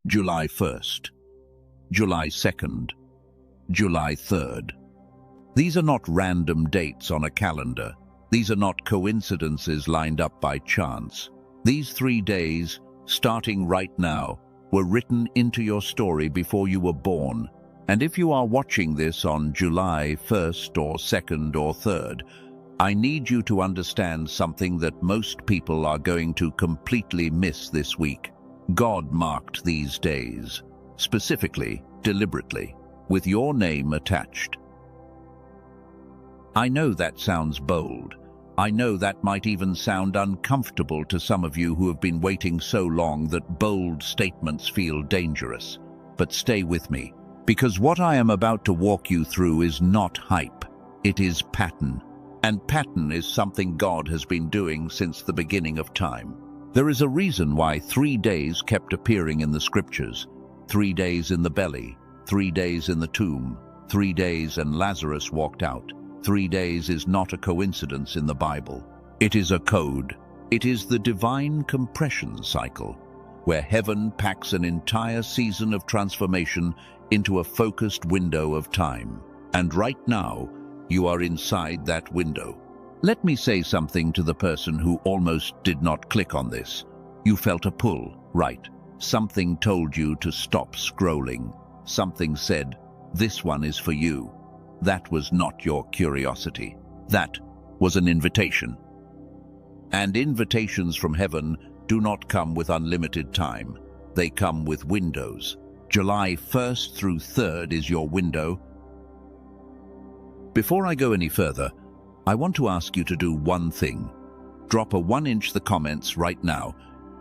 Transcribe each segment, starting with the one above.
July 1st, July 2nd, July 3rd. These are not random dates on a calendar. These are not coincidences lined up by chance. These 3 days, starting right now, were written into your story before you were born. And if you are watching this on July 1st or 2nd or 3rd, I need you to understand something that most people are going to completely miss this week. God marked these days, specifically, deliberately, with your name attached. I know that sounds bold. I know that might even sound uncomfortable to some of you who have been waiting so long that bold statements feel dangerous. But stay with me, because what I am about to walk you through is not hype. It is pattern. And pattern is something God has been doing since the beginning of time. There is a reason why 3 days kept appearing in the scriptures. 3 days in the belly, 3 days in the tomb, 3 days and Lazarus walked out. 3 days is not a coincidence in the Bible. It is a code. It is the divine compression cycle, where heaven packs an entire season of transformation into a focused window of time. And right now, you are inside that window. Let me say something to the person who almost did not click on this. You felt a pull, right? Something told you to stop scrolling. Something said, "This one is for you." That was not your curiosity. That was an invitation. And invitations from heaven do not come with unlimited time. They come with windows. July 1st through 3rd is your window. Before I go any further, I want to ask you to do one thing. Drop a 1-inch the comments right now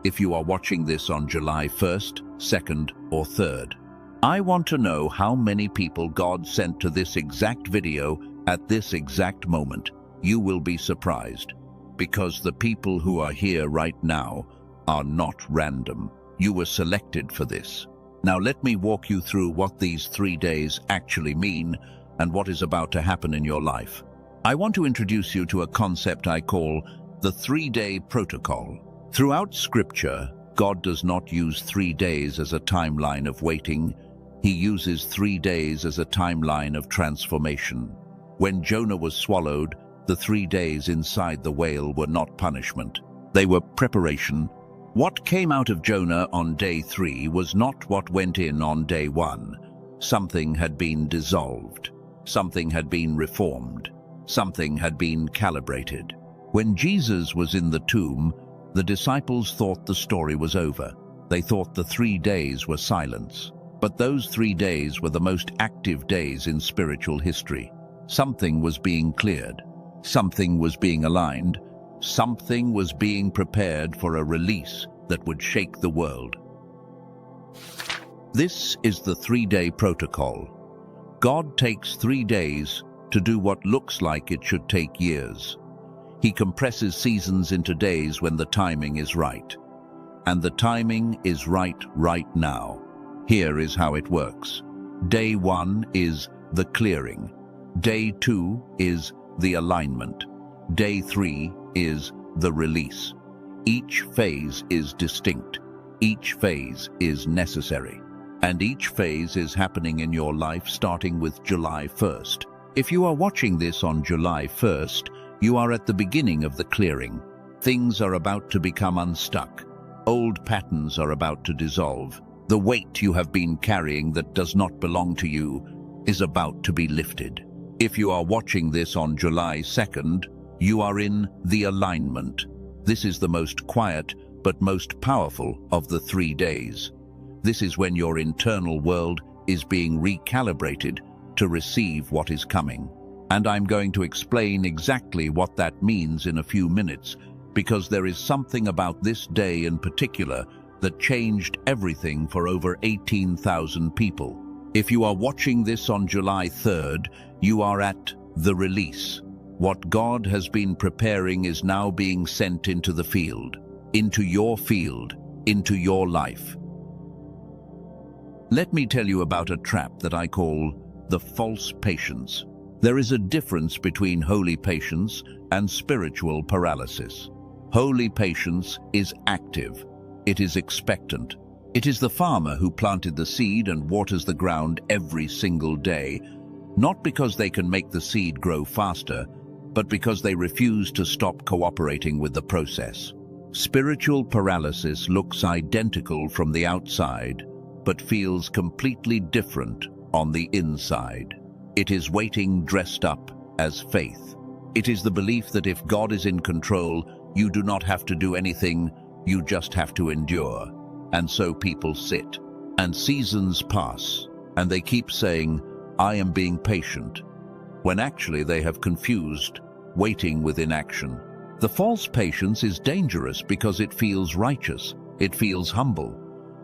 if you are watching this on July 1st, 2nd, or 3rd. I want to know how many people God sent to this exact video at this exact moment. You will be surprised, because the people who are here right now are not random. You were selected for this. Now let me walk you through what these 3 days actually mean and what is about to happen in your life. I want to introduce you to a concept I call the 3-day protocol. Throughout Scripture, God does not use 3 days as a timeline of waiting. He uses 3 days as a timeline of transformation. When Jonah was swallowed, the 3 days inside the whale were not punishment. They were preparation. What came out of Jonah on day 3 was not what went in on day 1. Something had been dissolved. Something had been reformed. Something had been calibrated. When Jesus was in the tomb, the disciples thought the story was over. They thought the 3 days were silence. But those 3 days were the most active days in spiritual history. Something was being cleared. Something was being aligned. Something was being prepared for a release that would shake the world. This is the 3-day protocol. God takes 3 days to do what looks like it should take years. He compresses seasons into days when the timing is right. And the timing is right now. Here is how it works. Day 1 is the clearing. Day 2 is the alignment. Day 3 is the release. Each phase is distinct. Each phase is necessary. And each phase is happening in your life starting with July 1st. If you are watching this on July 1st, you are at the beginning of the clearing. Things are about to become unstuck. Old patterns are about to dissolve. The weight you have been carrying that does not belong to you is about to be lifted. If you are watching this on July 2nd, you are in the alignment. This is the most quiet but most powerful of the 3 days. This is when your internal world is being recalibrated to receive what is coming. And I'm going to explain exactly what that means in a few minutes, because there is something about this day in particular that changed everything for over 18,000 people. If you are watching this on July 3rd, you are at the release. What God has been preparing is now being sent into the field, into your life. Let me tell you about a trap that I call the false patience. There is a difference between holy patience and spiritual paralysis. Holy patience is active. It is expectant. It is the farmer who planted the seed and waters the ground every single day, not because they can make the seed grow faster, but because they refuse to stop cooperating with the process. Spiritual paralysis looks identical from the outside, but feels completely different on the inside. It is waiting dressed up as faith. It is the belief that if God is in control, you do not have to do anything, you just have to endure. And so people sit, and seasons pass, and they keep saying, "I am being patient," when actually they have confused waiting with inaction. The false patience is dangerous because it feels righteous, it feels humble,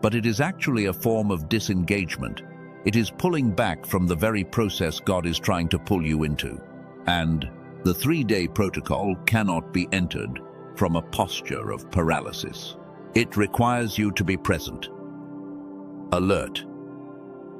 but it is actually a form of disengagement. It is pulling back from the very process God is trying to pull you into. And the 3-day protocol cannot be entered from a posture of paralysis. It requires you to be present, alert,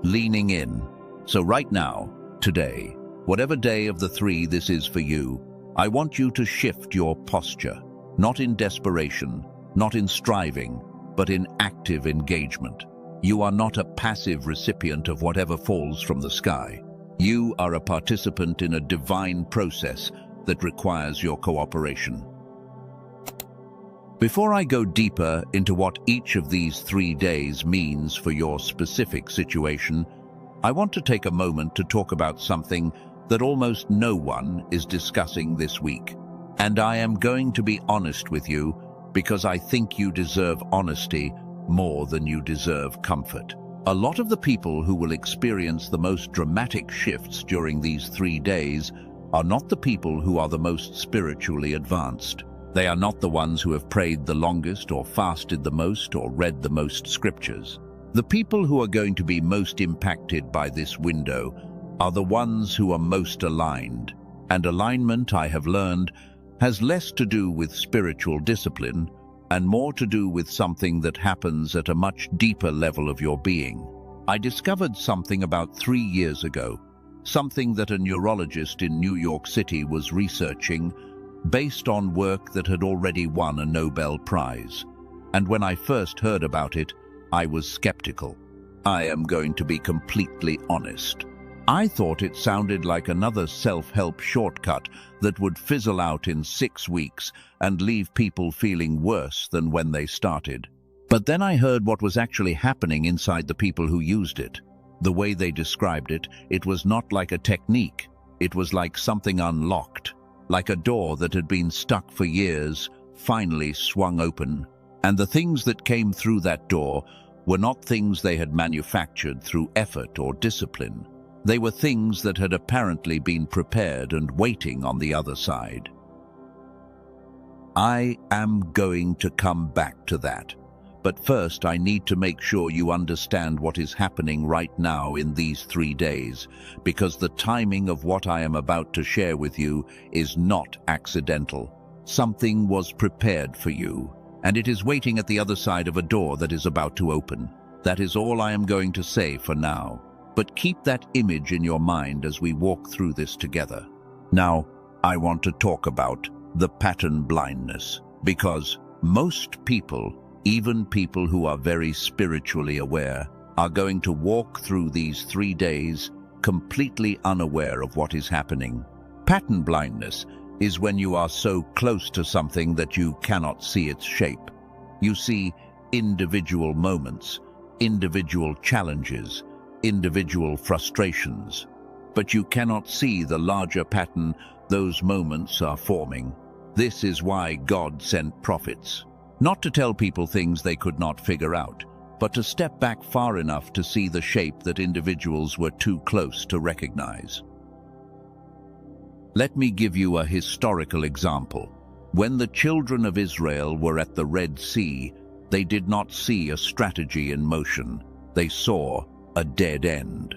leaning in. So right now, today, whatever day of the 3 this is for you, I want you to shift your posture, not in desperation, not in striving, but in active engagement. You are not a passive recipient of whatever falls from the sky. You are a participant in a divine process that requires your cooperation. Before I go deeper into what each of these 3 days means for your specific situation, I want to take a moment to talk about something that almost no one is discussing this week. And I am going to be honest with you because I think you deserve honesty more than you deserve comfort. A lot of the people who will experience the most dramatic shifts during these 3 days are not the people who are the most spiritually advanced. They are not the ones who have prayed the longest or fasted the most or read the most scriptures. The people who are going to be most impacted by this window are the ones who are most aligned. And alignment, I have learned, has less to do with spiritual discipline and more to do with something that happens at a much deeper level of your being. I discovered something about 3 years ago, something that a neurologist in New York City was researching based on work that had already won a Nobel Prize. And when I first heard about it, I was skeptical. I am going to be completely honest. I thought it sounded like another self-help shortcut that would fizzle out in 6 weeks and leave people feeling worse than when they started. But then I heard what was actually happening inside the people who used it. The way they described it, it was not like a technique. It was like something unlocked, like a door that had been stuck for years, finally swung open. And the things that came through that door were not things they had manufactured through effort or discipline. They were things that had apparently been prepared and waiting on the other side. I am going to come back to that. But first, I need to make sure you understand what is happening right now in these 3 days, because the timing of what I am about to share with you is not accidental. Something was prepared for you, and it is waiting at the other side of a door that is about to open. That is all I am going to say for now. But keep that image in your mind as we walk through this together. Now, I want to talk about the pattern blindness, because most people, even people who are very spiritually aware, are going to walk through these 3 days completely unaware of what is happening. Pattern blindness is when you are so close to something that you cannot see its shape. You see individual moments, individual challenges, individual frustrations, but you cannot see the larger pattern those moments are forming. This is why God sent prophets. Not to tell people things they could not figure out, but to step back far enough to see the shape that individuals were too close to recognize. Let me give you a historical example. When the children of Israel were at the Red Sea, they did not see a strategy in motion. They saw a dead end.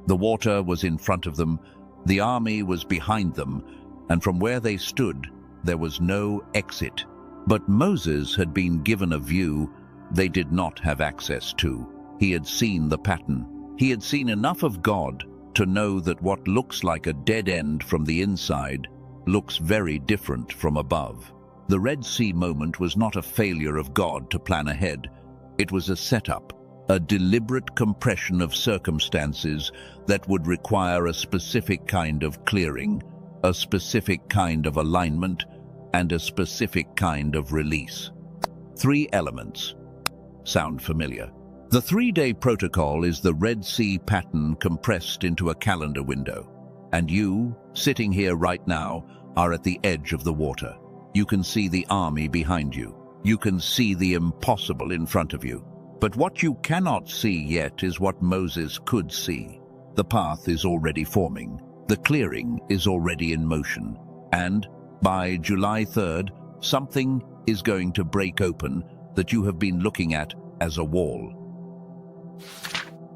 The water was in front of them, the army was behind them, and from where they stood, there was no exit. But Moses had been given a view they did not have access to. He had seen the pattern. He had seen enough of God to know that what looks like a dead end from the inside looks very different from above. The Red Sea moment was not a failure of God to plan ahead. It was a setup, a deliberate compression of circumstances that would require a specific kind of clearing, a specific kind of alignment, and a specific kind of release. 3 elements. Sound familiar? The 3-day protocol is the Red Sea pattern compressed into a calendar window. And you, sitting here right now, are at the edge of the water. You can see the army behind you. You can see the impossible in front of you. But what you cannot see yet is what Moses could see. The path is already forming. The clearing is already in motion. And by July 3rd, something is going to break open that you have been looking at as a wall.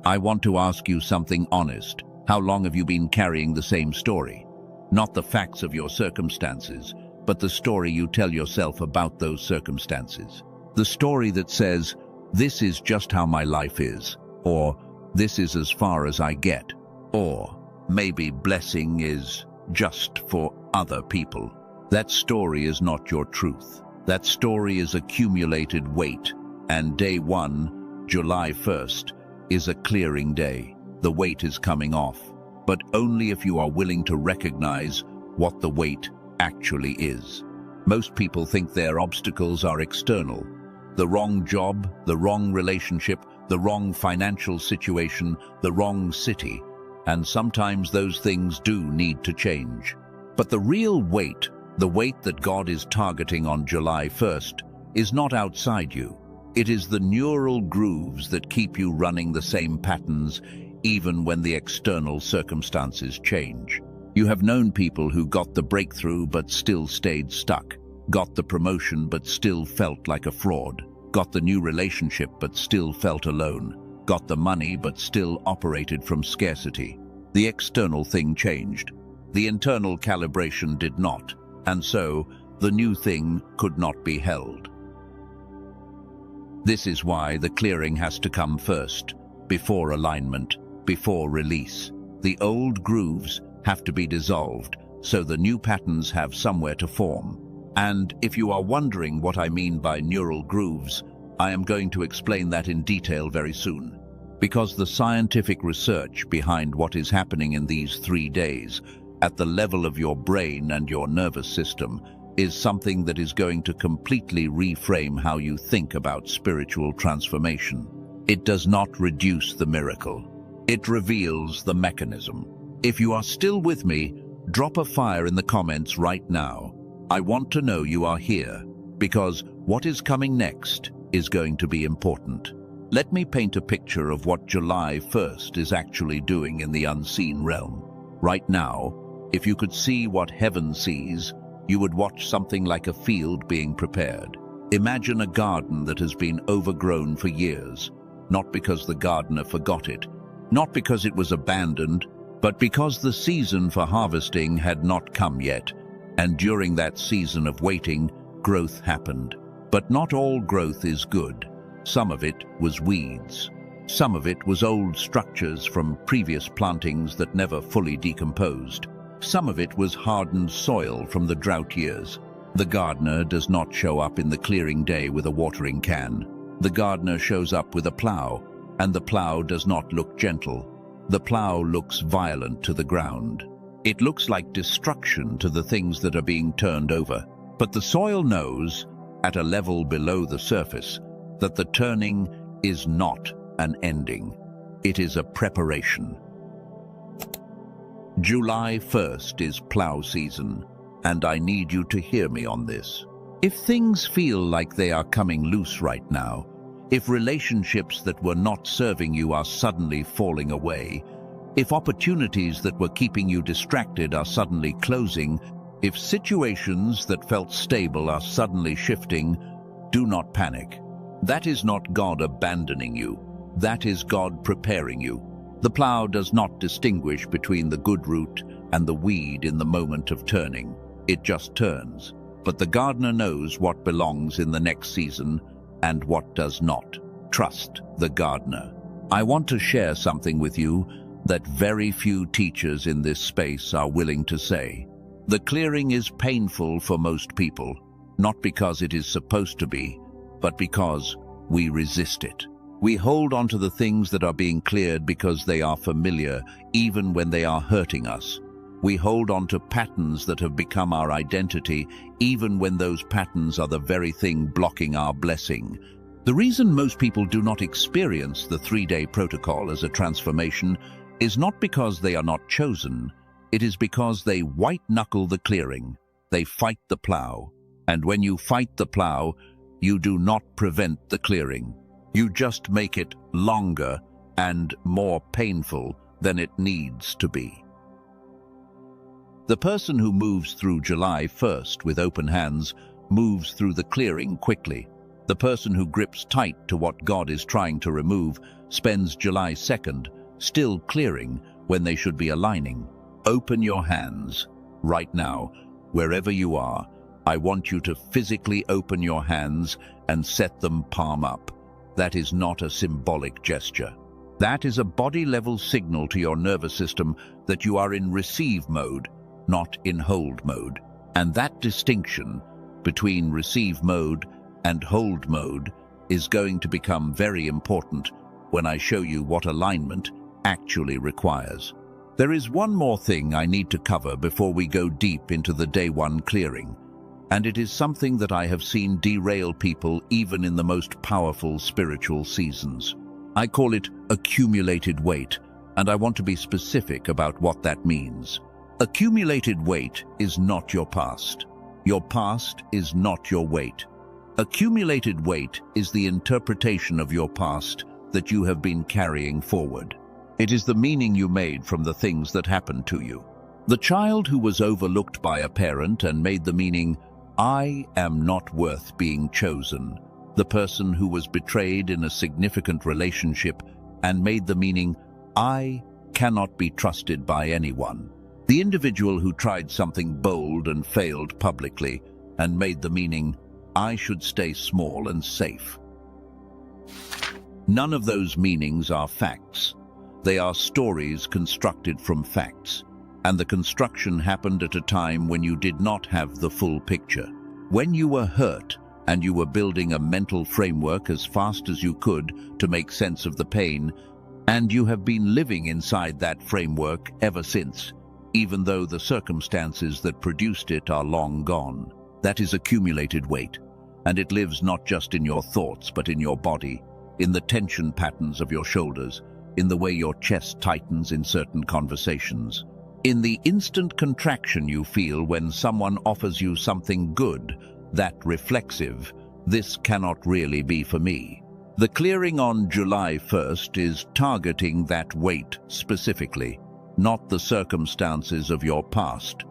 I want to ask you something honest. How long have you been carrying the same story? Not the facts of your circumstances, but the story you tell yourself about those circumstances. The story that says, this is just how my life is, or this is as far as I get, or maybe blessing is just for other people. That story is not your truth. That story is accumulated weight, and day 1, July 1st, is a clearing day. The weight is coming off, but only if you are willing to recognize what the weight actually is. Most people think their obstacles are external. The wrong job, the wrong relationship, the wrong financial situation, the wrong city, and sometimes those things do need to change. But the real weight, the weight that God is targeting on July 1st, is not outside you. It is the neural grooves that keep you running the same patterns even when the external circumstances change. You have known people who got the breakthrough but still stayed stuck, got the promotion but still felt like a fraud, got the new relationship but still felt alone, got the money but still operated from scarcity. The external thing changed. The internal calibration did not, and so the new thing could not be held. This is why the clearing has to come first, before alignment, before release. The old grooves have to be dissolved so the new patterns have somewhere to form. And if you are wondering what I mean by neural grooves, I am going to explain that in detail very soon. Because the scientific research behind what is happening in these 3 days, at the level of your brain and your nervous system, is something that is going to completely reframe how you think about spiritual transformation. It does not reduce the miracle. It reveals the mechanism. If you are still with me, drop a fire in the comments right now. I want to know you are here, because what is coming next is going to be important. Let me paint a picture of what July 1st is actually doing in the unseen realm. Right now, if you could see what heaven sees, you would watch something like a field being prepared. Imagine a garden that has been overgrown for years, not because the gardener forgot it, not because it was abandoned, but because the season for harvesting had not come yet, and during that season of waiting, growth happened. But not all growth is good. Some of it was weeds. Some of it was old structures from previous plantings that never fully decomposed. Some of it was hardened soil from the drought years. The gardener does not show up in the clearing day with a watering can. The gardener shows up with a plow, and the plow does not look gentle. The plow looks violent to the ground. It looks like destruction to the things that are being turned over. But the soil knows, at a level below the surface, that the turning is not an ending. It is a preparation. July 1st is plow season, and I need you to hear me on this. If things feel like they are coming loose right now, if relationships that were not serving you are suddenly falling away, if opportunities that were keeping you distracted are suddenly closing, if situations that felt stable are suddenly shifting, do not panic. That is not God abandoning you. That is God preparing you. The plow does not distinguish between the good root and the weed in the moment of turning. It just turns. But the gardener knows what belongs in the next season and what does not. Trust the gardener. I want to share something with you that very few teachers in this space are willing to say. The clearing is painful for most people, not because it is supposed to be, but because we resist it. We hold on to the things that are being cleared because they are familiar, even when they are hurting us. We hold on to patterns that have become our identity, even when those patterns are the very thing blocking our blessing. The reason most people do not experience the 3-day protocol as a transformation is not because they are not chosen. It is because they white-knuckle the clearing. They fight the plow. And when you fight the plow, you do not prevent the clearing. You just make it longer and more painful than it needs to be. The person who moves through July 1st with open hands moves through the clearing quickly. The person who grips tight to what God is trying to remove spends July 2nd still clearing when they should be aligning. Open your hands right now, wherever you are. I want you to physically open your hands and set them palm up. That is not a symbolic gesture. That is a body-level signal to your nervous system that you are in receive mode, not in hold mode. And that distinction between receive mode and hold mode is going to become very important when I show you what alignment actually requires. There is one more thing I need to cover before we go deep into the day 1 clearing, and it is something that I have seen derail people even in the most powerful spiritual seasons. I call it accumulated weight, and I want to be specific about what that means. Accumulated weight is not your past. Your past is not your weight. Accumulated weight is the interpretation of your past that you have been carrying forward. It is the meaning you made from the things that happened to you. The child who was overlooked by a parent and made the meaning, I am not worth being chosen. The person who was betrayed in a significant relationship and made the meaning, I cannot be trusted by anyone. The individual who tried something bold and failed publicly and made the meaning, I should stay small and safe. None of those meanings are facts. They are stories constructed from facts, and the construction happened at a time when you did not have the full picture. When you were hurt and you were building a mental framework as fast as you could to make sense of the pain, and you have been living inside that framework ever since, even though the circumstances that produced it are long gone. That is accumulated weight, and it lives not just in your thoughts but in your body, in the tension patterns of your shoulders, in the way your chest tightens in certain conversations, in the instant contraction you feel when someone offers you something good, that reflexive, this cannot really be for me. The clearing on July 1st is targeting that weight specifically, not the circumstances of your past.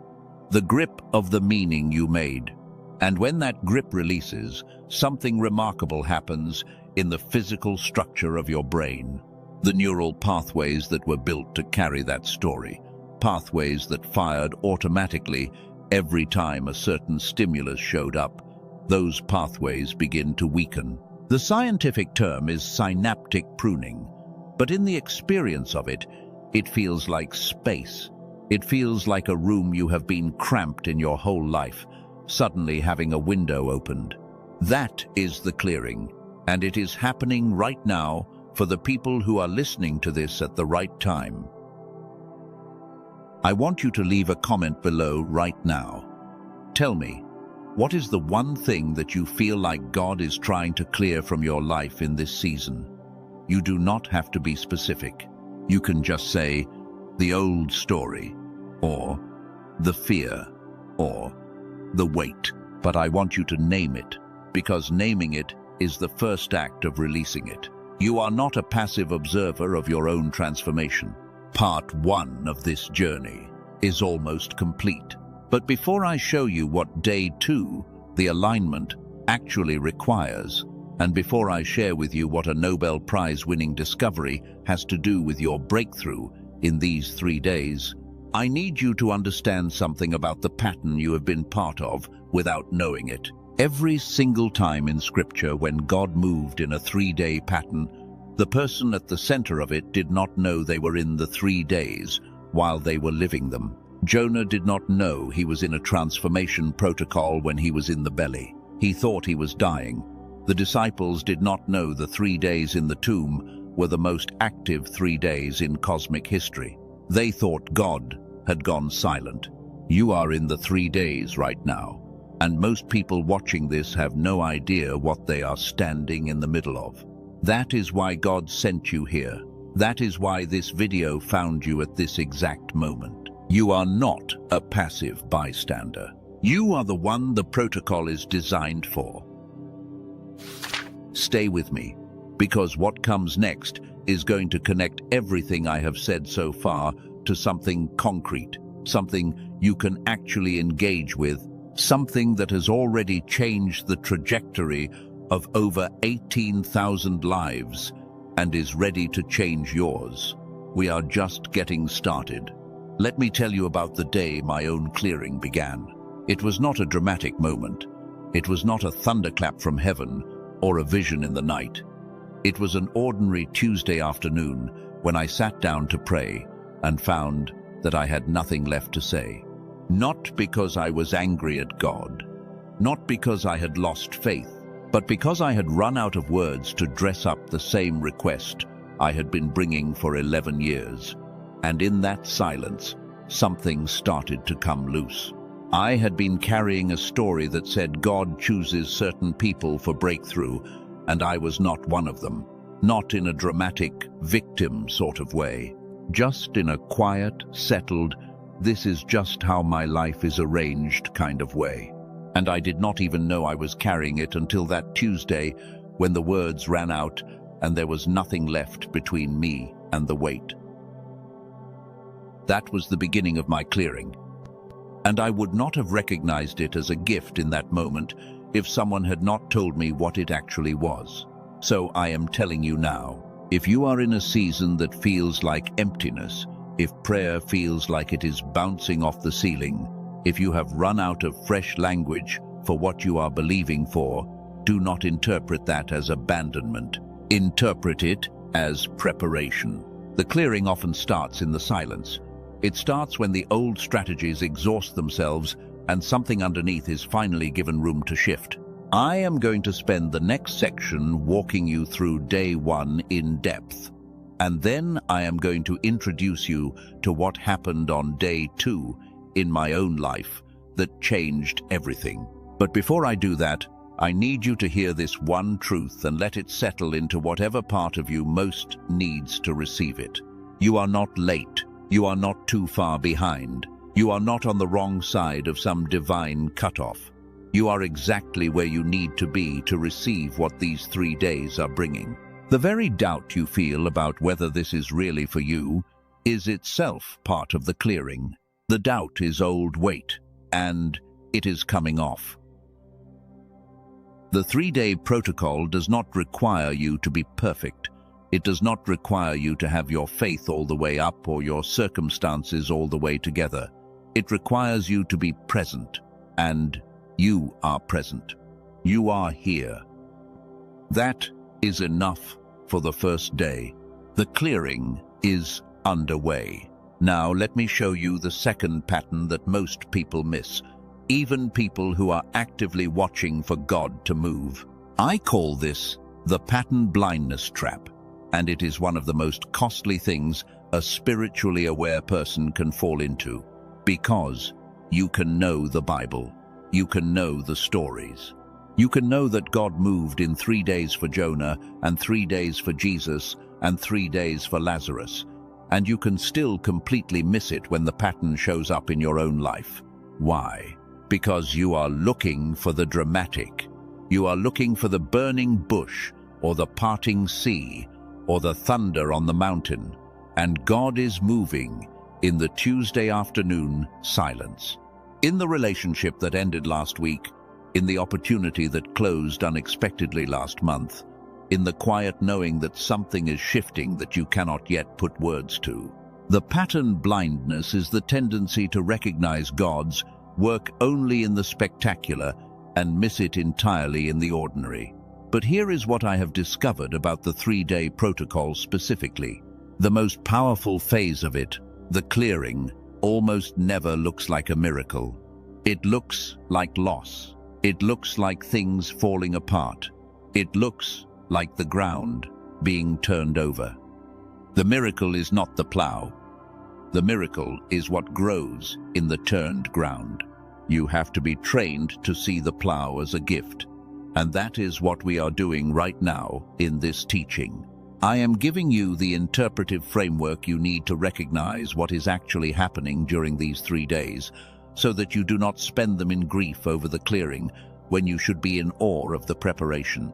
The grip of the meaning you made. And when that grip releases, something remarkable happens in the physical structure of your brain. The neural pathways that were built to carry that story, pathways that fired automatically every time a certain stimulus showed up, those pathways begin to weaken. The scientific term is synaptic pruning, but in the experience of it, it feels like space. It feels like a room you have been cramped in your whole life, suddenly having a window opened. That is the clearing, and it is happening right now for the people who are listening to this at the right time. I want you to leave a comment below right now. Tell me, what is the one thing that you feel like God is trying to clear from your life in this season? You do not have to be specific. You can just say, the old story, or the fear, or the weight. But I want you to name it, because naming it is the first act of releasing it. You are not a passive observer of your own transformation. Part 1 of this journey is almost complete. But before I show you what day 2, the alignment, actually requires, and before I share with you what a Nobel Prize-winning discovery has to do with your breakthrough in these 3 days, I need you to understand something about the pattern you have been part of without knowing it. Every single time in Scripture when God moved in a 3-day pattern, the person at the center of it did not know they were in the 3 days while they were living them. Jonah did not know he was in a transformation protocol when he was in the belly. He thought he was dying, The disciples did not know the 3 days in the tomb were the most active 3 days in cosmic history. They thought God had gone silent. You are in the 3 days right now, and most people watching this have no idea what they are standing in the middle of. That is why God sent you here. That is why this video found you at this exact moment. You are not a passive bystander. You are the one the protocol is designed for. Stay with me, because what comes next is going to connect everything I have said so far to something concrete, something you can actually engage with, something that has already changed the trajectory of over 18,000 lives and is ready to change yours. We are just getting started. Let me tell you about the day my own clearing began. It was not a dramatic moment. It was not a thunderclap from heaven or a vision in the night. It was an ordinary Tuesday afternoon when I sat down to pray and found that I had nothing left to say. Not because I was angry at God, not because I had lost faith, but because I had run out of words to dress up the same request I had been bringing for 11 years. And in that silence, something started to come loose. I had been carrying a story that said God chooses certain people for breakthrough, and I was not one of them. Not in a dramatic victim sort of way, just in a quiet, settled, this is just how my life is arranged kind of way. And I did not even know I was carrying it until that Tuesday when the words ran out and there was nothing left between me and the weight. That was the beginning of my clearing. And I would not have recognized it as a gift in that moment if someone had not told me what it actually was. So I am telling you now, if you are in a season that feels like emptiness, if prayer feels like it is bouncing off the ceiling, if you have run out of fresh language for what you are believing for, do not interpret that as abandonment. Interpret it as preparation. The clearing often starts in the silence. It starts when the old strategies exhaust themselves and something underneath is finally given room to shift. I am going to spend the next section walking you through day 1 in depth, and then I am going to introduce you to what happened on day 2 in my own life that changed everything. But before I do that, I need you to hear this one truth and let it settle into whatever part of you most needs to receive it. You are not late. You are not too far behind. You are not on the wrong side of some divine cutoff. You are exactly where you need to be to receive what these 3 days are bringing. The very doubt you feel about whether this is really for you is itself part of the clearing. The doubt is old weight, and it is coming off. The 3-day protocol does not require you to be perfect. It does not require you to have your faith all the way up or your circumstances all the way together. It requires you to be present, and you are present. You are here. That is enough for the first day. The clearing is underway. Now let me show you the second pattern that most people miss, even people who are actively watching for God to move. I call this the pattern blindness trap, and it is one of the most costly things a spiritually aware person can fall into, because you can know the Bible, you can know the stories. You can know that God moved in 3 days for Jonah, and 3 days for Jesus, and 3 days for Lazarus, and you can still completely miss it when the pattern shows up in your own life. Why? Because you are looking for the dramatic. You are looking for the burning bush, or the parting sea, or the thunder on the mountain, and God is moving in the Tuesday afternoon silence. In the relationship that ended last week, in the opportunity that closed unexpectedly last month, in the quiet knowing that something is shifting that you cannot yet put words to. The pattern blindness is the tendency to recognize God's work only in the spectacular and miss it entirely in the ordinary. But here is what I have discovered about the 3-day protocol specifically. The most powerful phase of it, the clearing, almost never looks like a miracle. It looks like loss. It looks like things falling apart. It looks like the ground being turned over. The miracle is not the plow. The miracle is what grows in the turned ground. You have to be trained to see the plow as a gift, and that is what we are doing right now in this teaching. I am giving you the interpretive framework you need to recognize what is actually happening during these 3 days, so that you do not spend them in grief over the clearing when you should be in awe of the preparation.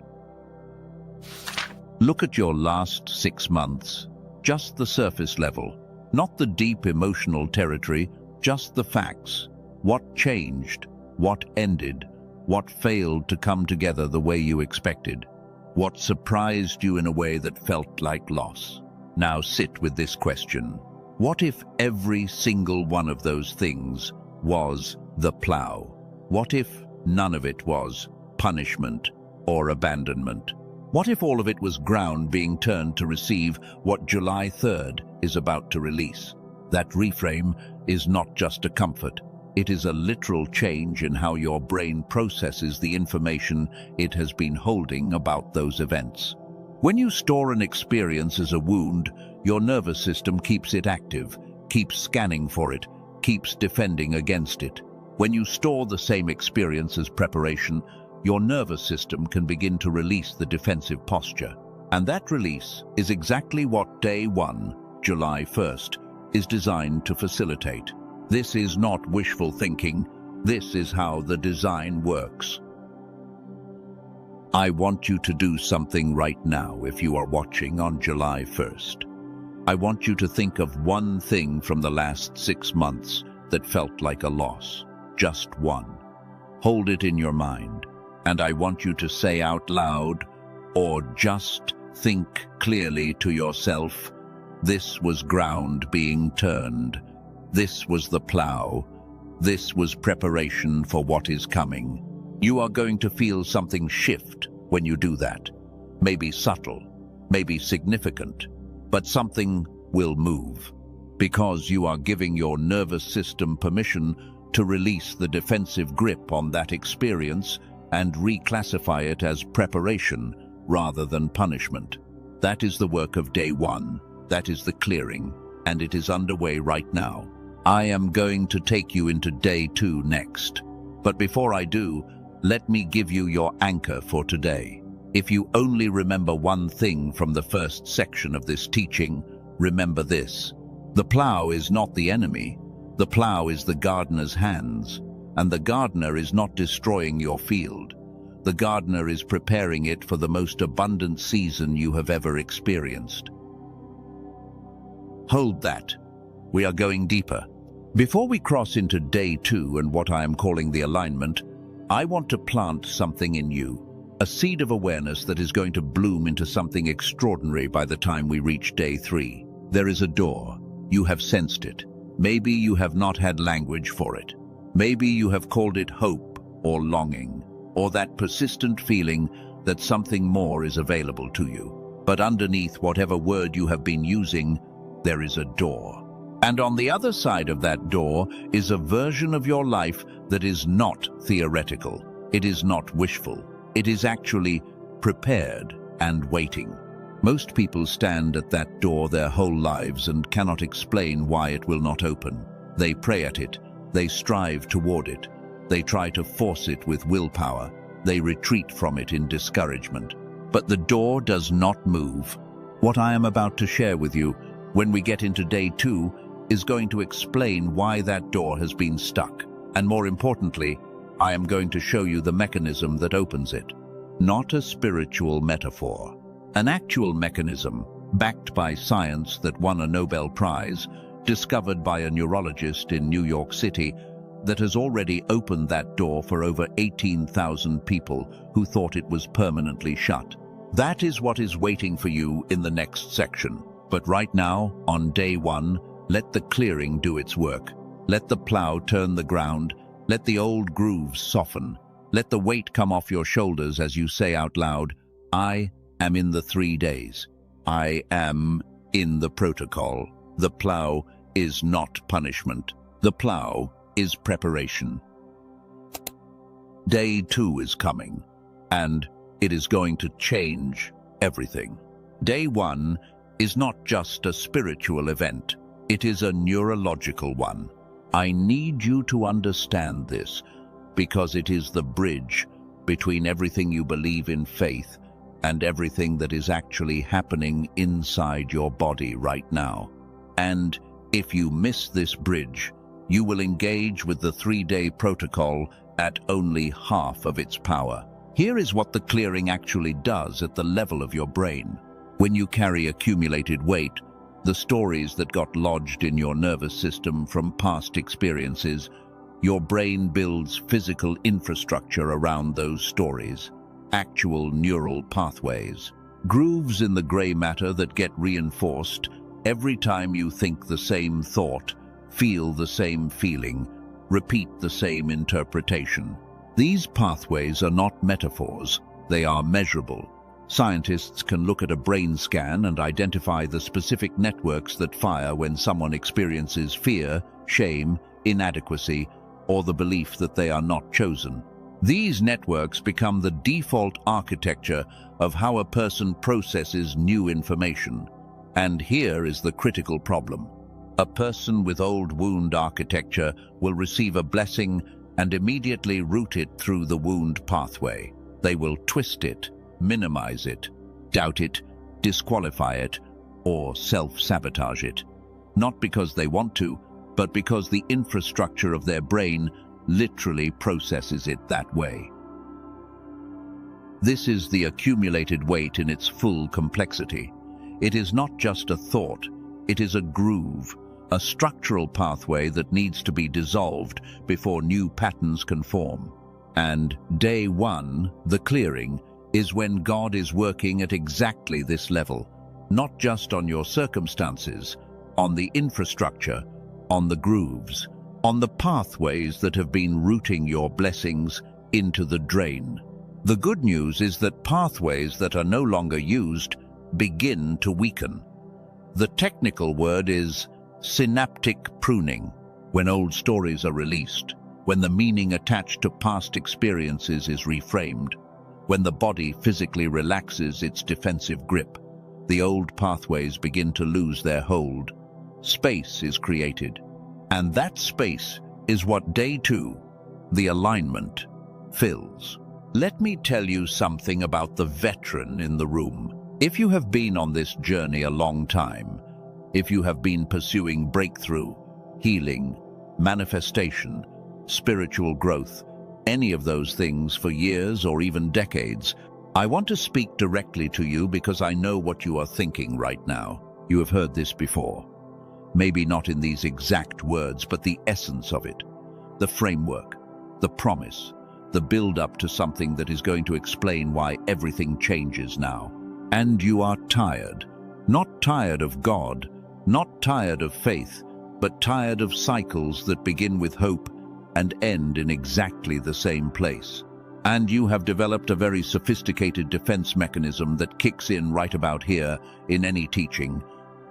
Look at your last 6 months, just the surface level, not the deep emotional territory, just the facts. What changed? What ended? What failed to come together the way you expected? What surprised you in a way that felt like loss? Now sit with this question. What if every single one of those things was the plow? What if none of it was punishment or abandonment? What if all of it was ground being turned to receive what July 3rd is about to release? That reframe is not just a comfort. It is a literal change in how your brain processes the information it has been holding about those events. When you store an experience as a wound, your nervous system keeps it active, keeps scanning for it, keeps defending against it. When you store the same experience as preparation, your nervous system can begin to release the defensive posture. And that release is exactly what Day 1, July 1st, is designed to facilitate. This is not wishful thinking. This is how the design works. I want you to do something right now if you are watching on July 1st. I want you to think of one thing from the last 6 months that felt like a loss. Just one. Hold it in your mind. And I want you to say out loud, or just think clearly to yourself, this was ground being turned. This was the plow. This was preparation for what is coming. You are going to feel something shift when you do that. Maybe subtle, maybe significant, but something will move. Because you are giving your nervous system permission to release the defensive grip on that experience and reclassify it as preparation rather than punishment. That is the work of Day 1. That is the clearing, and it is underway right now. I am going to take you into Day 2 next. But before I do, let me give you your anchor for today. If you only remember one thing from the first section of this teaching, remember this. The plow is not the enemy. The plow is the gardener's hands, and the gardener is not destroying your field. The gardener is preparing it for the most abundant season you have ever experienced. Hold that. We are going deeper. Before we cross into Day 2 and what I am calling the alignment, I want to plant something in you, a seed of awareness that is going to bloom into something extraordinary by the time we reach Day 3. There is a door. You have sensed it. Maybe you have not had language for it. Maybe you have called it hope or longing, or that persistent feeling that something more is available to you. But underneath whatever word you have been using, there is a door. And on the other side of that door is a version of your life that is not theoretical. It is not wishful. It is actually prepared and waiting. Most people stand at that door their whole lives and cannot explain why it will not open. They pray at it. They strive toward it. They try to force it with willpower. They retreat from it in discouragement. But the door does not move. What I am about to share with you when we get into Day 2 is going to explain why that door has been stuck. And more importantly, I am going to show you the mechanism that opens it. Not a spiritual metaphor. An actual mechanism, backed by science that won a Nobel Prize, discovered by a neurologist in New York City, that has already opened that door for over 18,000 people who thought it was permanently shut. That is what is waiting for you in the next section. But right now, on Day 1, let the clearing do its work. Let the plow turn the ground. Let the old grooves soften. Let the weight come off your shoulders as you say out loud, I am in the 3 days. I am in the protocol. The plow is not punishment. The plow is preparation. Day 2 is coming, and It is going to change everything. Day 1 is not just a spiritual event. It is a neurological one. I need you to understand this because it is the bridge between everything you believe in faith and everything that is actually happening inside your body right now. And if you miss this bridge, you will engage with the 3-day protocol at only half of its power. Here is what the clearing actually does at the level of your brain. When you carry accumulated weight, the stories that got lodged in your nervous system from past experiences, your brain builds physical infrastructure around those stories, actual neural pathways, grooves in the gray matter that get reinforced every time you think the same thought, feel the same feeling, repeat the same interpretation. These pathways are not metaphors, they are measurable. Scientists can look at a brain scan and identify the specific networks that fire when someone experiences fear, shame, inadequacy, or the belief that they are not chosen. These networks become the default architecture of how a person processes new information. And here is the critical problem. A person with old wound architecture will receive a blessing and immediately route it through the wound pathway. They will twist it, minimize it, doubt it, disqualify it, or self-sabotage it. Not because they want to, but because the infrastructure of their brain literally processes it that way. This is the accumulated weight in its full complexity. It is not just a thought, it is a groove, a structural pathway that needs to be dissolved before new patterns can form. And day 1, the clearing, is when God is working at exactly this level, not just on your circumstances, on the infrastructure, on the grooves, on the pathways that have been routing your blessings into the drain. The good news is that pathways that are no longer used begin to weaken. The technical word is synaptic pruning. When old stories are released, when the meaning attached to past experiences is reframed, when the body physically relaxes its defensive grip, the old pathways begin to lose their hold. Space is created, and that space is what day 2, the alignment, fills. Let me tell you something about the veteran in the room. If you have been on this journey a long time, if you have been pursuing breakthrough, healing, manifestation, spiritual growth, any of those things for years or even decades, I want to speak directly to you because I know what you are thinking right now. You have heard this before. Maybe not in these exact words, but the essence of it. The framework, the promise, the build-up to something that is going to explain why everything changes now. And you are tired. Not tired of God, not tired of faith, but tired of cycles that begin with hope and end in exactly the same place. And you have developed a very sophisticated defense mechanism that kicks in right about here in any teaching.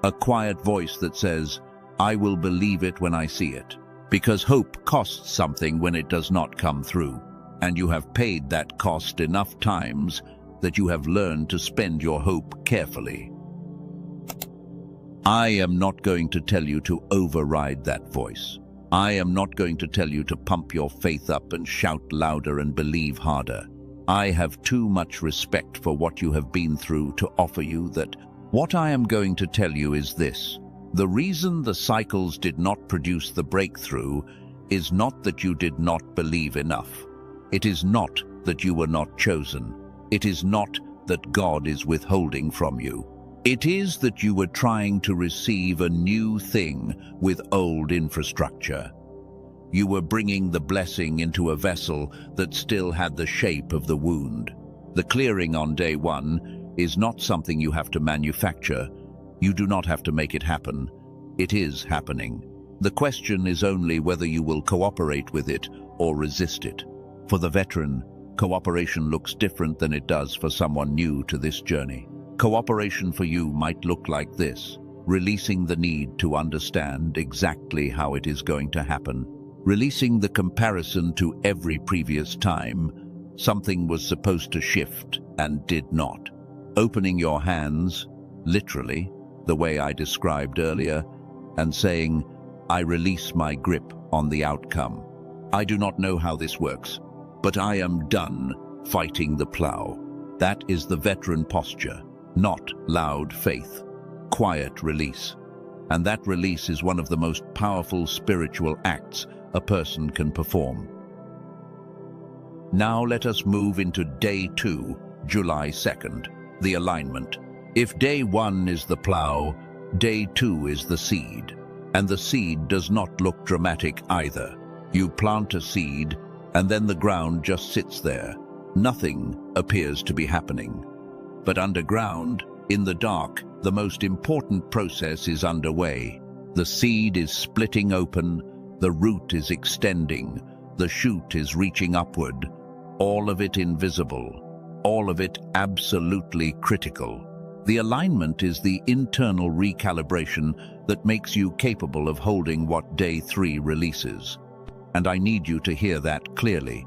A quiet voice that says, I will believe it when I see it. Because hope costs something when it does not come through. And you have paid that cost enough times that you have learned to spend your hope carefully. I am not going to tell you to override that voice. I am not going to tell you to pump your faith up and shout louder and believe harder. I have too much respect for what you have been through to offer you that. What I am going to tell you is this. The reason the cycles did not produce the breakthrough is not that you did not believe enough. It is not that you were not chosen. It is not that God is withholding from you. It is that you were trying to receive a new thing with old infrastructure. You were bringing the blessing into a vessel that still had the shape of the wound. The clearing on day 1 is not something you have to manufacture. You do not have to make it happen. It is happening. The question is only whether you will cooperate with it or resist it. For the veteran, cooperation looks different than it does for someone new to this journey. Cooperation for you might look like this: releasing the need to understand exactly how it is going to happen, releasing the comparison to every previous time, Something was supposed to shift and did not. Opening your hands, literally, the way I described earlier, and saying, "I release my grip on the outcome." I do not know how this works, but I am done fighting the plow. That is the veteran posture, not loud faith, quiet release. And that release is one of the most powerful spiritual acts a person can perform. Now let us move into day 2, July 2nd, the alignment. If day 1 is the plow, day 2 is the seed. And the seed does not look dramatic either. You plant a seed, and then the ground just sits there. Nothing appears to be happening. But underground, in the dark, the most important process is underway. The seed is splitting open, the root is extending, the shoot is reaching upward, all of it invisible, all of it absolutely critical. The alignment is the internal recalibration that makes you capable of holding what day 3 releases. And I need you to hear that clearly.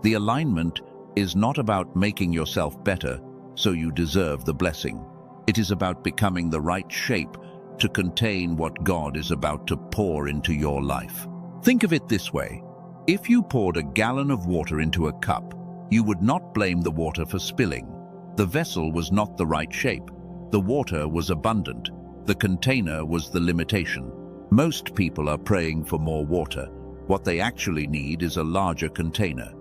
The alignment is not about making yourself better so you deserve the blessing. It is about becoming the right shape to contain what God is about to pour into your life. Think of it this way. If you poured a gallon of water into a cup, you would not blame the water for spilling. The vessel was not the right shape. The water was abundant. The container was the limitation. Most people are praying for more water. What they actually need is a larger container.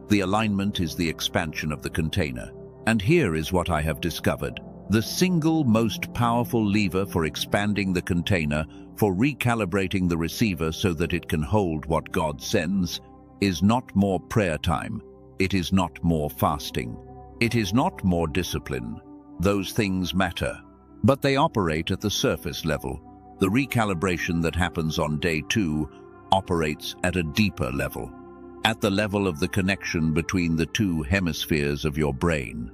The alignment is the expansion of the container. And here is what I have discovered. The single most powerful lever for expanding the container, for recalibrating the receiver so that it can hold what God sends, is not more prayer time. It is not more fasting. It is not more discipline. Those things matter. But they operate at the surface level. The recalibration that happens on day 2 operates at a deeper level, at the level of the connection between the 2 hemispheres of your brain.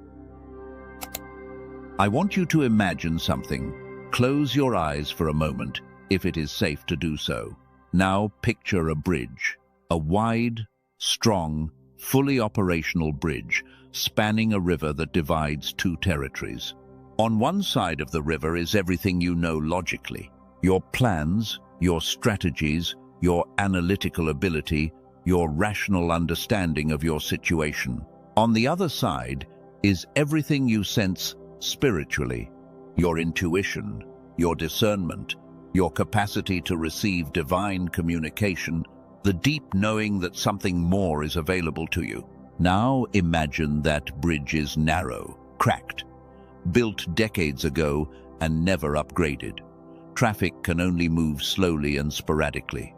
I want you to imagine something. Close your eyes for a moment, if it is safe to do so. Now picture a bridge, a wide, strong, fully operational bridge spanning a river that divides 2 territories. On one side of the river is everything you know logically, your plans, your strategies, your analytical ability, your rational understanding of your situation. On the other side is everything you sense spiritually, your intuition, your discernment, your capacity to receive divine communication, the deep knowing that something more is available to you. Now imagine that bridge is narrow, cracked, built decades ago and never upgraded. Traffic can only move slowly and sporadically.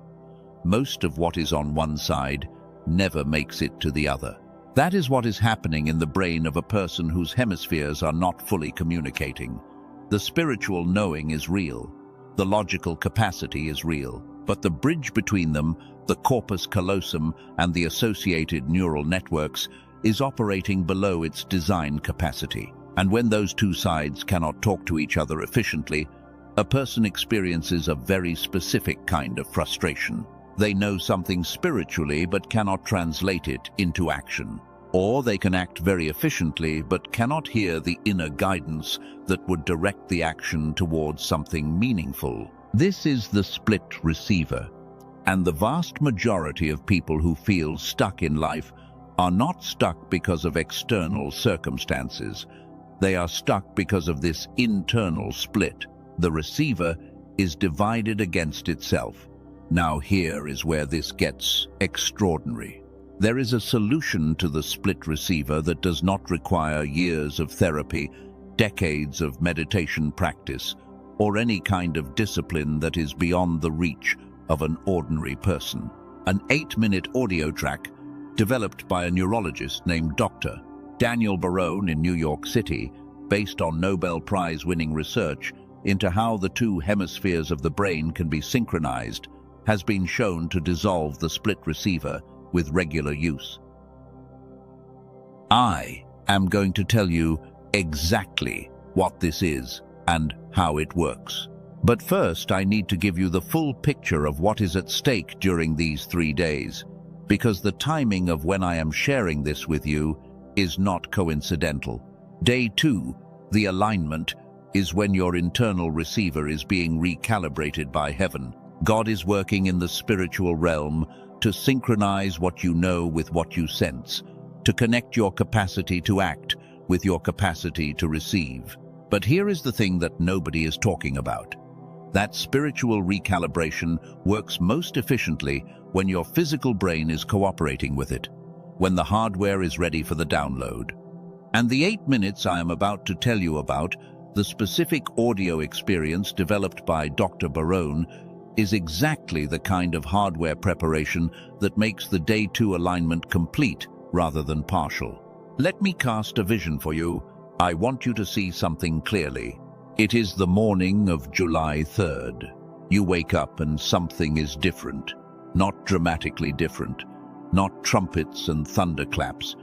Most of what is on one side never makes it to the other. That is what is happening in the brain of a person whose hemispheres are not fully communicating. The spiritual knowing is real. The logical capacity is real. But the bridge between them, the corpus callosum and the associated neural networks, is operating below its design capacity. And when those 2 sides cannot talk to each other efficiently, a person experiences a very specific kind of frustration. They know something spiritually but cannot translate it into action. Or they can act very efficiently but cannot hear the inner guidance that would direct the action towards something meaningful. This is the split receiver. And the vast majority of people who feel stuck in life are not stuck because of external circumstances. They are stuck because of this internal split. The receiver is divided against itself. Now here is where this gets extraordinary. There is a solution to the split receiver that does not require years of therapy, decades of meditation practice, or any kind of discipline that is beyond the reach of an ordinary person. An 8-minute audio track developed by a neurologist named Dr. Daniel Barone in New York City, based on Nobel Prize-winning research into how the 2 hemispheres of the brain can be synchronized, has been shown to dissolve the split receiver with regular use. I am going to tell you exactly what this is and how it works. But first, I need to give you the full picture of what is at stake during these 3 days. because the timing of when I am sharing this with you is not coincidental. Day 2, the alignment, is when your internal receiver is being recalibrated by heaven. God is working in the spiritual realm to synchronize what you know with what you sense, to connect your capacity to act with your capacity to receive. But here is the thing that nobody is talking about. That spiritual recalibration works most efficiently when your physical brain is cooperating with it, when the hardware is ready for the download. And the 8 minutes I am about to tell you about, the specific audio experience developed by Dr. Barone, is exactly the kind of hardware preparation that makes the Day 2 alignment complete rather than partial. Let me cast a vision for you. I want you to see something clearly. It is the morning of July 3rd. You wake up and something is different. Not dramatically different. Not trumpets and thunderclaps.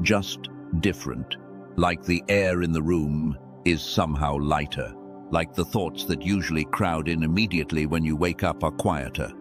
Just different. Like the air in the room is somehow lighter. Like the thoughts that usually crowd in immediately when you wake up are quieter.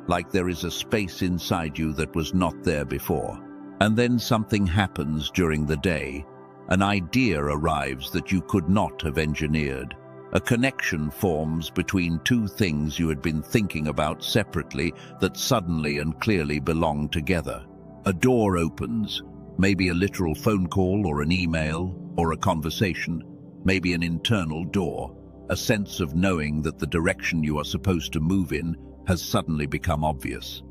Like there is a space inside you that was not there before. And then something happens during the day. An idea arrives that you could not have engineered. A connection forms between two things you had been thinking about separately that suddenly and clearly belong together. A door opens, maybe a literal phone call or an email or a conversation, maybe an internal door, a sense of knowing that the direction you are supposed to move in has suddenly become obvious.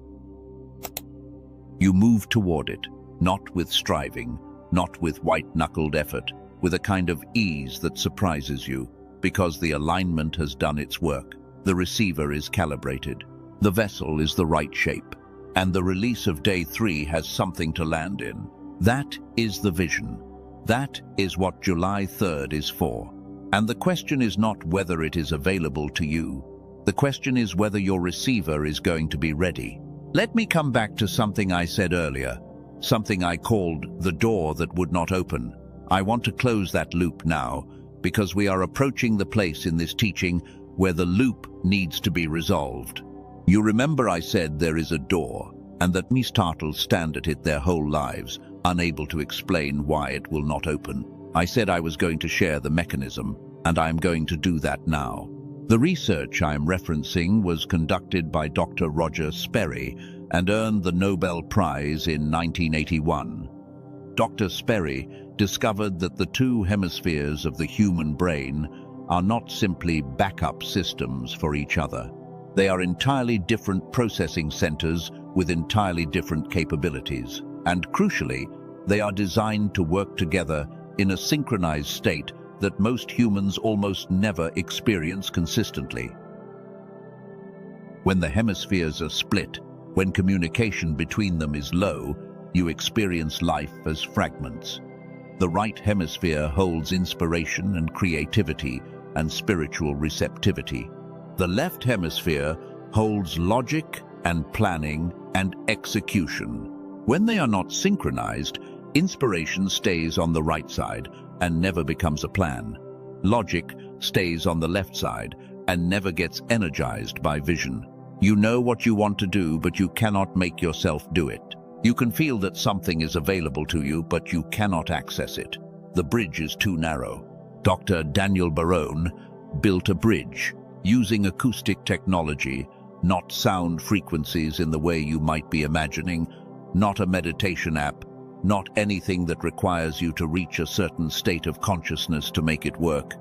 You move toward it, not with striving, not with white-knuckled effort, with a kind of ease that surprises you, because the alignment has done its work. The receiver is calibrated. The vessel is the right shape. And the release of Day 3 has something to land in. That is the vision. That is what July 3rd is for. And the question is not whether it is available to you. The question is whether your receiver is going to be ready. Let me come back to something I said earlier, something I called the door that would not open. I want to close that loop now, because we are approaching the place in this teaching where the loop needs to be resolved. You remember I said there is a door, and that many startled stand at it their whole lives, unable to explain why it will not open. I said I was going to share the mechanism, and I am going to do that now. The research I am referencing was conducted by Dr. Roger Sperry and earned the Nobel Prize in 1981. Dr. Sperry discovered that the two hemispheres of the human brain are not simply backup systems for each other. They are entirely different processing centers with entirely different capabilities. And crucially, they are designed to work together in a synchronized state that most humans almost never experience consistently. When the hemispheres are split, when communication between them is low, you experience life as fragments. The right hemisphere holds inspiration and creativity and spiritual receptivity. The left hemisphere holds logic and planning and execution. When they are not synchronized, inspiration stays on the right side and never becomes a plan. Logic stays on the left side and never gets energized by vision. You know what you want to do, but you cannot make yourself do it. You can feel that something is available to you, but you cannot access it. The bridge is too narrow. Dr. Daniel Barone built a bridge using acoustic technology, not sound frequencies in the way you might be imagining, not a meditation app, not anything that requires you to reach a certain state of consciousness to make it work,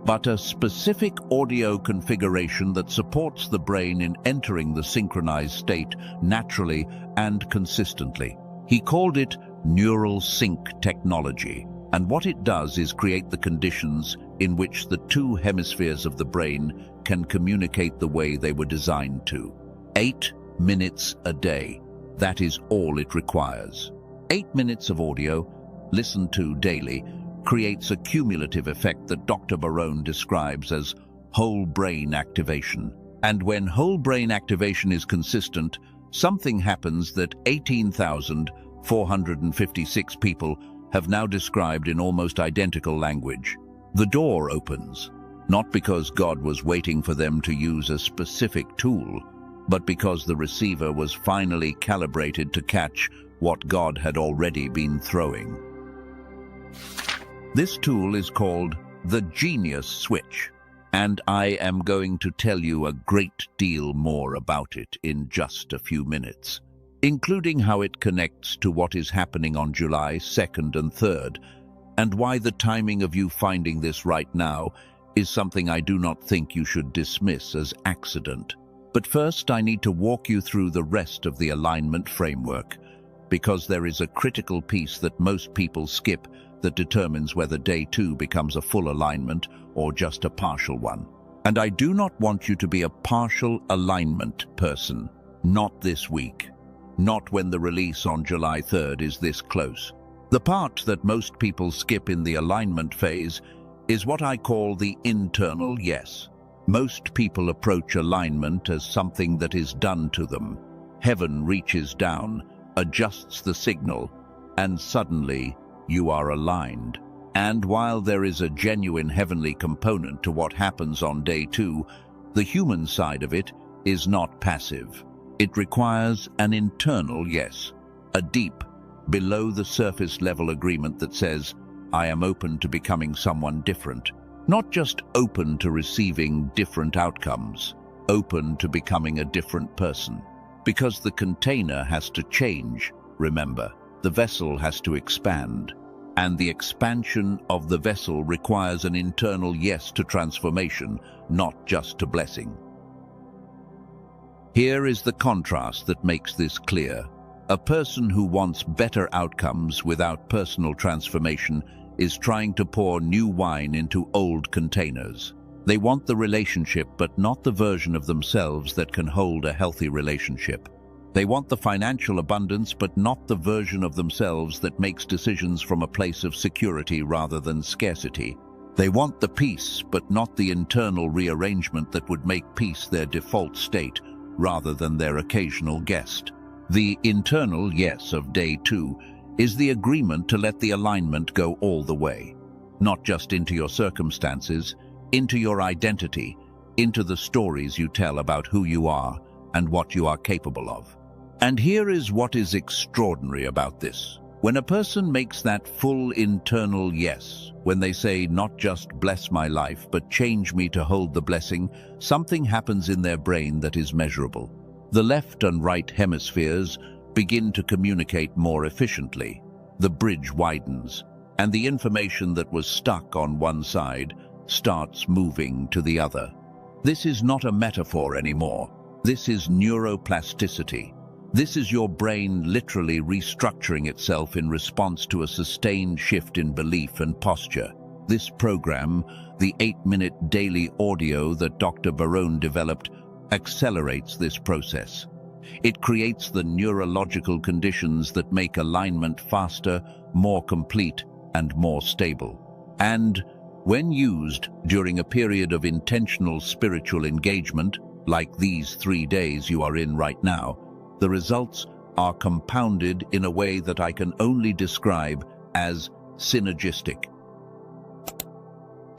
but a specific audio configuration that supports the brain in entering the synchronized state naturally and consistently. He called it neural sync technology, and what it does is create the conditions in which the two hemispheres of the brain can communicate the way they were designed to. 8 minutes a day. That is all it requires. 8 minutes of audio, listened to daily, creates a cumulative effect that Dr. Barone describes as whole brain activation. And when whole brain activation is consistent, something happens that 18,456 people have now described in almost identical language. The door opens, not because God was waiting for them to use a specific tool, but because the receiver was finally calibrated to catch what God had already been throwing. This tool is called the Genius Switch, and I am going to tell you a great deal more about it in just a few minutes, including how it connects to what is happening on July 2nd and 3rd, and why the timing of you finding this right now is something I do not think you should dismiss as accident. But first, I need to walk you through the rest of the alignment framework, because there is a critical piece that most people skip that determines whether day 2 becomes a full alignment or just a partial one. And I do not want you to be a partial alignment person, not this week, not when the release on July 3rd is this close. The part that most people skip in the alignment phase is what I call the internal yes. Most people approach alignment as something that is done to them. Heaven reaches down, adjusts the signal, and suddenly you are aligned. And while there is a genuine heavenly component to what happens on day 2, the human side of it is not passive. It requires an internal yes, a deep, below-the-surface level agreement that says, I am open to becoming someone different. Not just open to receiving different outcomes, open to becoming a different person. Because the container has to change, remember, the vessel has to expand. And the expansion of the vessel requires an internal yes to transformation, not just to blessing. Here is the contrast that makes this clear. A person who wants better outcomes without personal transformation is trying to pour new wine into old containers. They want the relationship, but not the version of themselves that can hold a healthy relationship. They want the financial abundance, but not the version of themselves that makes decisions from a place of security rather than scarcity. They want the peace, but not the internal rearrangement that would make peace their default state rather than their occasional guest. The internal yes of day 2 is the agreement to let the alignment go all the way, not just into your circumstances, into your identity, into the stories you tell about who you are and what you are capable of. And here is what is extraordinary about this. When a person makes that full internal yes, when they say not just bless my life, but change me to hold the blessing, something happens in their brain that is measurable. The left and right hemispheres begin to communicate more efficiently. The bridge widens, and the information that was stuck on one side starts moving to the other. This is not a metaphor anymore. This is neuroplasticity. This is your brain literally restructuring itself in response to a sustained shift in belief and posture. This program, the 8-minute daily audio that Dr. Barone developed, accelerates this process. It creates the neurological conditions that make alignment faster, more complete, and more stable. And when used during a period of intentional spiritual engagement, like these 3 days you are in right now, the results are compounded in a way that I can only describe as synergistic.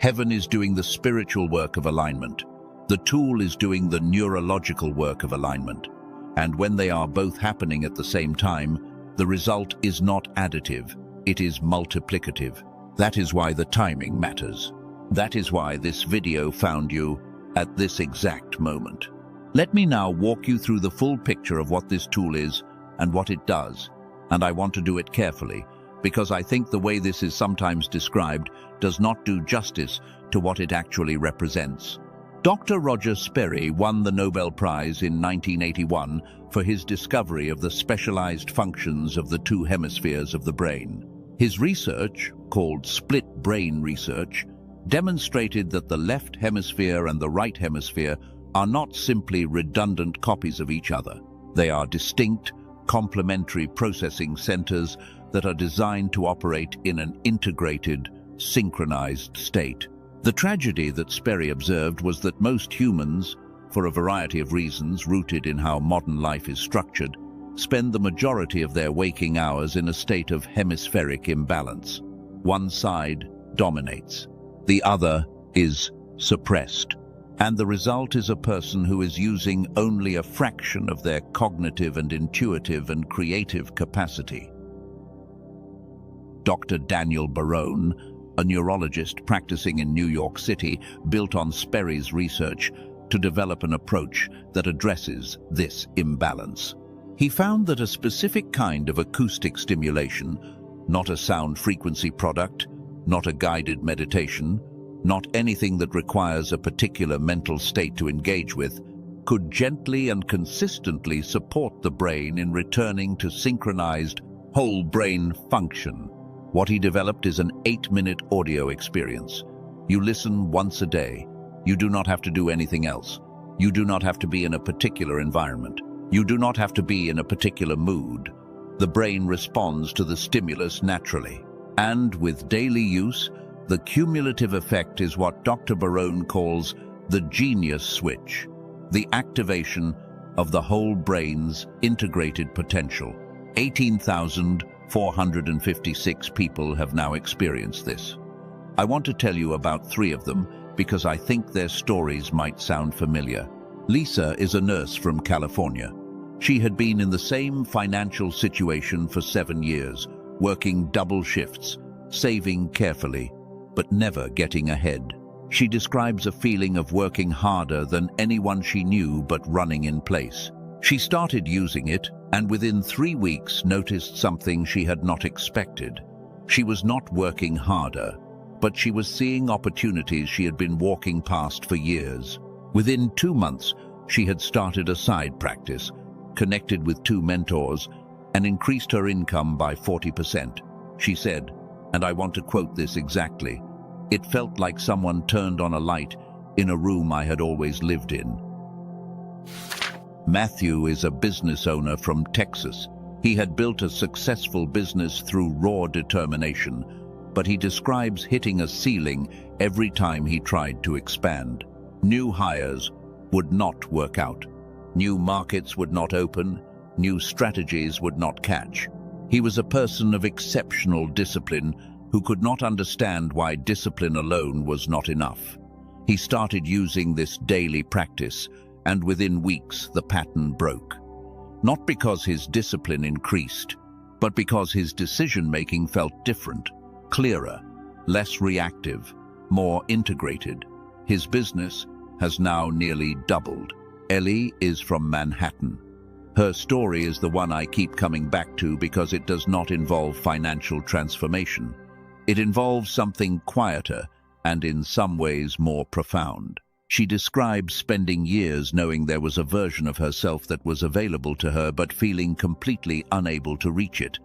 Heaven is doing the spiritual work of alignment. The tool is doing the neurological work of alignment. And when they are both happening at the same time, the result is not additive, it is multiplicative. That is why the timing matters. That is why this video found you at this exact moment. Let me now walk you through the full picture of what this tool is and what it does, and I want to do it carefully, because I think the way this is sometimes described does not do justice to what it actually represents. Dr. Roger Sperry won the Nobel Prize in 1981 for his discovery of the specialized functions of the 2 hemispheres of the brain. His research, called split brain research, demonstrated that the left hemisphere and the right hemisphere are not simply redundant copies of each other. They are distinct, complementary processing centers that are designed to operate in an integrated, synchronized state. The tragedy that Sperry observed was that most humans, for a variety of reasons rooted in how modern life is structured, spend the majority of their waking hours in a state of hemispheric imbalance. One side dominates, the other is suppressed. And the result is a person who is using only a fraction of their cognitive and intuitive and creative capacity. Dr. Daniel Barone, a neurologist practicing in New York City, built on Sperry's research to develop an approach that addresses this imbalance. He found that a specific kind of acoustic stimulation, not a sound frequency product, not a guided meditation, not anything that requires a particular mental state to engage with, could gently and consistently support the brain in returning to synchronized whole brain function. What he developed is an 8-minute audio experience. You listen once a day. You do not have to do anything else. You do not have to be in a particular environment. You do not have to be in a particular mood. The brain responds to the stimulus naturally. And with daily use, the cumulative effect is what Dr. Barone calls the genius switch, the activation of the whole brain's integrated potential. 18,456 people have now experienced this. I want to tell you about 3 of them because I think their stories might sound familiar. Lisa is a nurse from California. She had been in the same financial situation for 7 years, working double shifts, saving carefully, but never getting ahead. She describes a feeling of working harder than anyone she knew but running in place. She started using it and within 3 weeks noticed something she had not expected. She was not working harder, but she was seeing opportunities she had been walking past for years. Within 2 months, she had started a side practice, connected with 2 mentors, and increased her income by 40%. She said, and I want to quote this exactly, "It felt like someone turned on a light in a room I had always lived in." Matthew is a business owner from Texas. He had built a successful business through raw determination, but he describes hitting a ceiling every time he tried to expand. New hires would not work out. New markets would not open. New strategies would not catch. He was a person of exceptional discipline who could not understand why discipline alone was not enough. He started using this daily practice, and within weeks the pattern broke. Not because his discipline increased, but because his decision-making felt different, clearer, less reactive, more integrated. His business has now nearly doubled. Ellie is from Manhattan. Her story is the one I keep coming back to because it does not involve financial transformation. It involves something quieter and in some ways more profound. She describes spending years knowing there was a version of herself that was available to her but feeling completely unable to reach it,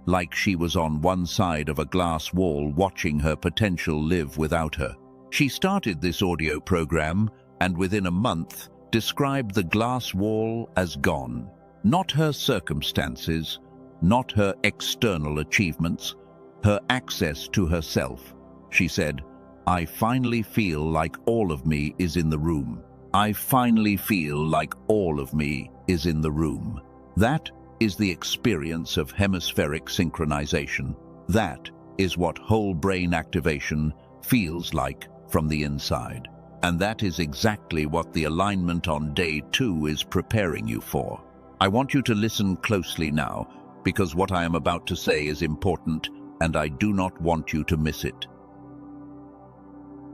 like she was on one side of a glass wall watching her potential live without her. She started this audio program and within a month described the glass wall as gone. Not her circumstances, not her external achievements, her access to herself. She said, "I finally feel like all of me is in the room. I finally feel like all of me is in the room." That is the experience of hemispheric synchronization. That is what whole brain activation feels like from the inside. And that is exactly what the alignment on day 2 is preparing you for. I want you to listen closely now, because what I am about to say is important, and I do not want you to miss it.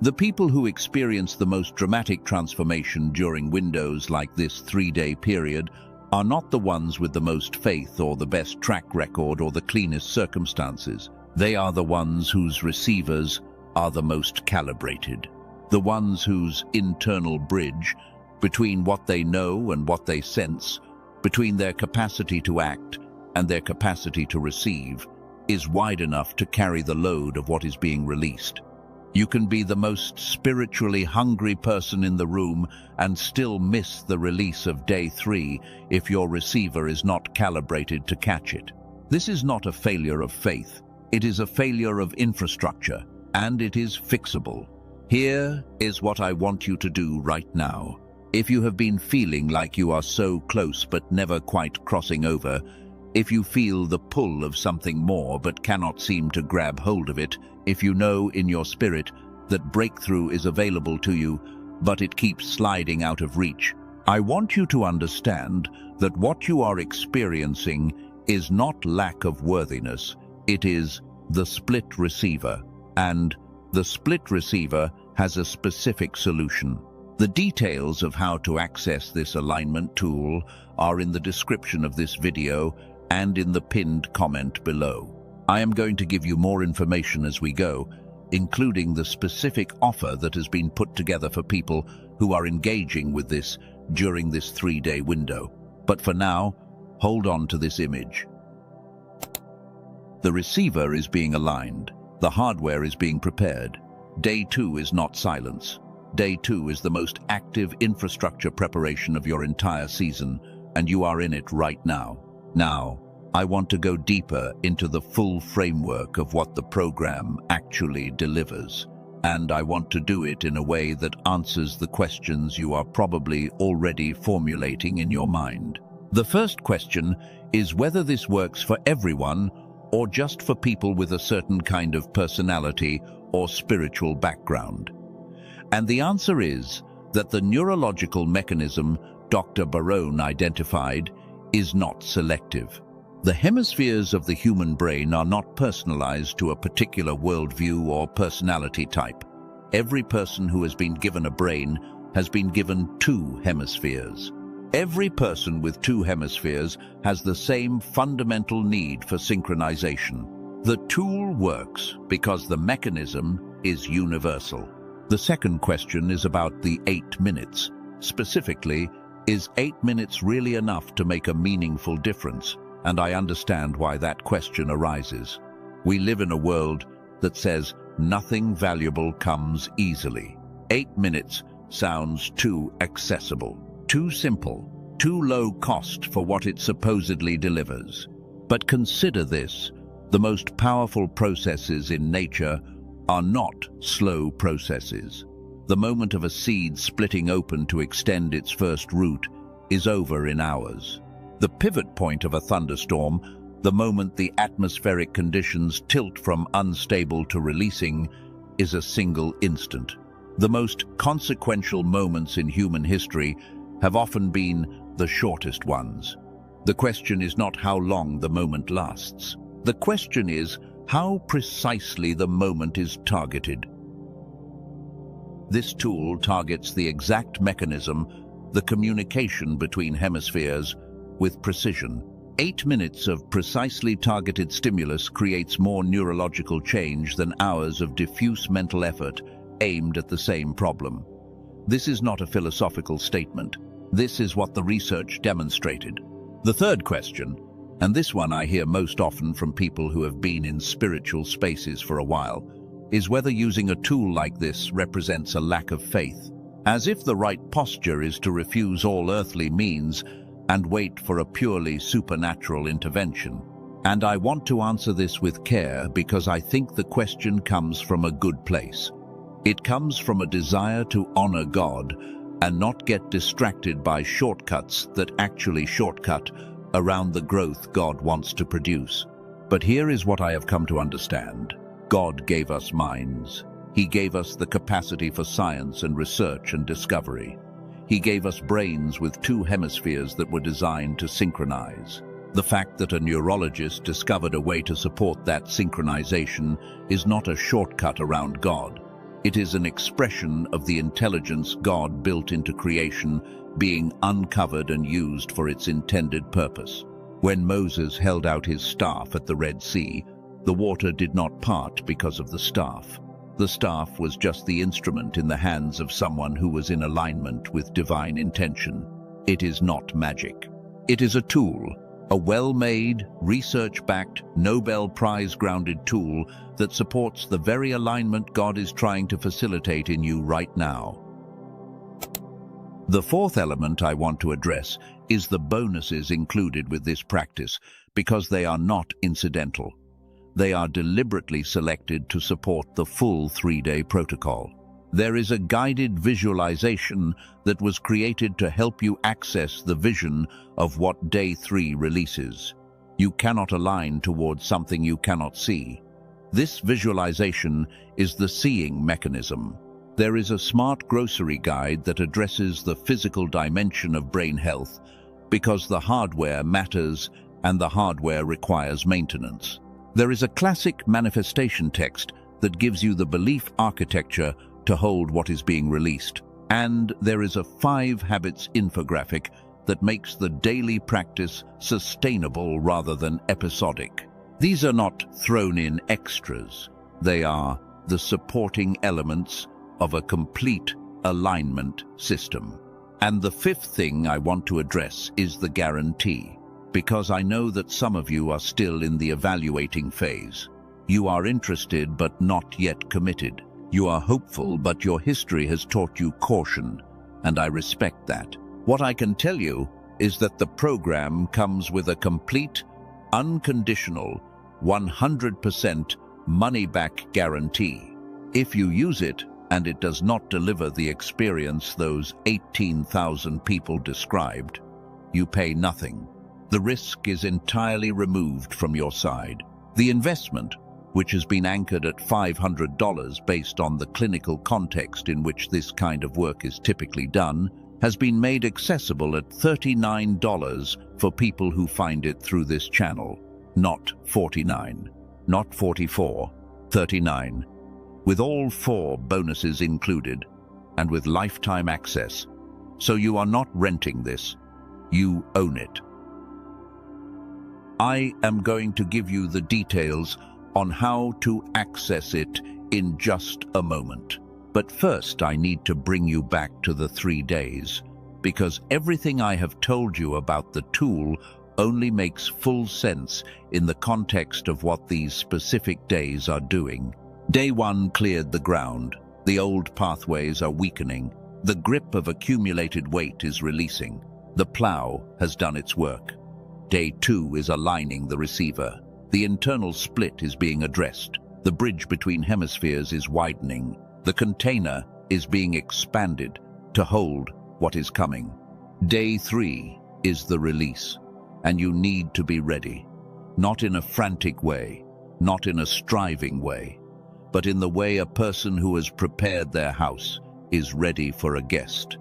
The people who experience the most dramatic transformation during windows like this 3-day period are not the ones with the most faith or the best track record or the cleanest circumstances. They are the ones whose receivers are the most calibrated. The ones whose internal bridge between what they know and what they sense, between their capacity to act and their capacity to receive, is wide enough to carry the load of what is being released. You can be the most spiritually hungry person in the room and still miss the release of day 3 if your receiver is not calibrated to catch it. This is not a failure of faith. It is a failure of infrastructure, and it is fixable. Here is what I want you to do right now. If you have been feeling like you are so close but never quite crossing over, if you feel the pull of something more but cannot seem to grab hold of it, if you know in your spirit that breakthrough is available to you, but it keeps sliding out of reach. I want you to understand that what you are experiencing is not lack of worthiness, it is the split receiver, and the split receiver has a specific solution. The details of how to access this alignment tool are in the description of this video and in the pinned comment below. I am going to give you more information as we go, including the specific offer that has been put together for people who are engaging with this during this 3-day window. But for now, hold on to this image. The receiver is being aligned. The hardware is being prepared. Day 2 is not silence. Day 2 is the most active infrastructure preparation of your entire season, and you are in it right now. Now, I want to go deeper into the full framework of what the program actually delivers, and I want to do it in a way that answers the questions you are probably already formulating in your mind. The first question is whether this works for everyone or just for people with a certain kind of personality or spiritual background. And the answer is that the neurological mechanism Dr. Barone identified is not selective. The hemispheres of the human brain are not personalized to a particular worldview or personality type. Every person who has been given a brain has been given 2 hemispheres. Every person with 2 hemispheres has the same fundamental need for synchronization. The tool works because the mechanism is universal. The second question is about the 8 minutes. Specifically, is 8 minutes really enough to make a meaningful difference? And I understand why that question arises. We live in a world that says nothing valuable comes easily. 8 minutes sounds too accessible, too simple, too low cost for what it supposedly delivers. But consider this, the most powerful processes in nature are not slow processes. The moment of a seed splitting open to extend its first root is over in hours. The pivot point of a thunderstorm, the moment the atmospheric conditions tilt from unstable to releasing, is a single instant. The most consequential moments in human history have often been the shortest ones. The question is not how long the moment lasts. The question is how precisely the moment is targeted. This tool targets the exact mechanism, the communication between hemispheres, with precision. 8 minutes of precisely targeted stimulus creates more neurological change than hours of diffuse mental effort aimed at the same problem. This is not a philosophical statement. This is what the research demonstrated. The third question, and this one I hear most often from people who have been in spiritual spaces for a while, is whether using a tool like this represents a lack of faith, as if the right posture is to refuse all earthly means and wait for a purely supernatural intervention. And I want to answer this with care because I think the question comes from a good place. It comes from a desire to honor God and not get distracted by shortcuts that actually shortcut around the growth God wants to produce. But here is what I have come to understand. God gave us minds. He gave us the capacity for science and research and discovery. He gave us brains with 2 hemispheres that were designed to synchronize. The fact that a neurologist discovered a way to support that synchronization is not a shortcut around God. It is an expression of the intelligence God built into creation being uncovered and used for its intended purpose. When Moses held out his staff at the Red Sea, the water did not part because of the staff. The staff was just the instrument in the hands of someone who was in alignment with divine intention. It is not magic. It is a tool, a well-made, research-backed, Nobel Prize-grounded tool that supports the very alignment God is trying to facilitate in you right now. The fourth element I want to address is the bonuses included with this practice, because they are not incidental. They are deliberately selected to support the full 3-day protocol. There is a guided visualization that was created to help you access the vision of what Day 3 releases. You cannot align towards something you cannot see. This visualization is the seeing mechanism. There is a smart grocery guide that addresses the physical dimension of brain health because the hardware matters and the hardware requires maintenance. There is a classic manifestation text that gives you the belief architecture to hold what is being released. And there is a 5 habits infographic that makes the daily practice sustainable rather than episodic. These are not thrown-in extras. They are the supporting elements of a complete alignment system. And the 5th thing I want to address is the guarantee, because I know that some of you are still in the evaluating phase. You are interested but not yet committed. You are hopeful, but your history has taught you caution, and I respect that. What I can tell you is that the program comes with a complete, unconditional, 100% money-back guarantee. If you use it and it does not deliver the experience those 18,000 people described, you pay nothing. The risk is entirely removed from your side. The investment, which has been anchored at $500 based on the clinical context in which this kind of work is typically done, has been made accessible at $39 for people who find it through this channel. Not $49, not $44, $39, with all 4 bonuses included and with lifetime access. So you are not renting this, you own it. I am going to give you the details on how to access it in just a moment. But first I need to bring you back to the 3 days, because everything I have told you about the tool only makes full sense in the context of what these specific days are doing. Day 1 cleared the ground. The old pathways are weakening. The grip of accumulated weight is releasing. The plow has done its work. Day 2 is aligning the receiver. The internal split is being addressed. The bridge between hemispheres is widening. The container is being expanded to hold what is coming. Day 3 is the release, and you need to be ready. Not in a frantic way, not in a striving way, but in the way a person who has prepared their house is ready for a guest.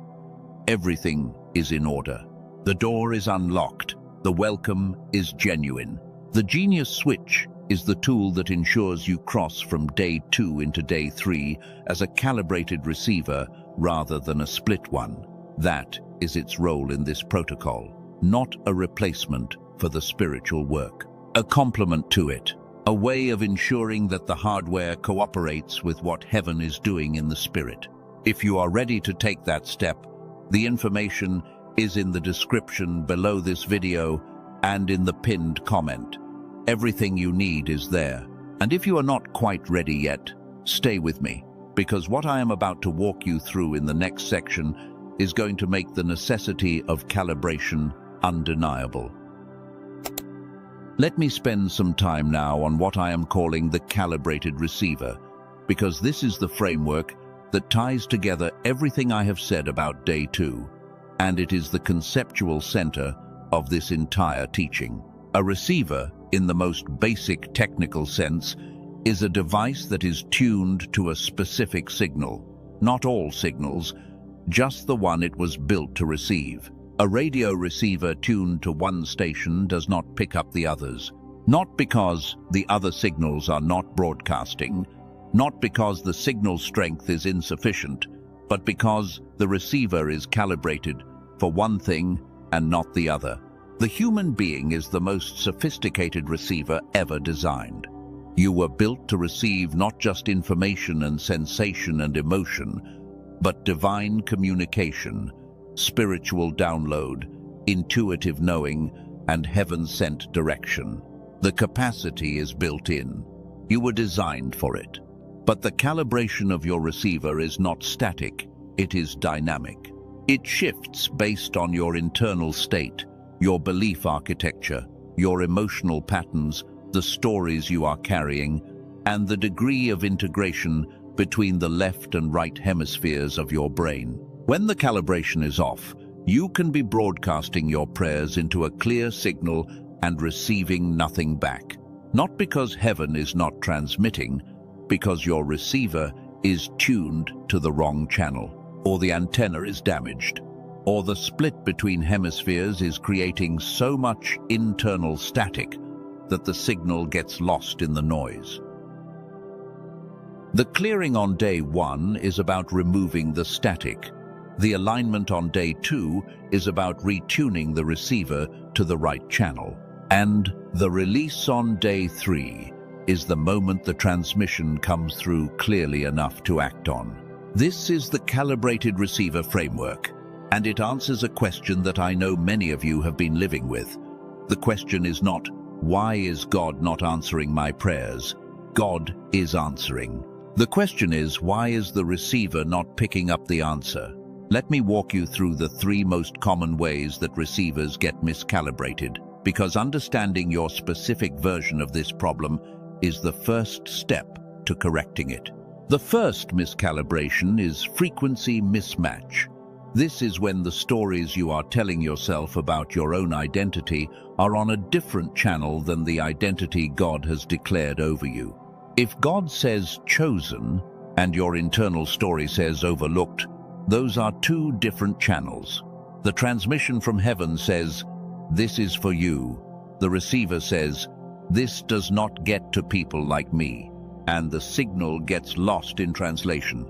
Everything is in order. The door is unlocked. The welcome is genuine. The Genius Switch is the tool that ensures you cross from day 2 into day 3 as a calibrated receiver rather than a split one. That is its role in this protocol, not a replacement for the spiritual work. A complement to it, a way of ensuring that the hardware cooperates with what heaven is doing in the spirit. If you are ready to take that step, the information is in the description below this video and in the pinned comment. Everything you need is there. And if you are not quite ready yet, stay with me, because what I am about to walk you through in the next section is going to make the necessity of calibration undeniable. Let me spend some time now on what I am calling the calibrated receiver, because this is the framework that ties together everything I have said about day 2, and it is the conceptual center of this entire teaching. A receiver, in the most basic technical sense, is a device that is tuned to a specific signal. Not all signals, just the one it was built to receive. A radio receiver tuned to one station does not pick up the others. Not because the other signals are not broadcasting, not because the signal strength is insufficient, but because the receiver is calibrated for one thing and not the other. The human being is the most sophisticated receiver ever designed. You were built to receive not just information and sensation and emotion, but divine communication, spiritual download, intuitive knowing, and heaven-sent direction. The capacity is built in. You were designed for it. But the calibration of your receiver is not static, it is dynamic. It shifts based on your internal state, your belief architecture, your emotional patterns, the stories you are carrying, and the degree of integration between the left and right hemispheres of your brain. When the calibration is off, you can be broadcasting your prayers into a clear signal and receiving nothing back. Not because heaven is not transmitting, because your receiver is tuned to the wrong channel, or the antenna is damaged, or the split between hemispheres is creating so much internal static that the signal gets lost in the noise. The clearing on day 1 is about removing the static. The alignment on day 2 is about retuning the receiver to the right channel. And the release on day 3 is the moment the transmission comes through clearly enough to act on. This is the calibrated receiver framework, and it answers a question that I know many of you have been living with. The question is not, why is God not answering my prayers? God is answering. The question is, why is the receiver not picking up the answer? Let me walk you through the 3 most common ways that receivers get miscalibrated, because understanding your specific version of this problem is the first step to correcting it. The first miscalibration is frequency mismatch. This is when the stories you are telling yourself about your own identity are on a different channel than the identity God has declared over you. If God says chosen and your internal story says overlooked, those are 2 different channels. The transmission from heaven says, "This is for you." The receiver says, "This does not get to people like me," and the signal gets lost in translation.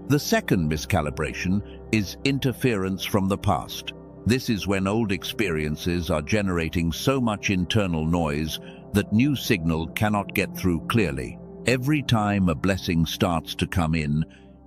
The second miscalibration is interference from the past. This is when old experiences are generating so much internal noise that new signal cannot get through clearly. Every time a blessing starts to come in,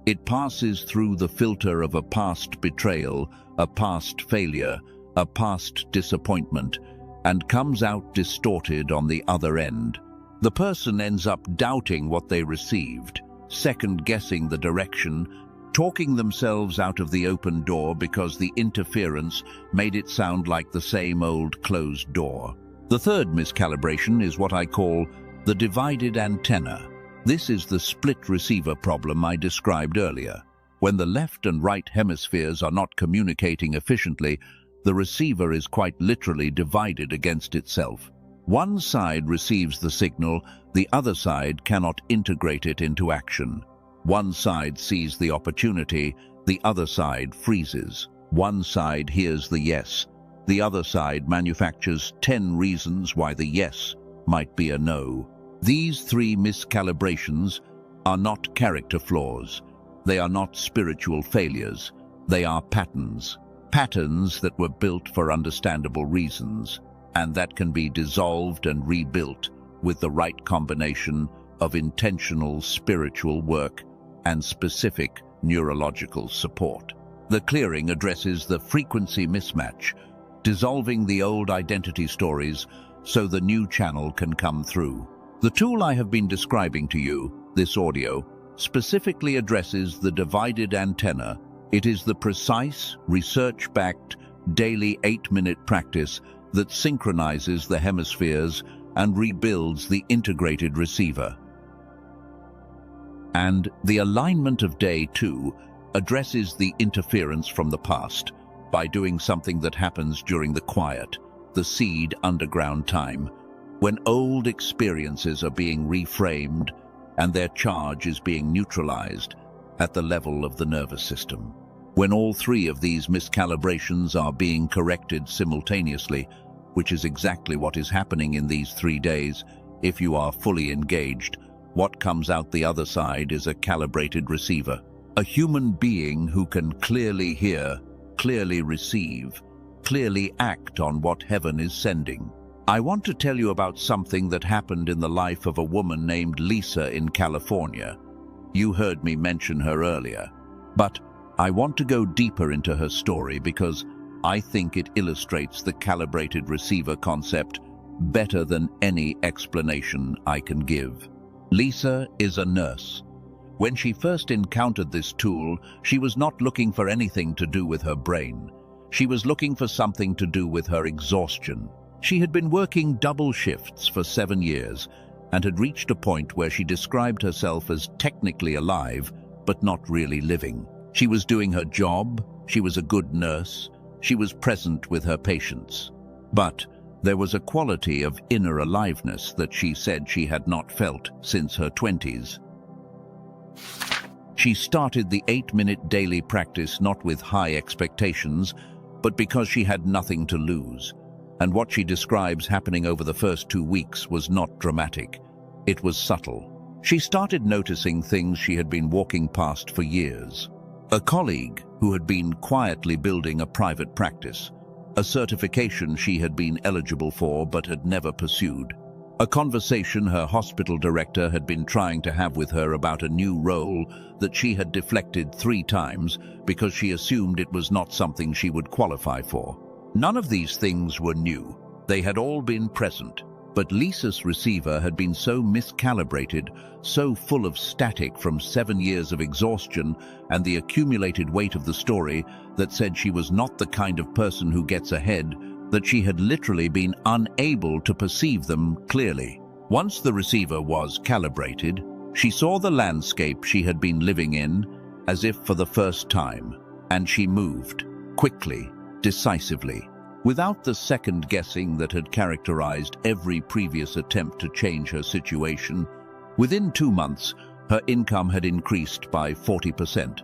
it passes through the filter of a past betrayal, a past failure, a past disappointment, and comes out distorted on the other end. The person ends up doubting what they received, second-guessing the direction, talking themselves out of the open door because the interference made it sound like the same old closed door. The third miscalibration is what I call the divided antenna. This is the split receiver problem I described earlier. When the left and right hemispheres are not communicating efficiently, the receiver is quite literally divided against itself. One side receives the signal, the other side cannot integrate it into action. One side sees the opportunity, the other side freezes. One side hears the yes, the other side manufactures 10 reasons why the yes might be a no. These 3 miscalibrations are not character flaws. They are not spiritual failures. They are patterns. Patterns that were built for understandable reasons, and that can be dissolved and rebuilt with the right combination of intentional spiritual work and specific neurological support. The clearing addresses the frequency mismatch, dissolving the old identity stories so the new channel can come through. The tool I have been describing to you, this audio, specifically addresses the divided antenna. It is the precise, research-backed, daily 8-minute practice that synchronizes the hemispheres and rebuilds the integrated receiver. And the alignment of day 2 addresses the interference from the past by doing something that happens during the quiet, the seed underground time, when old experiences are being reframed and their charge is being neutralized at the level of the nervous system. When all 3 of these miscalibrations are being corrected simultaneously, which is exactly what is happening in these 3 days, if you are fully engaged, what comes out the other side is a calibrated receiver. A human being who can clearly hear, clearly receive, clearly act on what heaven is sending. I want to tell you about something that happened in the life of a woman named Lisa in California. You heard me mention her earlier, but I want to go deeper into her story because I think it illustrates the calibrated receiver concept better than any explanation I can give. Lisa is a nurse. When she first encountered this tool, she was not looking for anything to do with her brain. She was looking for something to do with her exhaustion. She had been working double shifts for 7 years and had reached a point where she described herself as technically alive, but not really living. She was doing her job, she was a good nurse, she was present with her patients. But there was a quality of inner aliveness that she said she had not felt since her 20s. She started the 8-minute daily practice not with high expectations, but because she had nothing to lose. And what she describes happening over the first 2 weeks was not dramatic. It was subtle. She started noticing things she had been walking past for years. A colleague who had been quietly building a private practice, a certification she had been eligible for but had never pursued, a conversation her hospital director had been trying to have with her about a new role that she had deflected 3 times because she assumed it was not something she would qualify for. None of these things were new. They had all been present. But Lisa's receiver had been so miscalibrated, so full of static from 7 years of exhaustion and the accumulated weight of the story that said she was not the kind of person who gets ahead, that she had literally been unable to perceive them clearly. Once the receiver was calibrated, she saw the landscape she had been living in as if for the first time, and she moved, quickly, decisively, without the second-guessing that had characterized every previous attempt to change her situation. Within 2 months, her income had increased by 40%,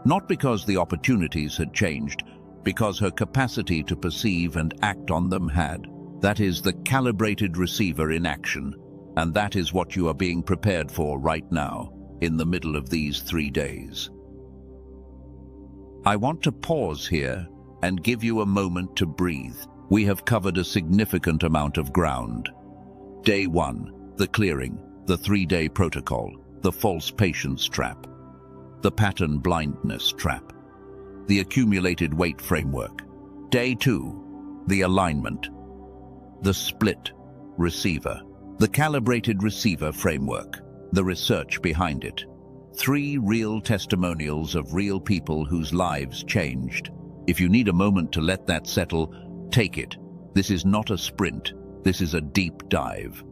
not because the opportunities had changed, because her capacity to perceive and act on them had. That is the calibrated receiver in action, and that is what you are being prepared for right now, in the middle of these 3 days. I want to pause here and give you a moment to breathe. We have covered a significant amount of ground. Day 1, the clearing, the 3-day protocol, the false patience trap, the pattern blindness trap, the accumulated weight framework. Day 2, the alignment, the split receiver, the calibrated receiver framework, the research behind it. 3 real testimonials of real people whose lives changed. If you need a moment to let that settle, take it. This is not a sprint. This is a deep dive.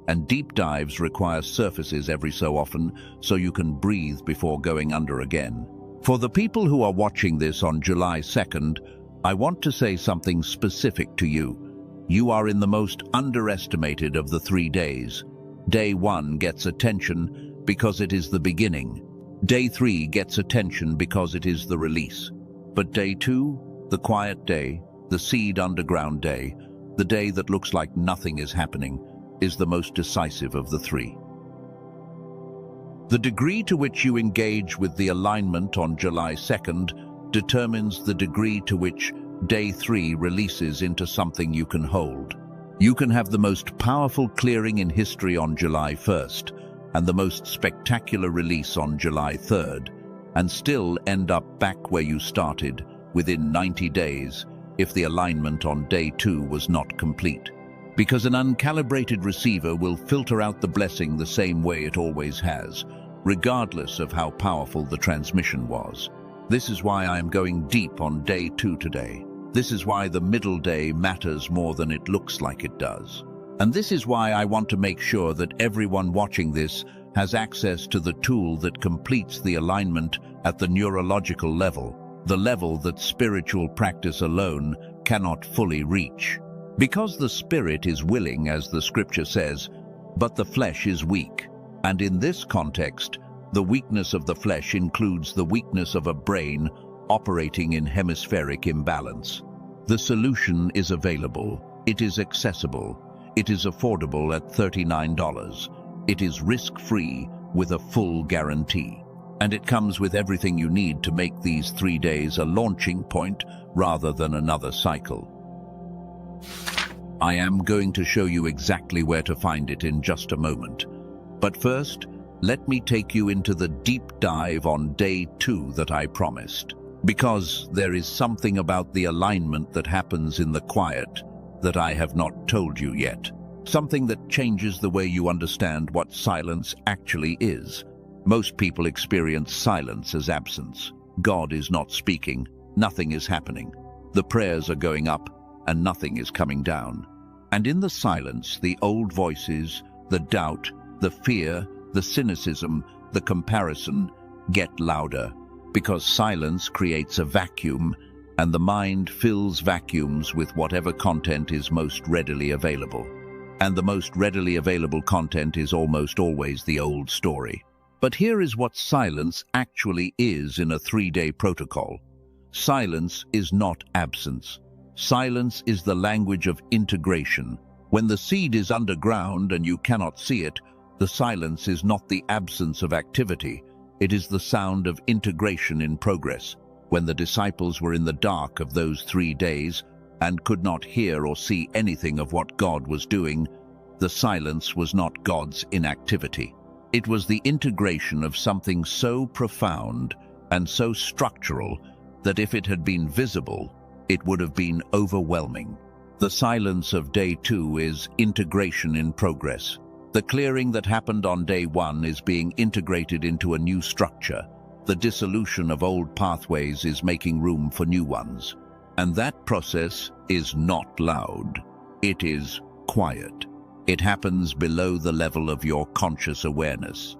And deep dives require surfaces every so often so you can breathe before going under again. For the people who are watching this on July 2nd, I want to say something specific to you. You are in the most underestimated of the 3 days. Day 1 gets attention because it is the beginning. Day 3 gets attention because it is the release. But day 2, the quiet day, the seed underground day, the day that looks like nothing is happening, is the most decisive of the 3. The degree to which you engage with the alignment on July 2nd determines the degree to which day 3 releases into something you can hold. You can have the most powerful clearing in history on July 1st and the most spectacular release on July 3rd, and still end up back where you started within 90 days if the alignment on day 2 was not complete. Because an uncalibrated receiver will filter out the blessing the same way it always has, regardless of how powerful the transmission was. This is why I am going deep on day 2 today. This is why the middle day matters more than it looks like it does. And this is why I want to make sure that everyone watching this has access to the tool that completes the alignment at the neurological level, the level that spiritual practice alone cannot fully reach. Because the spirit is willing, as the scripture says, but the flesh is weak. And in this context, the weakness of the flesh includes the weakness of a brain operating in hemispheric imbalance. The solution is available. It is accessible. It is affordable at $39. It is risk-free with a full guarantee. And it comes with everything you need to make these 3 days a launching point rather than another cycle. I am going to show you exactly where to find it in just a moment. But first, let me take you into the deep dive on day 2 that I promised. Because there is something about the alignment that happens in the quiet that I have not told you yet. Something that changes the way you understand what silence actually is. Most people experience silence as absence. God is not speaking. Nothing is happening. The prayers are going up and nothing is coming down. And in the silence, the old voices, the doubt, the fear, the cynicism, the comparison get louder. Because silence creates a vacuum, and the mind fills vacuums with whatever content is most readily available. And the most readily available content is almost always the old story. But here is what silence actually is in a 3-day protocol. Silence is not absence. Silence is the language of integration. When the seed is underground and you cannot see it, the silence is not the absence of activity. It is the sound of integration in progress. When the disciples were in the dark of those 3 days and could not hear or see anything of what God was doing, the silence was not God's inactivity. It was the integration of something so profound and so structural that if it had been visible, it would have been overwhelming. The silence of day 2 is integration in progress. The clearing that happened on day 1 is being integrated into a new structure. The dissolution of old pathways is making room for new ones. And that process is not loud. It is quiet. It happens below the level of your conscious awareness.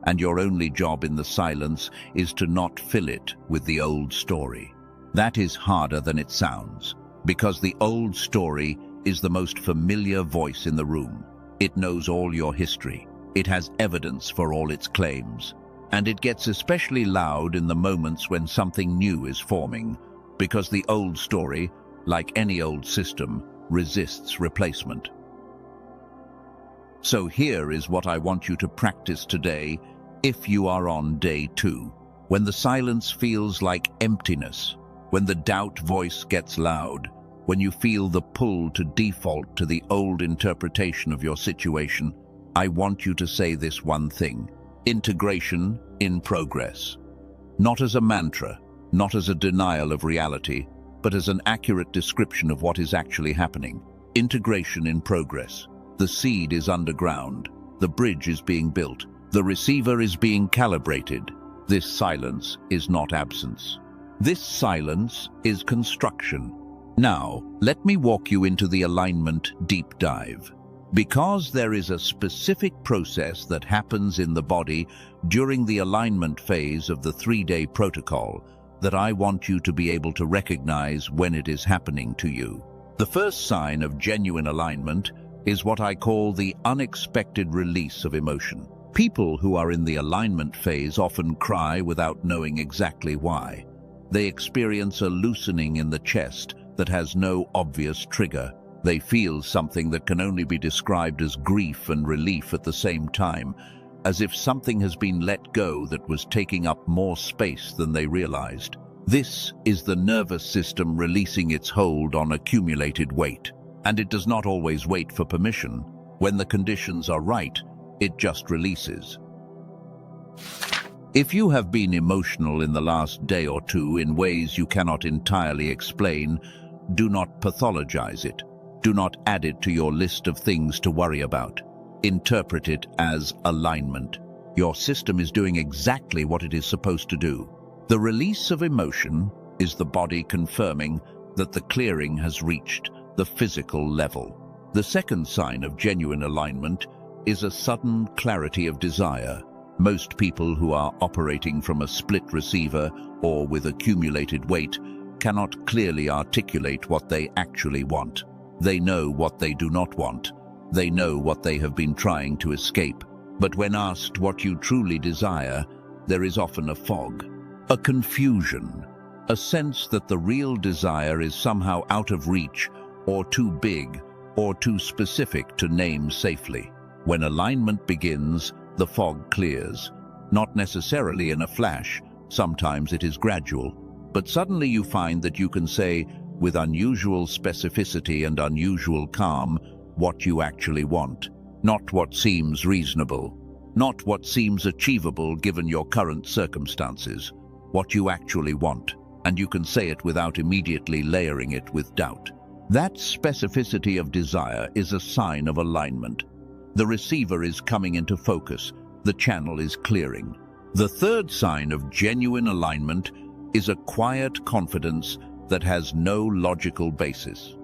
And your only job in the silence is to not fill it with the old story. That is harder than it sounds, because the old story is the most familiar voice in the room. It knows all your history. It has evidence for all its claims. And it gets especially loud in the moments when something new is forming, because the old story, like any old system, resists replacement. So here is what I want you to practice today if you are on day 2. When the silence feels like emptiness, when the doubt voice gets loud, when you feel the pull to default to the old interpretation of your situation, I want you to say this one thing: integration in progress. Not as a mantra, not as a denial of reality, but as an accurate description of what is actually happening. Integration in progress. The seed is underground. The bridge is being built. The receiver is being calibrated. This silence is not absence. This silence is construction. Now, let me walk you into the alignment deep dive. Because there is a specific process that happens in the body during the alignment phase of the 3-day protocol that I want you to be able to recognize when it is happening to you. The first sign of genuine alignment is what I call the unexpected release of emotion. People who are in the alignment phase often cry without knowing exactly why. They experience a loosening in the chest that has no obvious trigger. They feel something that can only be described as grief and relief at the same time, as if something has been let go that was taking up more space than they realized. This is the nervous system releasing its hold on accumulated weight. And it does not always wait for permission. When the conditions are right, it just releases. If you have been emotional in the last day or 2 in ways you cannot entirely explain, do not pathologize it. Do not add it to your list of things to worry about. Interpret it as alignment. Your system is doing exactly what it is supposed to do. The release of emotion is the body confirming that the clearing has reached the physical level. The second sign of genuine alignment is a sudden clarity of desire. Most people who are operating from a split receiver or with accumulated weight cannot clearly articulate what they actually want. They know what they do not want. They know what they have been trying to escape. But when asked what you truly desire, there is often a fog, a confusion, a sense that the real desire is somehow out of reach or too big or too specific to name safely. When alignment begins, the fog clears. Not necessarily in a flash, sometimes it is gradual, but suddenly you find that you can say, with unusual specificity and unusual calm, what you actually want. Not what seems reasonable, not what seems achievable given your current circumstances. What you actually want, and you can say it without immediately layering it with doubt. That specificity of desire is a sign of alignment. The receiver is coming into focus. The channel is clearing. The third sign of genuine alignment is a quiet confidence that has no logical basis.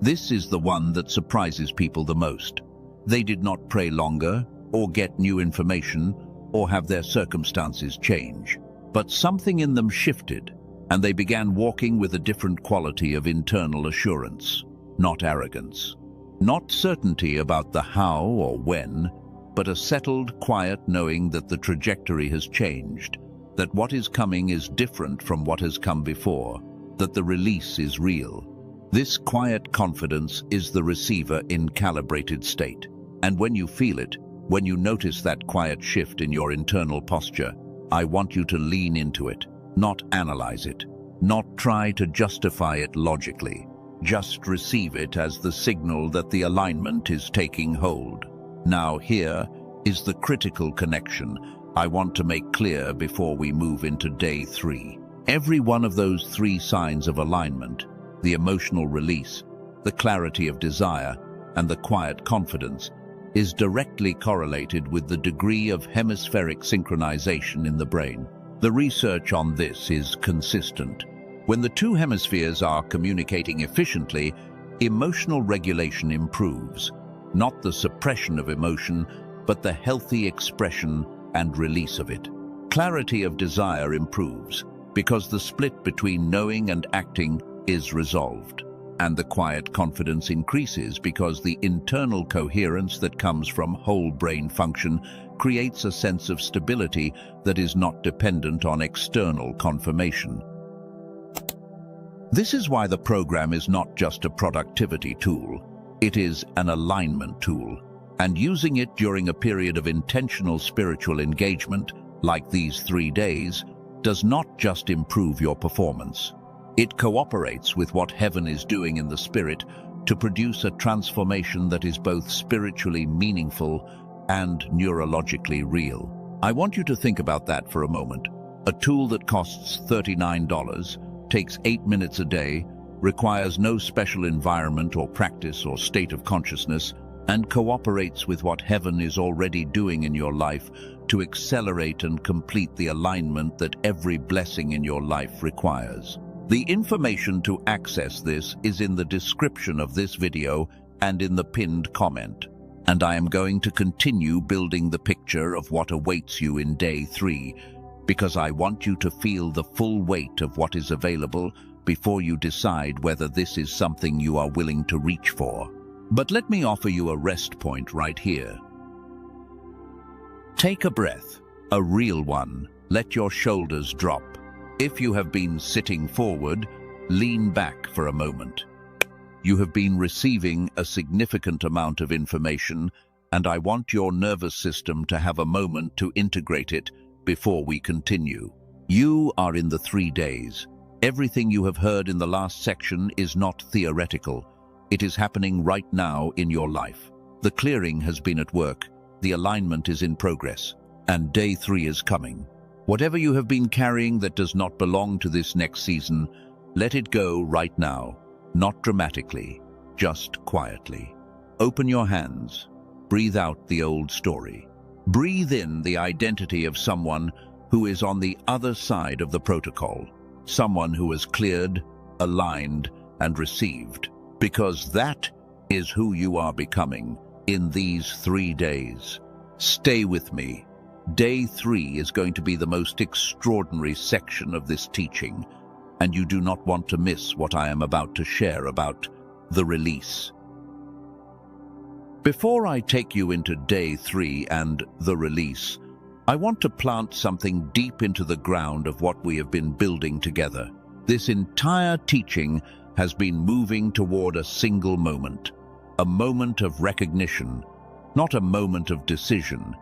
This is the one that surprises people the most. They did not pray longer, or get new information, or have their circumstances change. But something in them shifted, and they began walking with a different quality of internal assurance, not arrogance. Not certainty about the how or when, but a settled, quiet knowing that the trajectory has changed, that what is coming is different from what has come before, that the release is real. This quiet confidence is the receiver in calibrated state. And when you feel it, when you notice that quiet shift in your internal posture, I want you to lean into it, not analyze it, not try to justify it logically. Just receive it as the signal that the alignment is taking hold. Now here is the critical connection I want to make clear before we move into day 3. Every one of those 3 signs of alignment, the emotional release, the clarity of desire, and the quiet confidence, is directly correlated with the degree of hemispheric synchronization in the brain. The research on this is consistent. When the 2 hemispheres are communicating efficiently, emotional regulation improves, not the suppression of emotion, but the healthy expression and release of it. Clarity of desire improves because the split between knowing and acting is resolved, and the quiet confidence increases because the internal coherence that comes from whole brain function creates a sense of stability that is not dependent on external confirmation. This is why the program is not just a productivity tool, it is an alignment tool, and using it during a period of intentional spiritual engagement, like these 3 days, does not just improve your performance. It cooperates with what heaven is doing in the spirit to produce a transformation that is both spiritually meaningful and neurologically real. I want you to think about that for a moment. A tool that costs $39, takes 8 minutes a day, requires no special environment or practice or state of consciousness, and cooperates with what heaven is already doing in your life to accelerate and complete the alignment that every blessing in your life requires. The information to access this is in the description of this video and in the pinned comment. And I am going to continue building the picture of what awaits you in day 3, because I want you to feel the full weight of what is available before you decide whether this is something you are willing to reach for. But let me offer you a rest point right here. Take a breath, a real one. Let your shoulders drop. If you have been sitting forward, lean back for a moment. You have been receiving a significant amount of information, and I want your nervous system to have a moment to integrate it before we continue. You are in the 3 days. Everything you have heard in the last section is not theoretical. It is happening right now in your life. The clearing has been at work, the alignment is in progress, and day 3 is coming. Whatever you have been carrying that does not belong to this next season, let it go right now, not dramatically, just quietly. Open your hands, breathe out the old story. Breathe in the identity of someone who is on the other side of the protocol, someone who has cleared, aligned, and received, because that is who you are becoming in these 3 days. Stay with me. Day 3 is going to be the most extraordinary section of this teaching, and you do not want to miss what I am about to share about the release. Before I take you into day 3 and the release, I want to plant something deep into the ground of what we have been building together. This entire teaching has been moving toward a single moment, a moment of recognition, not a moment of decision,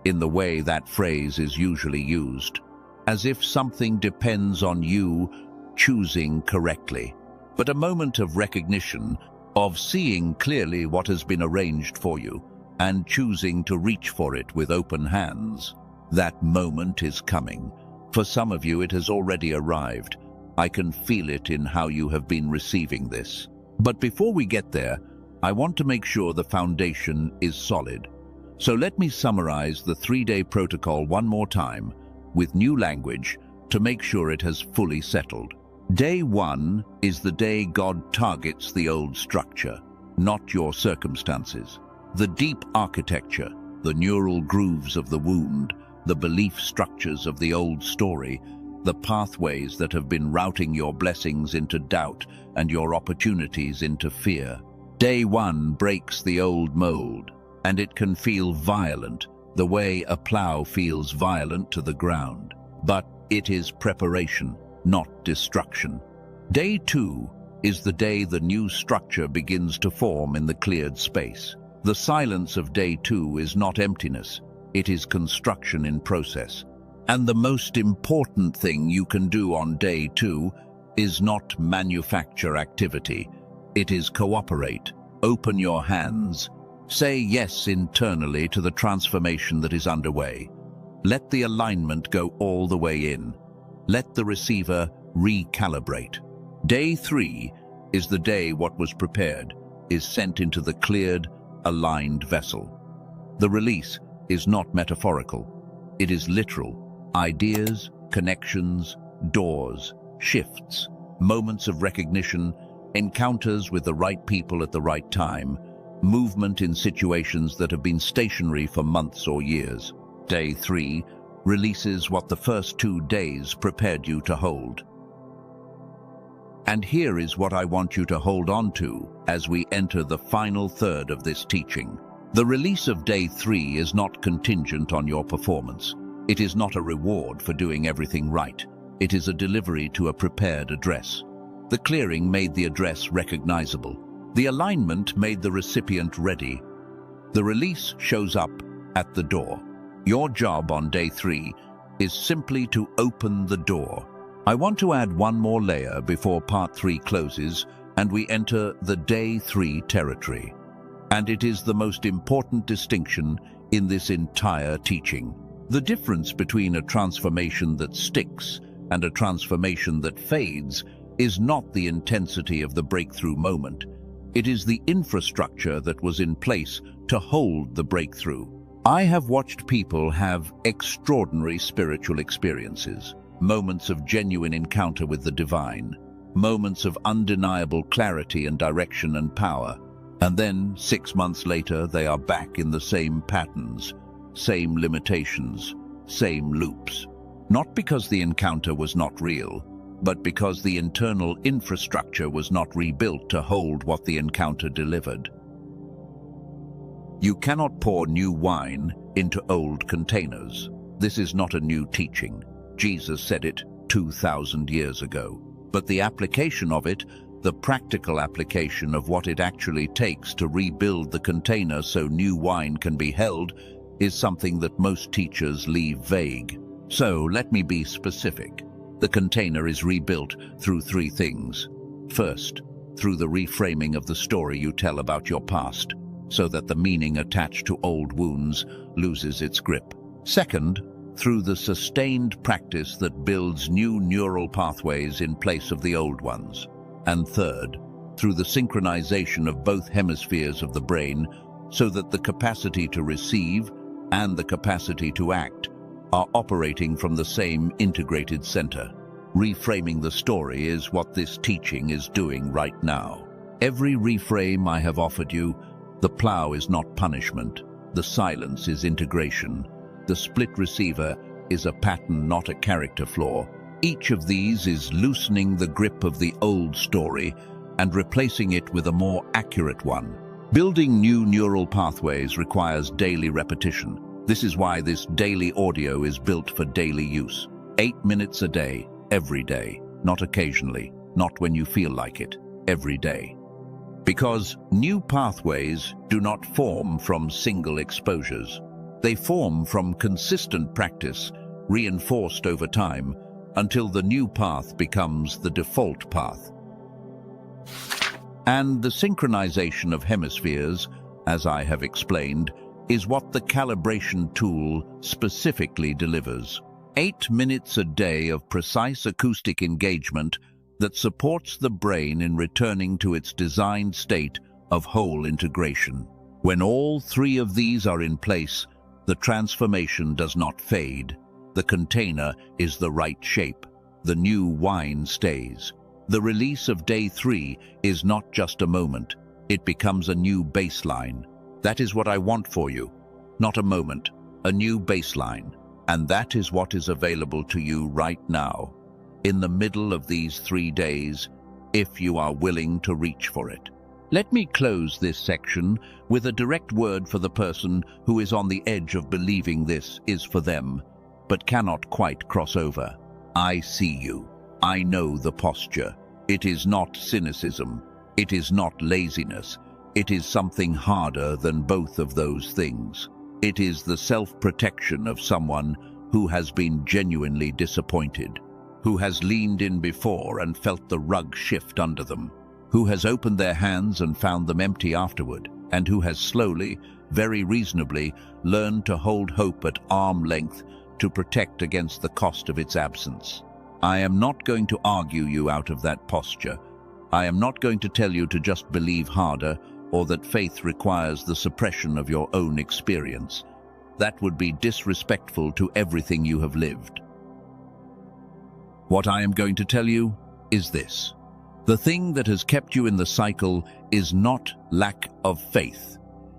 in the way that phrase is usually used, as if something depends on you choosing correctly, but a moment of recognition, of seeing clearly what has been arranged for you and choosing to reach for it with open hands. That moment is coming. For some of you, it has already arrived. I can feel it in how you have been receiving this. But before we get there, I want to make sure the foundation is solid. So let me summarize the 3-day protocol one more time with new language to make sure it has fully settled. Day 1 is the day God targets the old structure, not your circumstances. The deep architecture, the neural grooves of the wound, the belief structures of the old story, the pathways that have been routing your blessings into doubt and your opportunities into fear. Day 1 breaks the old mold, and it can feel violent, the way a plow feels violent to the ground. But it is preparation, not destruction. Day 2 is the day the new structure begins to form in the cleared space. The silence of day 2 is not emptiness, it is construction in process. And the most important thing you can do on day 2 is not manufacture activity. It is cooperate, open your hands, say yes internally to the transformation that is underway. Let the alignment go all the way in. Let the receiver recalibrate. Day 3 is the day what was prepared is sent into the cleared, aligned vessel. The release is not metaphorical. It is literal. Ideas, connections, doors, shifts, moments of recognition, encounters with the right people at the right time, movement in situations that have been stationary for months or years. Day 3 releases what the first 2 days prepared you to hold. And here is what I want you to hold on to as we enter the final third of this teaching. The release of day 3 is not contingent on your performance. It is not a reward for doing everything right. It is a delivery to a prepared address. The clearing made the address recognizable. The alignment made the recipient ready. The release shows up at the door. Your job on day 3 is simply to open the door. I want to add one more layer before part 3 closes and we enter the day 3 territory. And it is the most important distinction in this entire teaching. The difference between a transformation that sticks and a transformation that fades is not the intensity of the breakthrough moment. It is the infrastructure that was in place to hold the breakthrough. I have watched people have extraordinary spiritual experiences, moments of genuine encounter with the divine, moments of undeniable clarity and direction and power, and then 6 months later they are back in the same patterns, same limitations, same loops. Not because the encounter was not real, but because the internal infrastructure was not rebuilt to hold what the encounter delivered. You cannot pour new wine into old containers. This is not a new teaching. Jesus said it 2,000 years ago. But the application of it, the practical application of what it actually takes to rebuild the container so new wine can be held, is something that most teachers leave vague. So let me be specific. The container is rebuilt through 3 things. First, through the reframing of the story you tell about your past, so that the meaning attached to old wounds loses its grip. Second, through the sustained practice that builds new neural pathways in place of the old ones. And third, through the synchronization of both hemispheres of the brain, so that the capacity to receive and the capacity to act are operating from the same integrated center. Reframing the story is what this teaching is doing right now. Every reframe I have offered you, the plow is not punishment, the silence is integration, the split receiver is a pattern, not a character flaw. Each of these is loosening the grip of the old story and replacing it with a more accurate one. Building new neural pathways requires daily repetition. This is why this daily audio is built for daily use. 8 minutes a day, every day, not occasionally, not when you feel like it, every day. Because new pathways do not form from single exposures. They form from consistent practice, reinforced over time, until the new path becomes the default path. And the synchronization of hemispheres, as I have explained, is what the calibration tool specifically delivers. 8 minutes a day of precise acoustic engagement that supports the brain in returning to its designed state of whole integration. When all 3 of these are in place, the transformation does not fade. The container is the right shape. The new wine stays. The release of day 3 is not just a moment. It becomes a new baseline. That is what I want for you. Not a moment, a new baseline. And that is what is available to you right now, in the middle of these 3 days, if you are willing to reach for it. Let me close this section with a direct word for the person who is on the edge of believing this is for them, but cannot quite cross over. I see you. I know the posture. It is not cynicism. It is not laziness. It is something harder than both of those things. It is the self-protection of someone who has been genuinely disappointed, who has leaned in before and felt the rug shift under them, who has opened their hands and found them empty afterward, and who has slowly, very reasonably, learned to hold hope at arm's length to protect against the cost of its absence. I am not going to argue you out of that posture. I am not going to tell you to just believe harder or that faith requires the suppression of your own experience. That would be disrespectful to everything you have lived. What I am going to tell you is this. The thing that has kept you in the cycle is not lack of faith.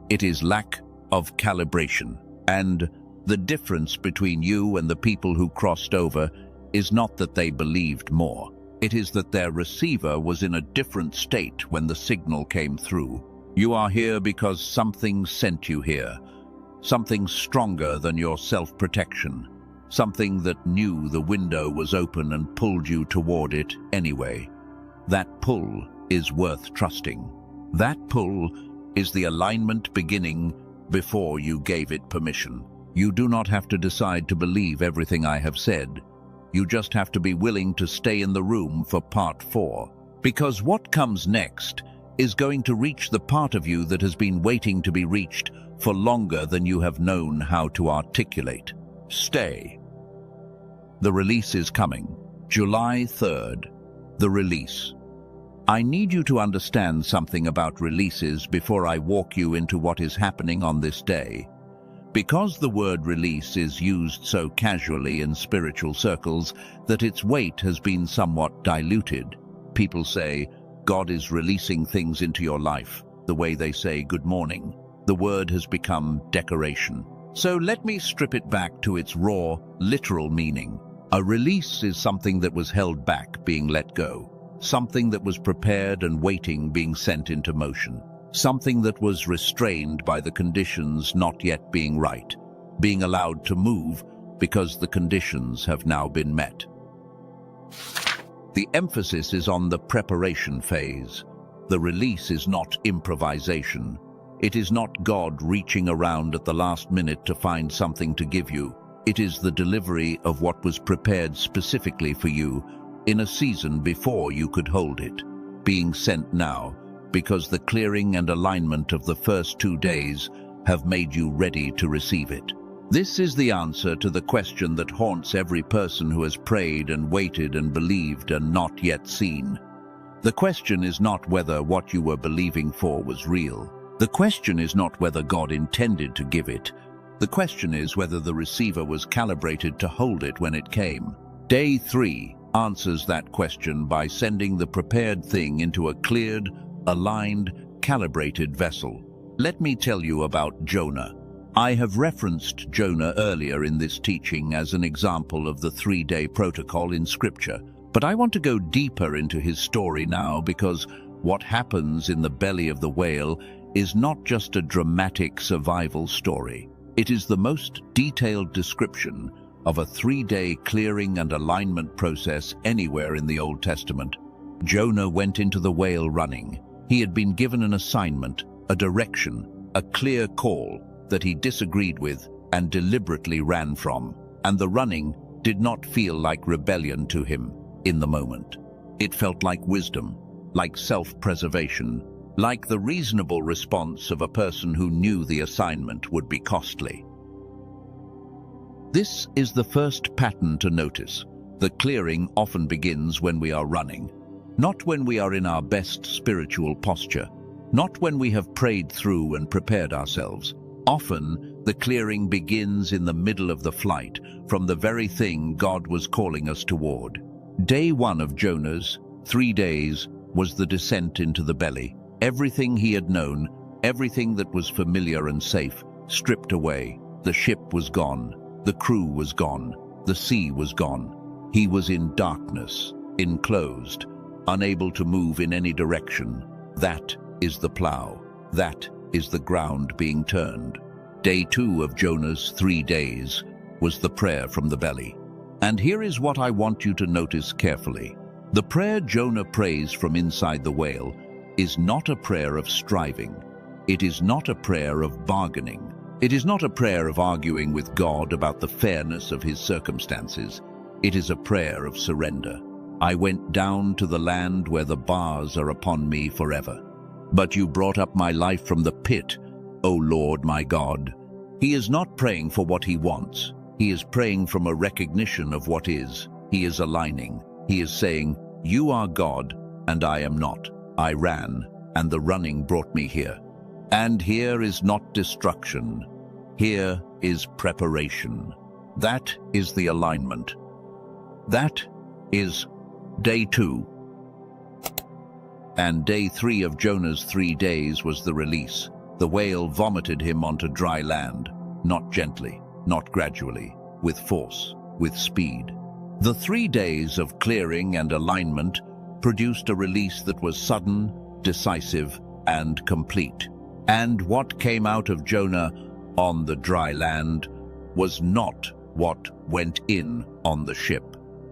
It is lack of calibration. And the difference between you and the people who crossed over is not that they believed more. It is that their receiver was in a different state when the signal came through. You are here because something sent you here. Something stronger than your self-protection. Something that knew the window was open and pulled you toward it anyway. That pull is worth trusting. That pull is the alignment beginning before you gave it permission. You do not have to decide to believe everything I have said. You just have to be willing to stay in the room for part 4. Because what comes next is going to reach the part of you that has been waiting to be reached for longer than you have known how to articulate. Stay. The release is coming. July 3rd. The release. I need you to understand something about releases before I walk you into what is happening on this day. Because the word release is used so casually in spiritual circles that its weight has been somewhat diluted. People say, God is releasing things into your life, the way they say good morning. The word has become decoration. So let me strip it back to its raw, literal meaning. A release is something that was held back being let go. Something that was prepared and waiting being sent into motion. Something that was restrained by the conditions not yet being right, being allowed to move because the conditions have now been met. The emphasis is on the preparation phase. The release is not improvisation. It is not God reaching around at the last minute to find something to give you. It is the delivery of what was prepared specifically for you in a season before you could hold it, being sent now, because the clearing and alignment of the first 2 days have made you ready to receive it. This is the answer to the question that haunts every person who has prayed and waited and believed and not yet seen. The question is not whether what you were believing for was real. The question is not whether God intended to give it. The question is whether the receiver was calibrated to hold it when it came. Day 3 answers that question by sending the prepared thing into a cleared, aligned, calibrated vessel. Let me tell you about Jonah. I have referenced Jonah earlier in this teaching as an example of the 3-day protocol in Scripture, but I want to go deeper into his story now because what happens in the belly of the whale is not just a dramatic survival story. It is the most detailed description of a 3-day clearing and alignment process anywhere in the Old Testament. Jonah went into the whale running. He had been given an assignment, a direction, a clear call that he disagreed with and deliberately ran from. And the running did not feel like rebellion to him in the moment. It felt like wisdom, like self-preservation, like the reasonable response of a person who knew the assignment would be costly. This is the first pattern to notice. The clearing often begins when we are running. Not when we are in our best spiritual posture, not when we have prayed through and prepared ourselves. Often, the clearing begins in the middle of the flight, from the very thing God was calling us toward. Day 1 of Jonah's 3 days was the descent into the belly. Everything he had known, everything that was familiar and safe, stripped away. The ship was gone, the crew was gone, the sea was gone. He was in darkness, enclosed, unable to move in any direction. That is the plow. That is the ground being turned. Day 2 of Jonah's 3 days was the prayer from the belly. And here is what I want you to notice carefully. The prayer Jonah prays from inside the whale is not a prayer of striving. It is not a prayer of bargaining. It is not a prayer of arguing with God about the fairness of his circumstances. It is a prayer of surrender. I went down to the land where the bars are upon me forever. But you brought up my life from the pit, O Lord my God. He is not praying for what he wants. He is praying from a recognition of what is. He is aligning. He is saying, you are God, and I am not. I ran, and the running brought me here. And here is not destruction. Here is preparation. That is the alignment. That is day 2. And day 3 of Jonah's 3 days was the release. The whale vomited him onto dry land, not gently, not gradually, with force, with speed. The 3 days of clearing and alignment produced a release that was sudden, decisive, and complete. And what came out of Jonah on the dry land was not what went in on the ship.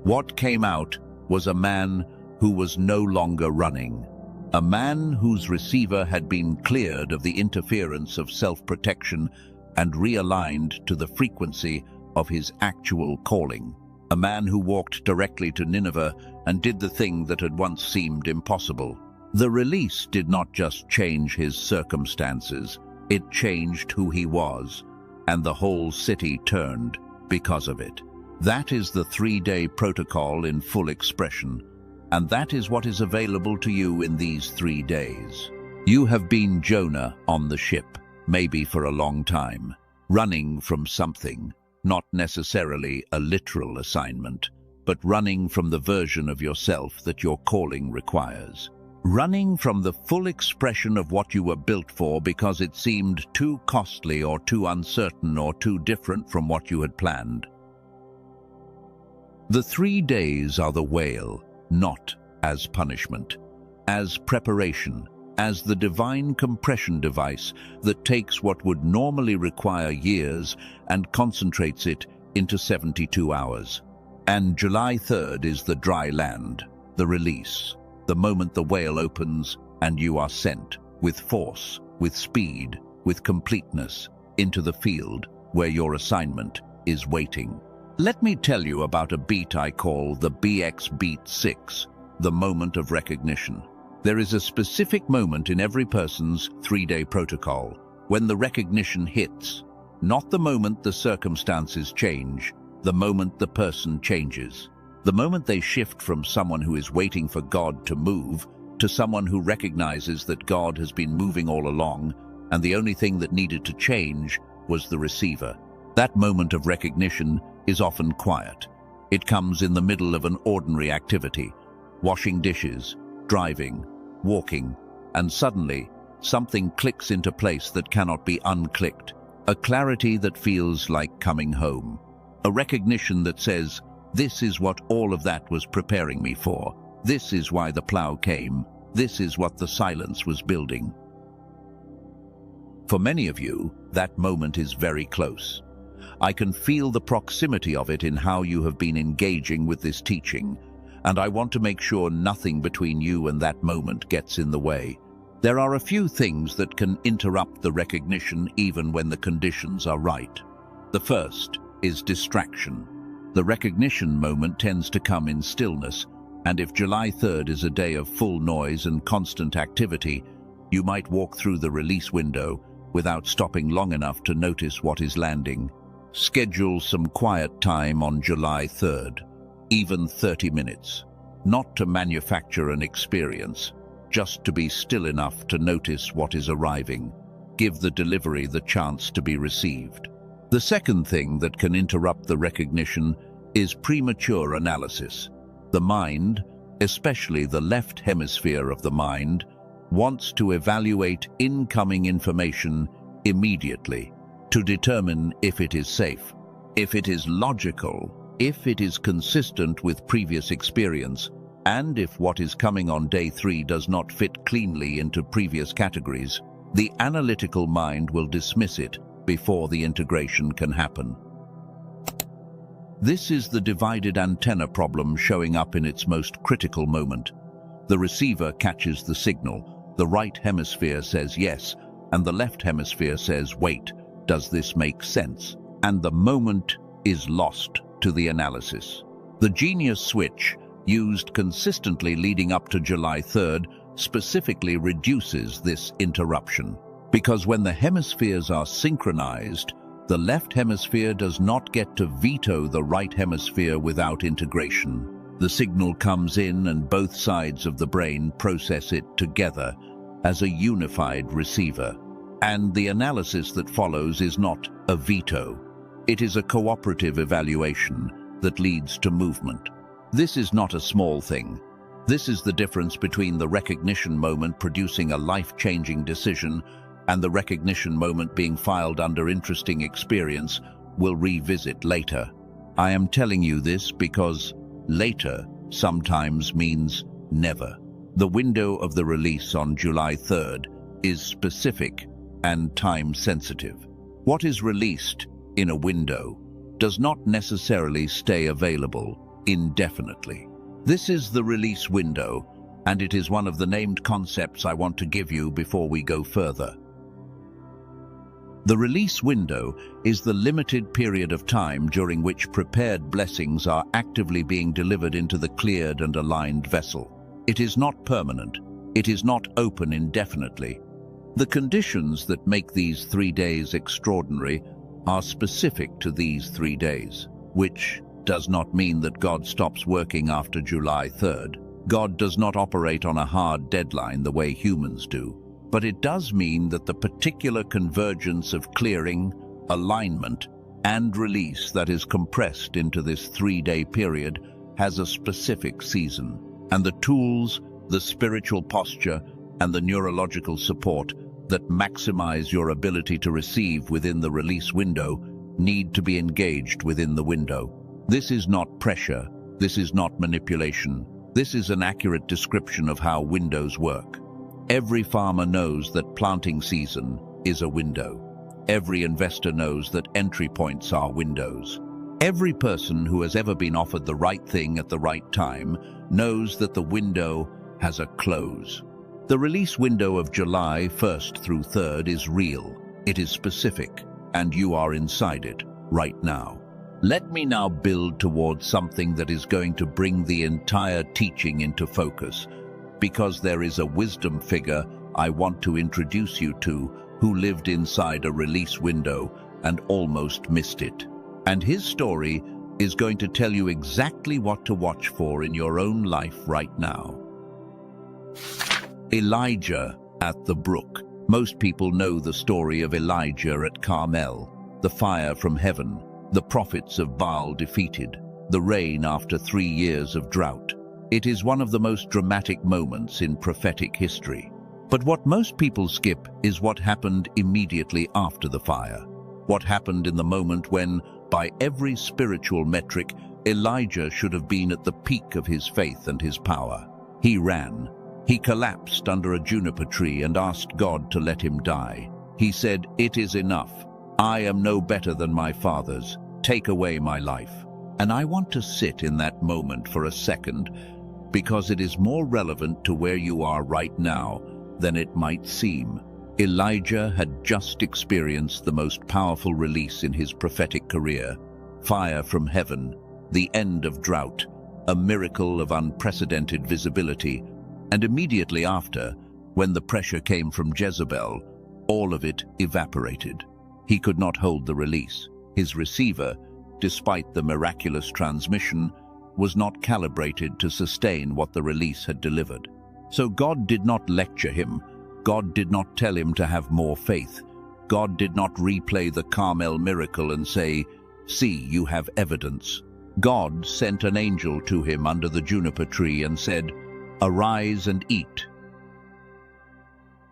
What came out was a man who was no longer running, a man whose receiver had been cleared of the interference of self-protection and realigned to the frequency of his actual calling, a man who walked directly to Nineveh and did the thing that had once seemed impossible. The release did not just change his circumstances, it changed who he was, and the whole city turned because of it. That is the 3-day protocol in full expression, and that is what is available to you in these 3 days. You have been Jonah on the ship, maybe for a long time, running from something, not necessarily a literal assignment, but running from the version of yourself that your calling requires. Running from the full expression of what you were built for because it seemed too costly or too uncertain or too different from what you had planned. The 3 days are the whale, not as punishment, as preparation, as the divine compression device that takes what would normally require years and concentrates it into 72 hours. And July 3rd is the dry land, the release, the moment the whale opens and you are sent, with force, with speed, with completeness, into the field where your assignment is waiting. Let me tell you about a beat I call the BX Beat 6, the moment of recognition. There is a specific moment in every person's 3-day protocol when the recognition hits, not the moment the circumstances change, the moment the person changes. The moment they shift from someone who is waiting for God to move to someone who recognizes that God has been moving all along and the only thing that needed to change was the receiver. That moment of recognition is often quiet. It comes in the middle of an ordinary activity, washing dishes, driving, walking, and suddenly something clicks into place that cannot be unclicked. A clarity that feels like coming home. A recognition that says, this is what all of that was preparing me for. This is why the plow came. This is what the silence was building. For many of you, that moment is very close. I can feel the proximity of it in how you have been engaging with this teaching, and I want to make sure nothing between you and that moment gets in the way. There are a few things that can interrupt the recognition even when the conditions are right. The first is distraction. The recognition moment tends to come in stillness, and if July 3rd is a day of full noise and constant activity, you might walk through the release window without stopping long enough to notice what is landing. Schedule some quiet time on July 3rd, even 30 minutes, not to manufacture an experience, just to be still enough to notice what is arriving. Give the delivery the chance to be received. The second thing that can interrupt the recognition is premature analysis. The mind, especially the left hemisphere of the mind, wants to evaluate incoming information immediately to determine if it is safe, if it is logical, if it is consistent with previous experience, And if what is coming on day 3 does not fit cleanly into previous categories, the analytical mind will dismiss it before the integration can happen. This is the divided antenna problem showing up in its most critical moment. The receiver catches the signal, the right hemisphere says yes, and the left hemisphere says wait, does this make sense? And the moment is lost to the analysis. The genius switch, used consistently leading up to July 3rd, specifically reduces this interruption. Because when the hemispheres are synchronized, the left hemisphere does not get to veto the right hemisphere without integration. The signal comes in and both sides of the brain process it together as a unified receiver. And the analysis that follows is not a veto. It is a cooperative evaluation that leads to movement. This is not a small thing. This is the difference between the recognition moment producing a life-changing decision and the recognition moment being filed under interesting experience we'll revisit later. I am telling you this because later sometimes means never. The window of the release on July 3rd is specific and time-sensitive. What is released in a window does not necessarily stay available indefinitely. This is the release window, and it is one of the named concepts I want to give you before we go further. The release window is the limited period of time during which prepared blessings are actively being delivered into the cleared and aligned vessel. It is not permanent. It is not open indefinitely. The conditions that make these 3 days extraordinary are specific to these 3 days, which does not mean that God stops working after July 3rd. God does not operate on a hard deadline the way humans do. But it does mean that the particular convergence of clearing, alignment, and release that is compressed into this 3-day period has a specific season. And the tools, the spiritual posture, and the neurological support that maximize your ability to receive within the release window need to be engaged within the window. This is not pressure. This is not manipulation. This is an accurate description of how windows work. Every farmer knows that planting season is a window. Every investor knows that entry points are windows. Every person who has ever been offered the right thing at the right time knows that the window has a close. The release window of July 1st through 3rd is real. It is specific, and you are inside it right now. Let me now build towards something that is going to bring the entire teaching into focus, because there is a wisdom figure I want to introduce you to who lived inside a release window and almost missed it. And his story is going to tell you exactly what to watch for in your own life right now. Elijah at the brook. Most people know the story of Elijah at Carmel, the fire from heaven, the prophets of Baal defeated, the rain after 3 years of drought. It is one of the most dramatic moments in prophetic history. But what most people skip is what happened immediately after the fire. What happened in the moment when, by every spiritual metric, Elijah should have been at the peak of his faith and his power. He ran. He collapsed under a juniper tree and asked God to let him die. He said, "It is enough. I am no better than my fathers. Take away my life." And I want to sit in that moment for a second, because it is more relevant to where you are right now than it might seem. Elijah had just experienced the most powerful release in his prophetic career. Fire from heaven, the end of drought, a miracle of unprecedented visibility, and immediately after, when the pressure came from Jezebel, all of it evaporated. He could not hold the release. His receiver, despite the miraculous transmission, was not calibrated to sustain what the release had delivered. So God did not lecture him. God did not tell him to have more faith. God did not replay the Carmel miracle and say, "See, you have evidence." God sent an angel to him under the juniper tree and said, "Arise and eat."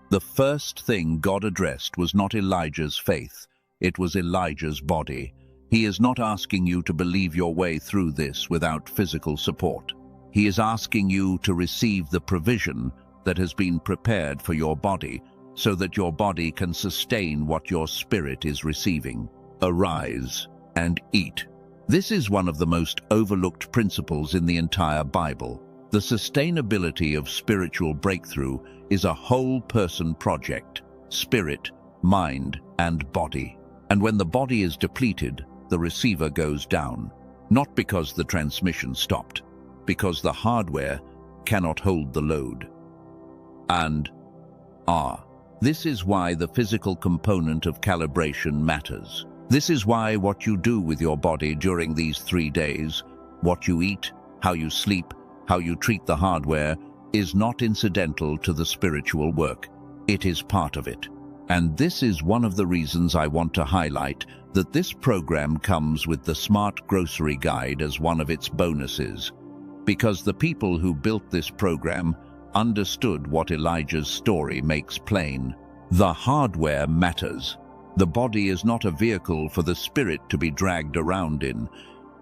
The first thing God addressed was not Elijah's faith, it was Elijah's body. He is not asking you to believe your way through this without physical support. He is asking you to receive the provision that has been prepared for your body, so that your body can sustain what your spirit is receiving. Arise and eat. This is one of the most overlooked principles in the entire Bible. The sustainability of spiritual breakthrough is a whole-person project: spirit, mind, and body. And when the body is depleted, the receiver goes down, not because the transmission stopped, because the hardware cannot hold the load. And this is why the physical component of calibration matters. This is why what you do with your body during these 3 days, what you eat, how you sleep, how you treat the hardware, is not incidental to the spiritual work. It is part of it. And this is one of the reasons I want to highlight that this program comes with the Smart Grocery Guide as one of its bonuses, because the people who built this program understood what Elijah's story makes plain. The hardware matters. The body is not a vehicle for the spirit to be dragged around in.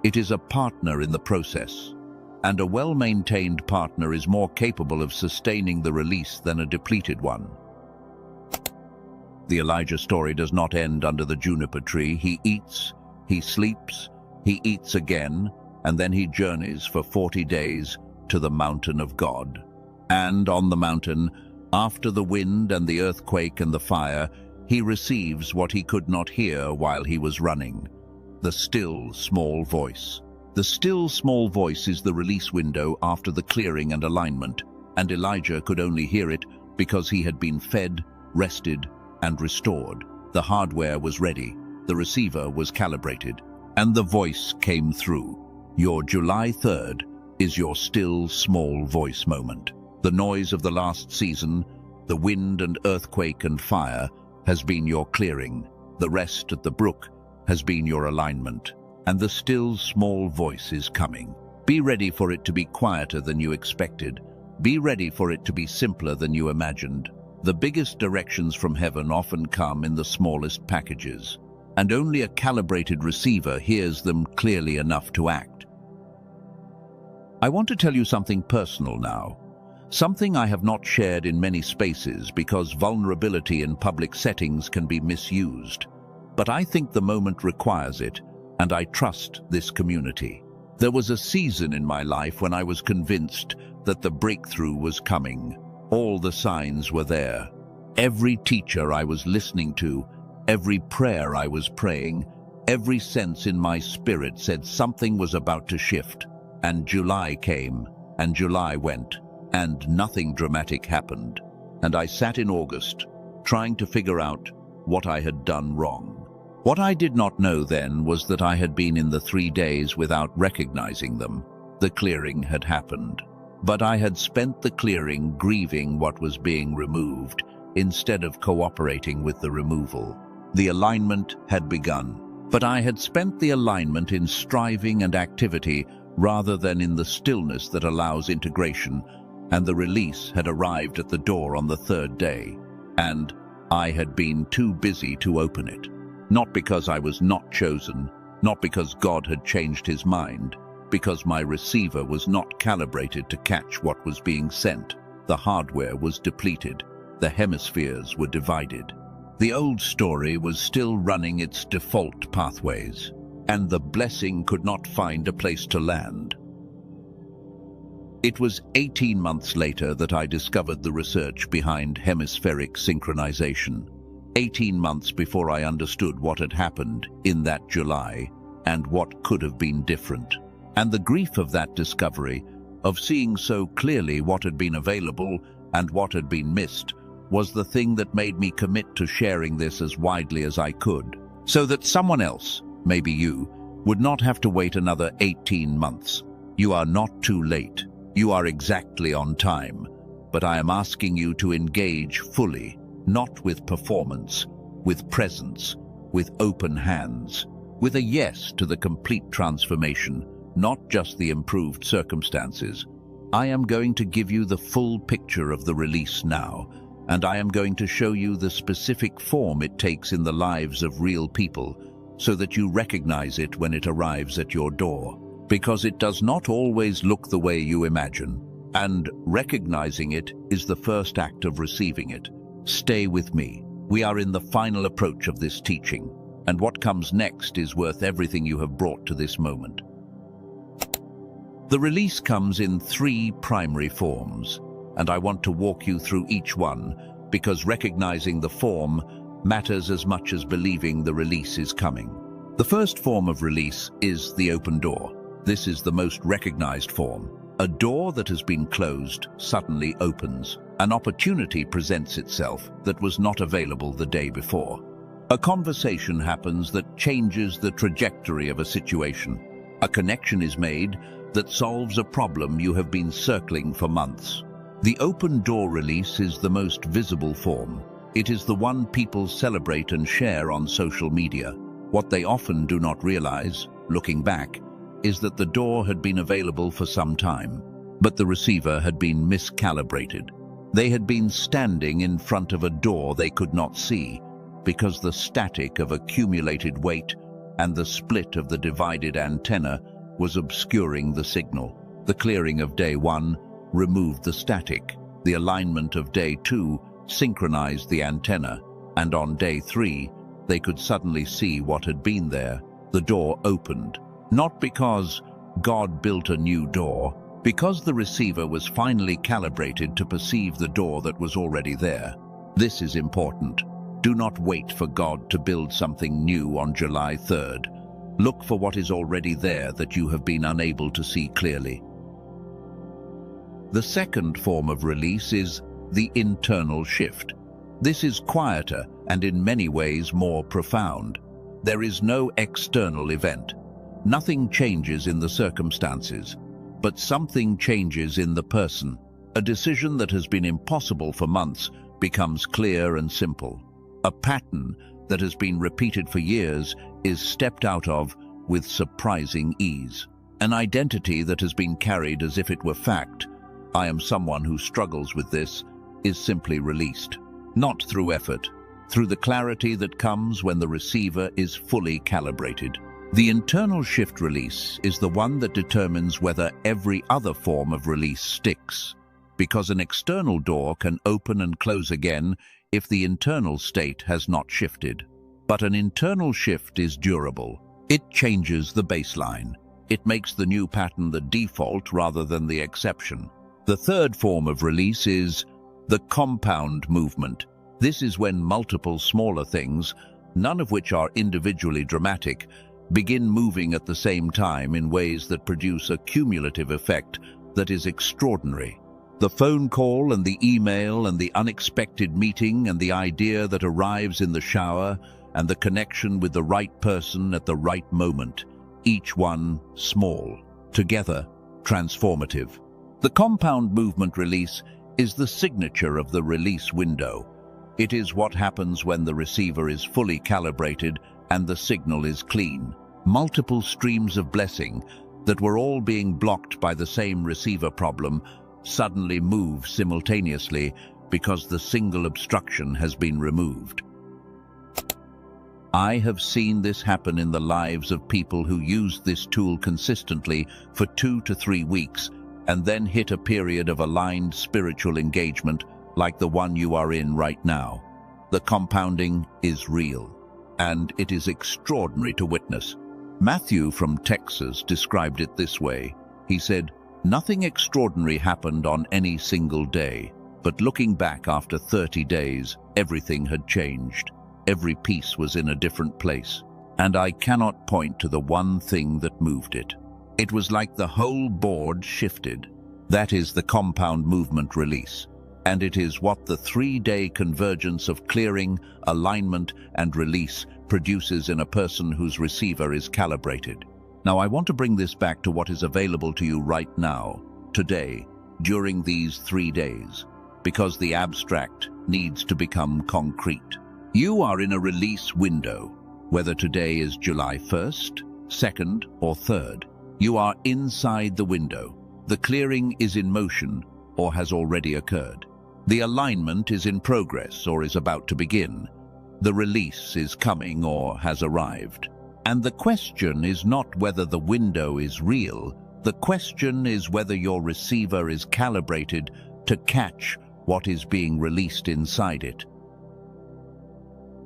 It is a partner in the process. And a well-maintained partner is more capable of sustaining the release than a depleted one. The Elijah story does not end under the juniper tree. He eats, he sleeps, he eats again, and then he journeys for 40 days to the mountain of God. And on the mountain, after the wind and the earthquake and the fire, he receives what he could not hear while he was running: the still, small voice. The still, small voice is the release window after the clearing and alignment, and Elijah could only hear it because he had been fed, rested, and restored. The hardware was ready, the receiver was calibrated, and the voice came through. Your July 3rd is your still, small voice moment. The noise of the last season, the wind and earthquake and fire, has been your clearing. The rest at the brook has been your alignment. And the still, small voice is coming. Be ready for it to be quieter than you expected. Be ready for it to be simpler than you imagined. The biggest directions from heaven often come in the smallest packages, and only a calibrated receiver hears them clearly enough to act. I want to tell you something personal now. Something I have not shared in many spaces because vulnerability in public settings can be misused. But I think the moment requires it, and I trust this community. There was a season in my life when I was convinced that the breakthrough was coming. All the signs were there. Every teacher I was listening to, every prayer I was praying, every sense in my spirit said something was about to shift. And July came, and July went, and nothing dramatic happened. And I sat in August, trying to figure out what I had done wrong. What I did not know then was that I had been in the 3 days without recognizing them. The clearing had happened. But I had spent the clearing grieving what was being removed, instead of cooperating with the removal. The alignment had begun, but I had spent the alignment in striving and activity rather than in the stillness that allows integration, and the release had arrived at the door on the 3rd day, and I had been too busy to open it. Not because I was not chosen, not because God had changed his mind, because my receiver was not calibrated to catch what was being sent. The hardware was depleted. The hemispheres were divided. The old story was still running its default pathways, and the blessing could not find a place to land. It was 18 months later that I discovered the research behind hemispheric synchronization. 18 months before I understood what had happened in that July and what could have been different. And the grief of that discovery, of seeing so clearly what had been available and what had been missed, was the thing that made me commit to sharing this as widely as I could, so that someone else, maybe you, would not have to wait another 18 months. You are not too late. You are exactly on time. But I am asking you to engage fully, not with performance, with presence, with open hands, with a yes to the complete transformation, not just the improved circumstances. I am going to give you the full picture of the release now, and I am going to show you the specific form it takes in the lives of real people, so that you recognize it when it arrives at your door. because it does not always look the way you imagine, and recognizing it is the first act of receiving it. Stay with me. We are in the final approach of this teaching, and what comes next is worth everything you have brought to this moment. The release comes in 3 primary forms, and I want to walk you through each one because recognizing the form matters as much as believing the release is coming. The first form of release is the open door. This is the most recognized form. A door that has been closed suddenly opens. An opportunity presents itself that was not available the day before. A conversation happens that changes the trajectory of a situation. A connection is made that solves a problem you have been circling for months. The open door release is the most visible form. It is the one people celebrate and share on social media. What they often do not realize, looking back, is that the door had been available for some time, but the receiver had been miscalibrated. They had been standing in front of a door they could not see because the static of accumulated weight and the split of the divided antenna was obscuring the signal. The clearing of day 1 removed the static. The alignment of day 2 synchronized the antenna, and on day 3, they could suddenly see what had been there. The door opened, not because God built a new door, because the receiver was finally calibrated to perceive the door that was already there. This is important. Do not wait for God to build something new on July 3rd. Look for what is already there that you have been unable to see clearly. The second form of release is the internal shift. This is quieter and in many ways more profound. There is no external event. Nothing changes in the circumstances, but something changes in the person. A decision that has been impossible for months becomes clear and simple. A pattern that has been repeated for years is stepped out of with surprising ease. An identity that has been carried as if it were fact, I am someone who struggles with this, is simply released. Not through effort, through the clarity that comes when the receiver is fully calibrated. The internal shift release is the one that determines whether every other form of release sticks, because an external door can open and close again if the internal state has not shifted. But an internal shift is durable. It changes the baseline. It makes the new pattern the default rather than the exception. The third form of release is the compound movement. This is when multiple smaller things, none of which are individually dramatic, begin moving at the same time in ways that produce a cumulative effect that is extraordinary. The phone call and the email and the unexpected meeting and the idea that arrives in the shower and the connection with the right person at the right moment, each one small, together transformative. The compound movement release is the signature of the release window. It is what happens when the receiver is fully calibrated and the signal is clean. Multiple streams of blessing that were all being blocked by the same receiver problem suddenly move simultaneously because the single obstruction has been removed. I have seen this happen in the lives of people who used this tool consistently for 2 to 3 weeks and then hit a period of aligned spiritual engagement like the one you are in right now. The compounding is real, and it is extraordinary to witness. Matthew from Texas described it this way. He said, "Nothing extraordinary happened on any single day, but looking back after 30 days, everything had changed. Every piece was in a different place, and I cannot point to the one thing that moved it. It was like the whole board shifted." That is the compound movement release, and it is what the 3-day convergence of clearing, alignment, and release produces in a person whose receiver is calibrated. Now, I want to bring this back to what is available to you right now, today, during these 3 days, because the abstract needs to become concrete. You are in a release window, whether today is July 1st, 2nd, or 3rd. You are inside the window. The clearing is in motion or has already occurred. The alignment is in progress or is about to begin. The release is coming or has arrived. And the question is not whether the window is real. The question is whether your receiver is calibrated to catch what is being released inside it.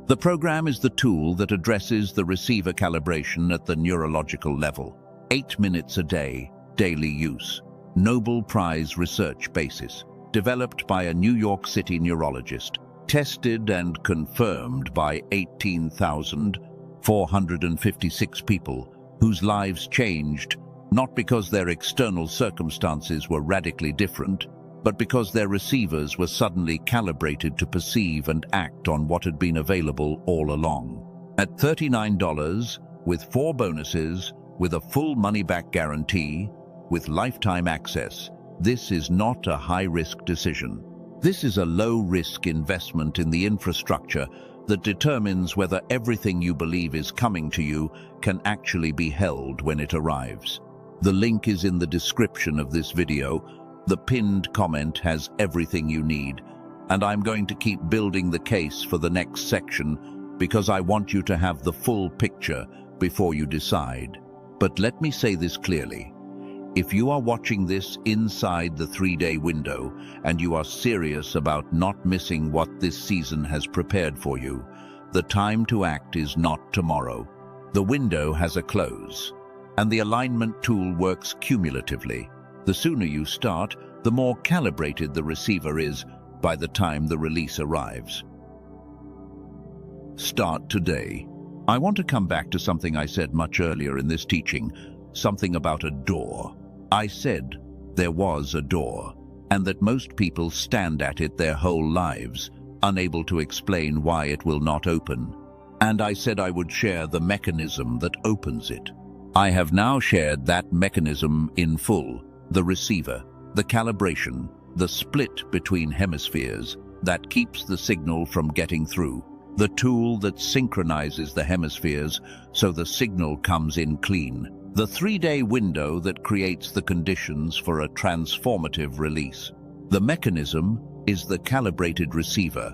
The program is the tool that addresses the receiver calibration at the neurological level. 8 minutes a day, daily use. Nobel Prize research basis. Developed by a New York City neurologist. Tested and confirmed by 18,456 people whose lives changed, not because their external circumstances were radically different, but because their receivers were suddenly calibrated to perceive and act on what had been available all along. At $39, with 4 bonuses, with a full money-back guarantee, with lifetime access, this is not a high-risk decision. This is a low-risk investment in the infrastructure that determines whether everything you believe is coming to you can actually be held when it arrives. The link is in the description of this video. The pinned comment has everything you need, and I'm going to keep building the case for the next section because I want you to have the full picture before you decide. But let me say this clearly. If you are watching this inside the 3-day window and you are serious about not missing what this season has prepared for you, the time to act is not tomorrow. The window has a close, and the alignment tool works cumulatively. The sooner you start, the more calibrated the receiver is by the time the release arrives. Start today. I want to come back to something I said much earlier in this teaching, something about a door. I said there was a door, and that most people stand at it their whole lives, unable to explain why it will not open. And I said I would share the mechanism that opens it. I have now shared that mechanism in full. The receiver, the calibration, the split between hemispheres that keeps the signal from getting through, the tool that synchronizes the hemispheres so the signal comes in clean, the 3-day window that creates the conditions for a transformative release. The mechanism is the calibrated receiver,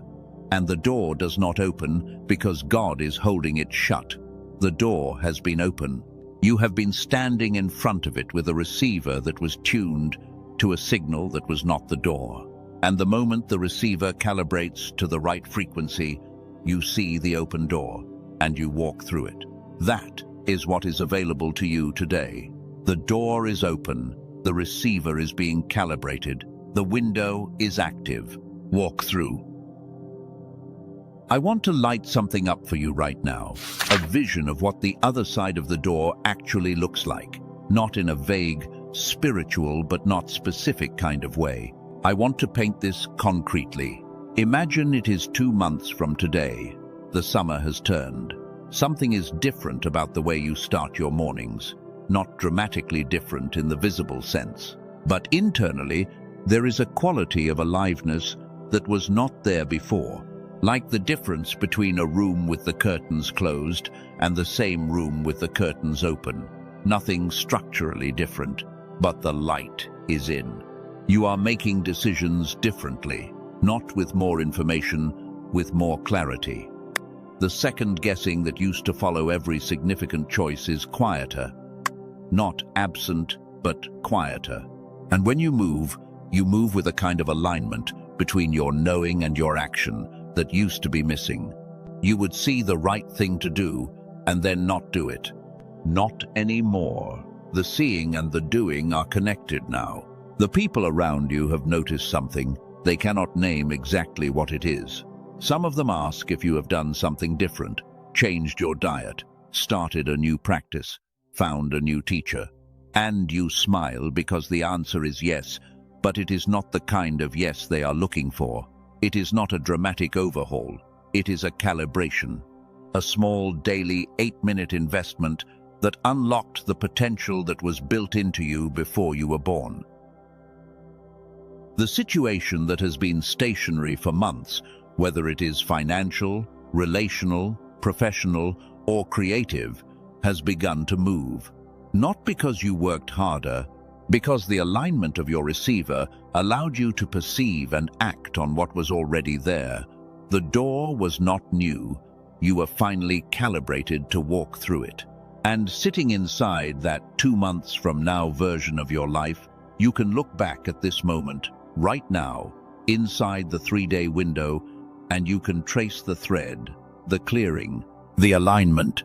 and the door does not open because God is holding it shut. The door has been open. You have been standing in front of it with a receiver that was tuned to a signal that was not the door. And the moment the receiver calibrates to the right frequency, you see the open door, and you walk through it. That is what is available to you today. The door is open, the receiver is being calibrated, the window is active. Walk through. I want to light something up for you right now, a vision of what the other side of the door actually looks like, not in a vague, spiritual but not specific kind of way. I want to paint this concretely. Imagine it is 2 months from today. The summer has turned. Something is different about the way you start your mornings, not dramatically different in the visible sense, but internally there is a quality of aliveness that was not there before, like the difference between a room with the curtains closed and the same room with the curtains open. Nothing structurally different, but the light is in. You are making decisions differently, not with more information, with more clarity. The second guessing that used to follow every significant choice is quieter. Not absent, but quieter. And when you move with a kind of alignment between your knowing and your action that used to be missing. You would see the right thing to do and then not do it. Not anymore. The seeing and the doing are connected now. The people around you have noticed something. They cannot name exactly what it is. Some of them ask if you have done something different, changed your diet, started a new practice, found a new teacher. And you smile because the answer is yes, but it is not the kind of yes they are looking for. It is not a dramatic overhaul. It is a calibration. A small daily 8-minute investment that unlocked the potential that was built into you before you were born. The situation that has been stationary for months, whether it is financial, relational, professional, or creative, has begun to move. Not because you worked harder, because the alignment of your receiver allowed you to perceive and act on what was already there. The door was not new. You were finally calibrated to walk through it. And sitting inside that 2 months from now version of your life, you can look back at this moment, right now, inside the 3-day window, and you can trace the thread, the clearing, the alignment,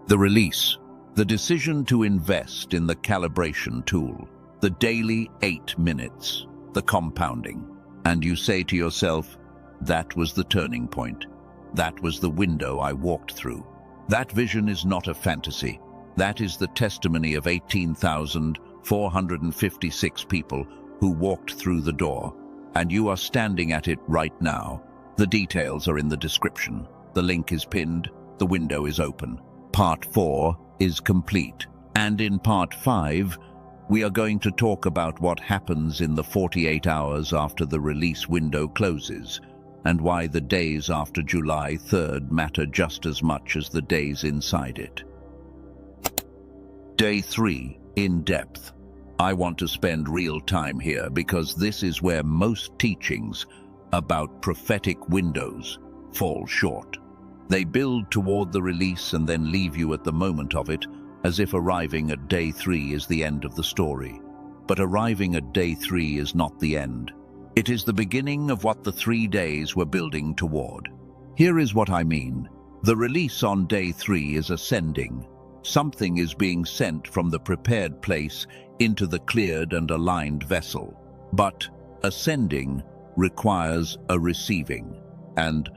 the release, the decision to invest in the calibration tool, the daily 8 minutes, the compounding. And you say to yourself, that was the turning point. That was the window I walked through. That vision is not a fantasy. That is the testimony of 18,456 people who walked through the door. And you are standing at it right now. The details are in the description. The link is pinned. The window is open. Part 4 is complete. And in Part 5, we are going to talk about what happens in the 48 hours after the release window closes, and why the days after July 3rd matter just as much as the days inside it. Day 3, in depth. I want to spend real time here because this is where most teachings about prophetic windows fall short. They build toward the release and then leave you at the moment of it, as if arriving at day 3 is the end of the story. But arriving at day 3 is not the end. It is the beginning of what the 3 days were building toward. Here is what I mean. The release on day 3 is ascending. Something is being sent from the prepared place into the cleared and aligned vessel. But ascending requires a receiving. And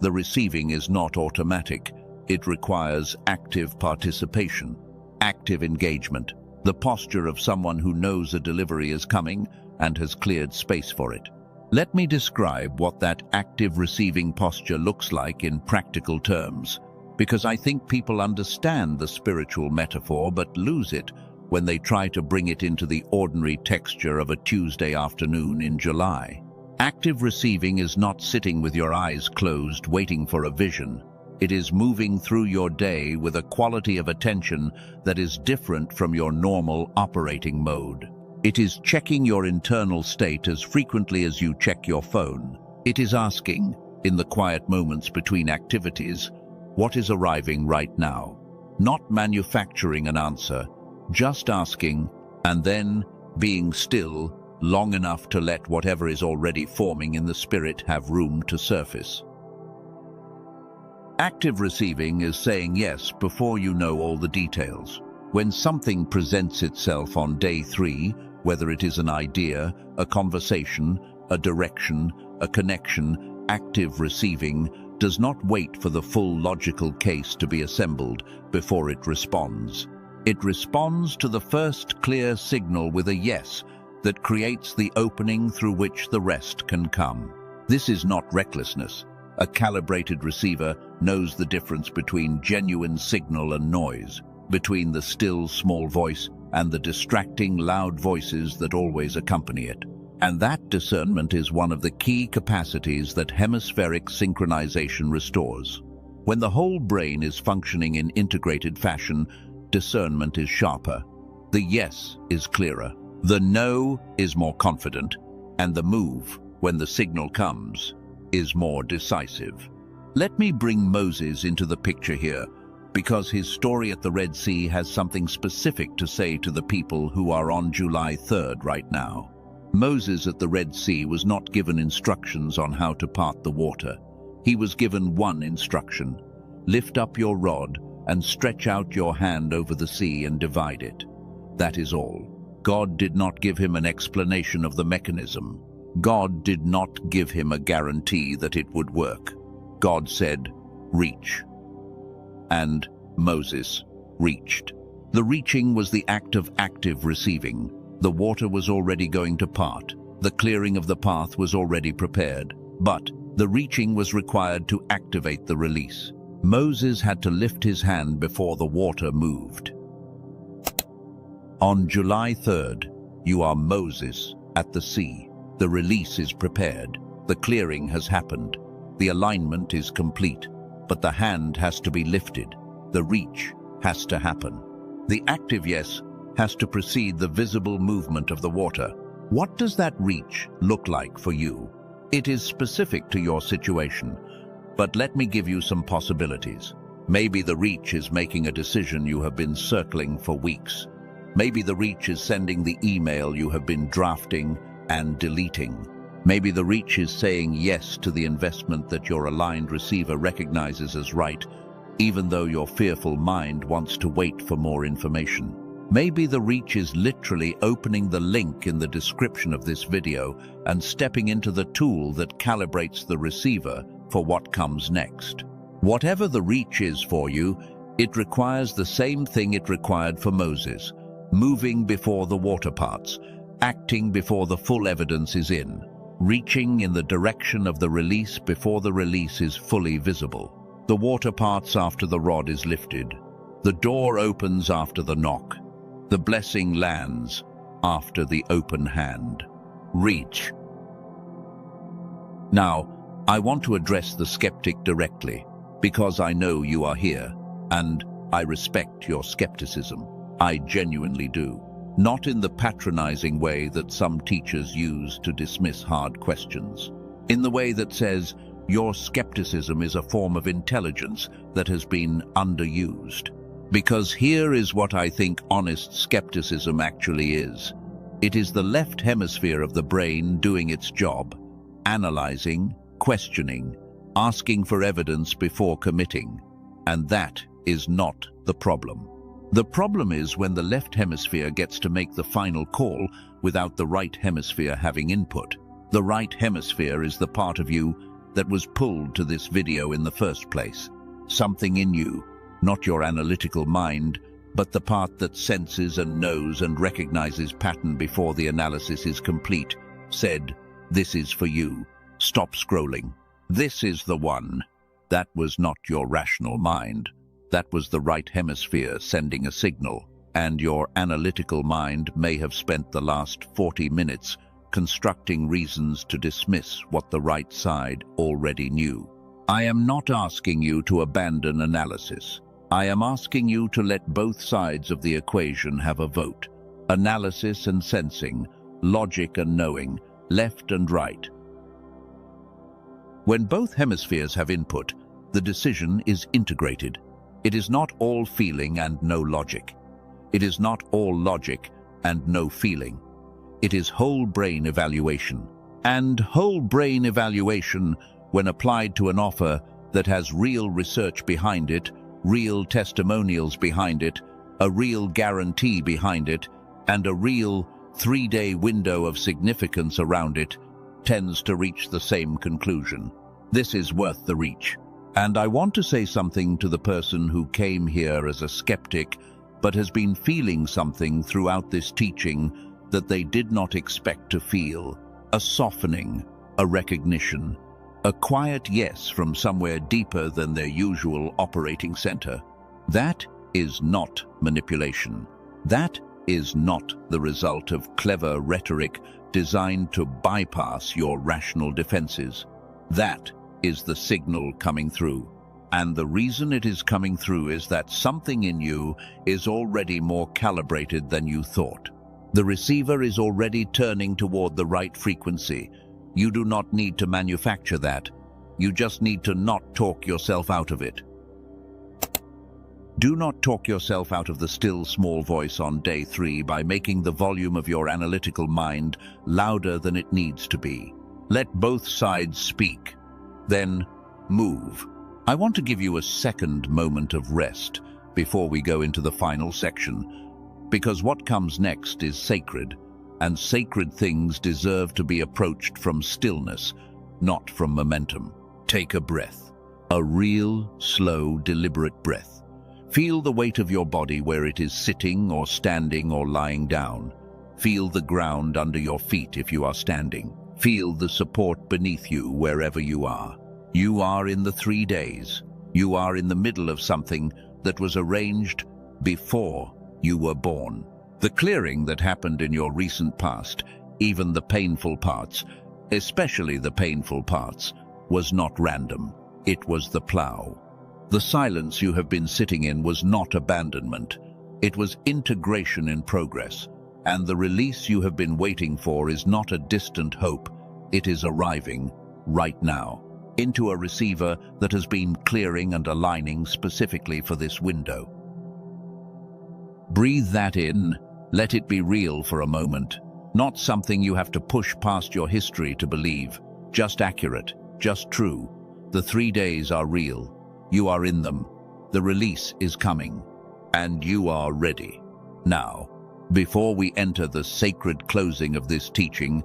the receiving is not automatic. It requires active participation, active engagement, the posture of someone who knows a delivery is coming and has cleared space for it. Let me describe what that active receiving posture looks like in practical terms, because I think people understand the spiritual metaphor but lose it when they try to bring it into the ordinary texture of a Tuesday afternoon in July. Active receiving is not sitting with your eyes closed waiting for a vision. It is moving through your day with a quality of attention that is different from your normal operating mode. It is checking your internal state as frequently as you check your phone. It is asking, in the quiet moments between activities, what is arriving right now? Not manufacturing an answer, just asking, and then being still long enough to let whatever is already forming in the spirit have room to surface. Active receiving is saying yes before you know all the details. When something presents itself on day 3, whether it is an idea, a conversation, a direction, a connection, active receiving does not wait for the full logical case to be assembled before it responds. It responds to the first clear signal with a yes that creates the opening through which the rest can come. This is not recklessness. A calibrated receiver knows the difference between genuine signal and noise, between the still, small voice and the distracting, loud voices that always accompany it. And that discernment is one of the key capacities that hemispheric synchronization restores. When the whole brain is functioning in integrated fashion, discernment is sharper. The yes is clearer. The no is more confident. And the move, when the signal comes, is more decisive. Let me bring Moses into the picture here, because his story at the Red Sea has something specific to say to the people who are on July 3rd right now. Moses at the Red Sea was not given instructions on how to part the water. He was given one instruction: lift up your rod and stretch out your hand over the sea and divide it. That is all. God did not give him an explanation of the mechanism. God did not give him a guarantee that it would work. God said, reach. And Moses reached. The reaching was the act of active receiving. The water was already going to part. The clearing of the path was already prepared. But the reaching was required to activate the release. Moses had to lift his hand before the water moved. On July 3rd, you are Moses at the sea. The release is prepared. The clearing has happened. The alignment is complete. But the hand has to be lifted. The reach has to happen. The active yes has to precede the visible movement of the water. What does that reach look like for you? It is specific to your situation, but let me give you some possibilities. Maybe the reach is making a decision you have been circling for weeks. Maybe the reach is sending the email you have been drafting and deleting. Maybe the reach is saying yes to the investment that your aligned receiver recognizes as right, even though your fearful mind wants to wait for more information. Maybe the reach is literally opening the link in the description of this video and stepping into the tool that calibrates the receiver for what comes next. Whatever the reach is for you, it requires the same thing it required for Moses: moving before the water parts, acting before the full evidence is in, reaching in the direction of the release before the release is fully visible. The water parts after the rod is lifted. The door opens after the knock. The blessing lands after the open hand. Reach. Now, I want to address the skeptic directly, because I know you are here, and I respect your skepticism. I genuinely do. Not in the patronizing way that some teachers use to dismiss hard questions. In the way that says, your skepticism is a form of intelligence that has been underused. Because here is what I think honest skepticism actually is. It is the left hemisphere of the brain doing its job, analyzing, questioning, asking for evidence before committing. And that is not the problem. The problem is when the left hemisphere gets to make the final call without the right hemisphere having input. The right hemisphere is the part of you that was pulled to this video in the first place. Something in you, not your analytical mind, but the part that senses and knows and recognizes pattern before the analysis is complete, said, "This is for you. Stop scrolling. This is the one." That was not your rational mind. That was the right hemisphere sending a signal, and your analytical mind may have spent the last 40 minutes constructing reasons to dismiss what the right side already knew. I am not asking you to abandon analysis. I am asking you to let both sides of the equation have a vote. Analysis and sensing, logic and knowing, left and right. When both hemispheres have input, the decision is integrated. It is not all feeling and no logic. It is not all logic and no feeling. It is whole brain evaluation. And whole brain evaluation, when applied to an offer that has real research behind it, real testimonials behind it, a real guarantee behind it, and a real 3-day window of significance around it, tends to reach the same conclusion. This is worth the reach. And I want to say something to the person who came here as a skeptic, but has been feeling something throughout this teaching that they did not expect to feel. A softening, a recognition, a quiet yes from somewhere deeper than their usual operating center. That is not manipulation. That is not the result of clever rhetoric designed to bypass your rational defenses. That is the signal coming through. And the reason it is coming through is that something in you is already more calibrated than you thought. The receiver is already turning toward the right frequency. You do not need to manufacture that. You just need to not talk yourself out of it. Do not talk yourself out of the still small voice on day 3 by making the volume of your analytical mind louder than it needs to be. Let both sides speak. Then move. I want to give you a second moment of rest before we go into the final section, because what comes next is sacred, and sacred things deserve to be approached from stillness, not from momentum. Take a breath, a real, slow, deliberate breath. Feel the weight of your body where it is sitting or standing or lying down. Feel the ground under your feet if you are standing. Feel the support beneath you wherever you are. You are in the 3 days. You are in the middle of something that was arranged before you were born. The clearing that happened in your recent past, even the painful parts, especially the painful parts, was not random. It was the plow. The silence you have been sitting in was not abandonment. It was integration in progress. And the release you have been waiting for is not a distant hope. It is arriving right now. into a receiver that has been clearing and aligning specifically for this window. Breathe that in, let it be real for a moment. Not something you have to push past your history to believe. Just accurate, just true. The 3 days are real. You are in them. The release is coming. And you are ready. Now, before we enter the sacred closing of this teaching,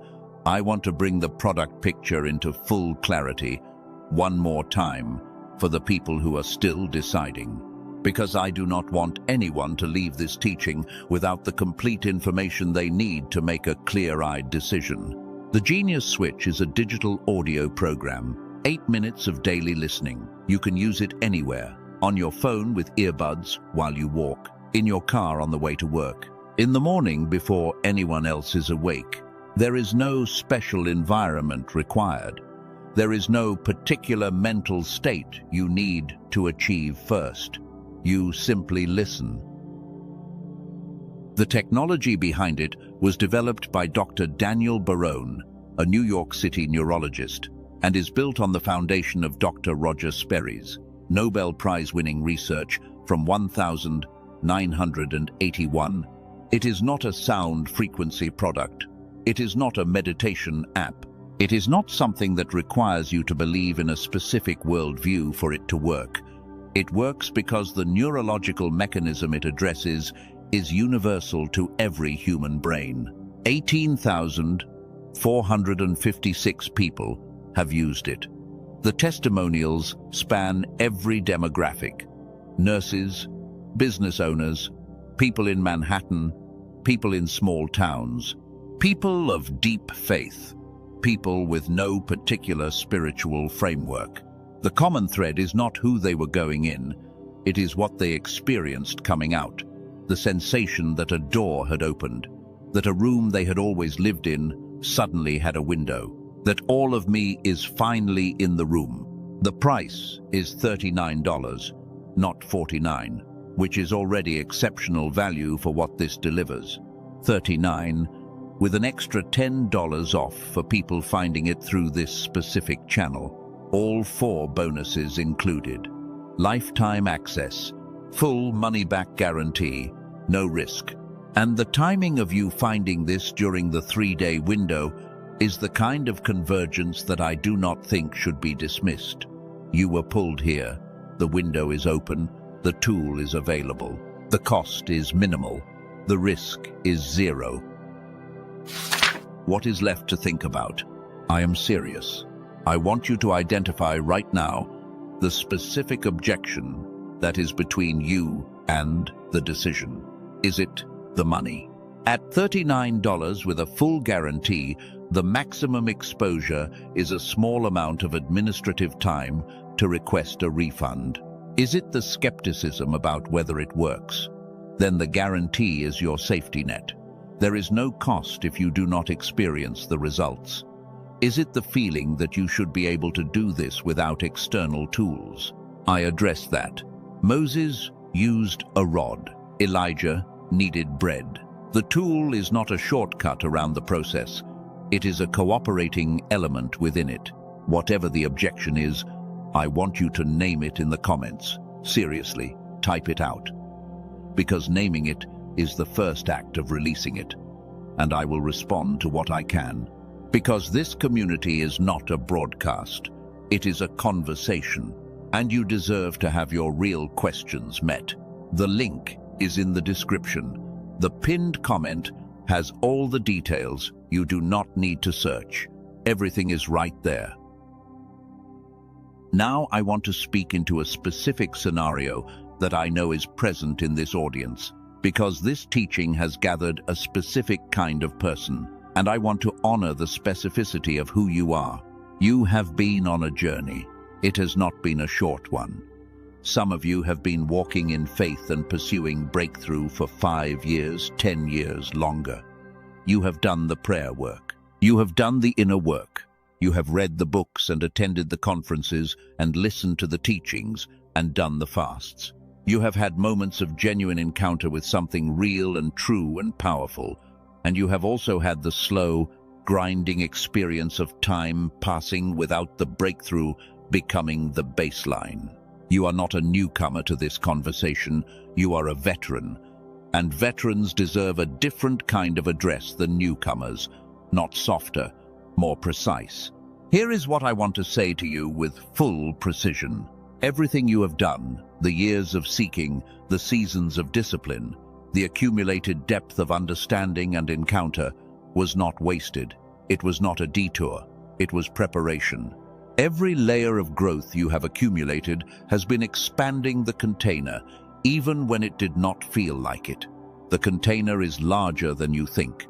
I want to bring the product picture into full clarity one more time for the people who are still deciding. Because I do not want anyone to leave this teaching without the complete information they need to make a clear-eyed decision. The Genius Switch is a digital audio program, 8 minutes of daily listening. You can use it anywhere, on your phone with earbuds while you walk, in your car on the way to work, in the morning before anyone else is awake. There is no special environment required. There is no particular mental state you need to achieve first. You simply listen. The technology behind it was developed by Dr. Daniel Barone, a New York City neurologist, and is built on the foundation of Dr. Roger Sperry's Nobel Prize-winning research from 1981. It is not a sound frequency product. It is not a meditation app. It is not something that requires you to believe in a specific worldview for it to work. It works because the neurological mechanism it addresses is universal to every human brain. 18,456 people have used it. The testimonials span every demographic: nurses, business owners, people in Manhattan, people in small towns, people of deep faith, people with no particular spiritual framework. The common thread is not who they were going in, it is what they experienced coming out. The sensation that a door had opened, that a room they had always lived in suddenly had a window, that all of me is finally in the room. The price is $39, not $49, which is already exceptional value for what this delivers. $39, with an extra $10 off for people finding it through this specific channel. All 4 bonuses included: lifetime access, full money-back guarantee, no risk. And the timing of you finding this during the 3-day window is the kind of convergence that I do not think should be dismissed. You were pulled here, the window is open, the tool is available, the cost is minimal, the risk is 0. What is left to think about? I am serious. I want you to identify right now the specific objection that is between you and the decision. Is it the money? At $39 with a full guarantee, the maximum exposure is a small amount of administrative time to request a refund. Is it the skepticism about whether it works? Then the guarantee is your safety net. There is no cost if you do not experience the results. Is it the feeling that you should be able to do this without external tools? I address that. Moses used a rod. Elijah needed bread. The tool is not a shortcut around the process. It is a cooperating element within it. Whatever the objection is, I want you to name it in the comments. Seriously, type it out. Because naming it is the first act of releasing it. And I will respond to what I can. Because this community is not a broadcast. It is a conversation. And you deserve to have your real questions met. The link is in the description. The pinned comment has all the details. You do not need to search. Everything is right there. Now I want to speak into a specific scenario that I know is present in this audience, because this teaching has gathered a specific kind of person, and I want to honor the specificity of who you are. You have been on a journey. It has not been a short one. Some of you have been walking in faith and pursuing breakthrough for 5 years, 10 years longer. You have done the prayer work. You have done the inner work. You have read the books and attended the conferences and listened to the teachings and done the fasts. You have had moments of genuine encounter with something real and true and powerful, and you have also had the slow, grinding experience of time passing without the breakthrough becoming the baseline. You are not a newcomer to this conversation, you are a veteran. And veterans deserve a different kind of address than newcomers, not softer, more precise. Here is what I want to say to you with full precision. Everything you have done, the years of seeking, the seasons of discipline, the accumulated depth of understanding and encounter, was not wasted. It was not a detour. It was preparation. Every layer of growth you have accumulated has been expanding the container, even when it did not feel like it. The container is larger than you think.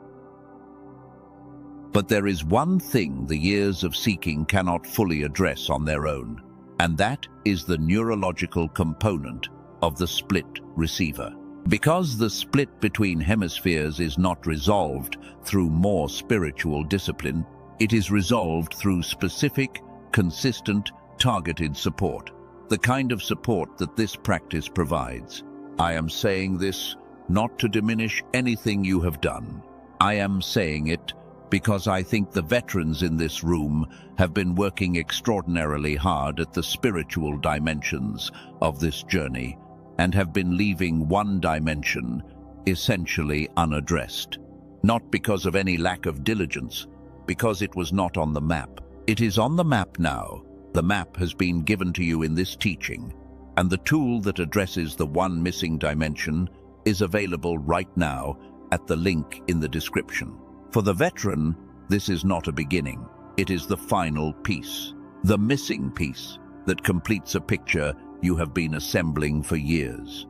But there is one thing the years of seeking cannot fully address on their own, and that is the neurological component of the split receiver. Because the split between hemispheres is not resolved through more spiritual discipline, it is resolved through specific, consistent, targeted support. The kind of support that this practice provides. I am saying this not to diminish anything you have done. I am saying it because I think the veterans in this room have been working extraordinarily hard at the spiritual dimensions of this journey and have been leaving one dimension essentially unaddressed. Not because of any lack of diligence, because it was not on the map. It is on the map now. The map has been given to you in this teaching, and the tool that addresses the one missing dimension is available right now at the link in the description. For the veteran, this is not a beginning. It is the final piece, the missing piece that completes a picture you have been assembling for years.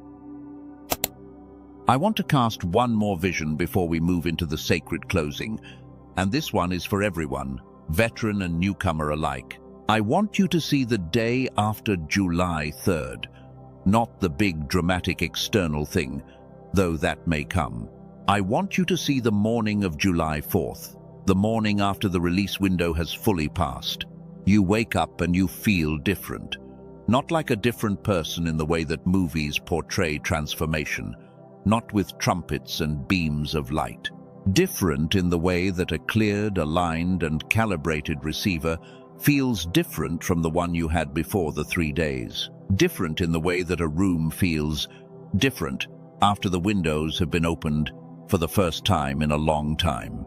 I want to cast one more vision before we move into the sacred closing, and this one is for everyone, veteran and newcomer alike. I want you to see the day after July 3rd, not the big dramatic external thing, though that may come. I want you to see the morning of July 4th, the morning after the release window has fully passed. You wake up and you feel different. Not like a different person in the way that movies portray transformation, not with trumpets and beams of light. Different in the way that a cleared, aligned, and calibrated receiver feels different from the one you had before the 3 days. Different in the way that a room feels different after the windows have been opened for the first time in a long time.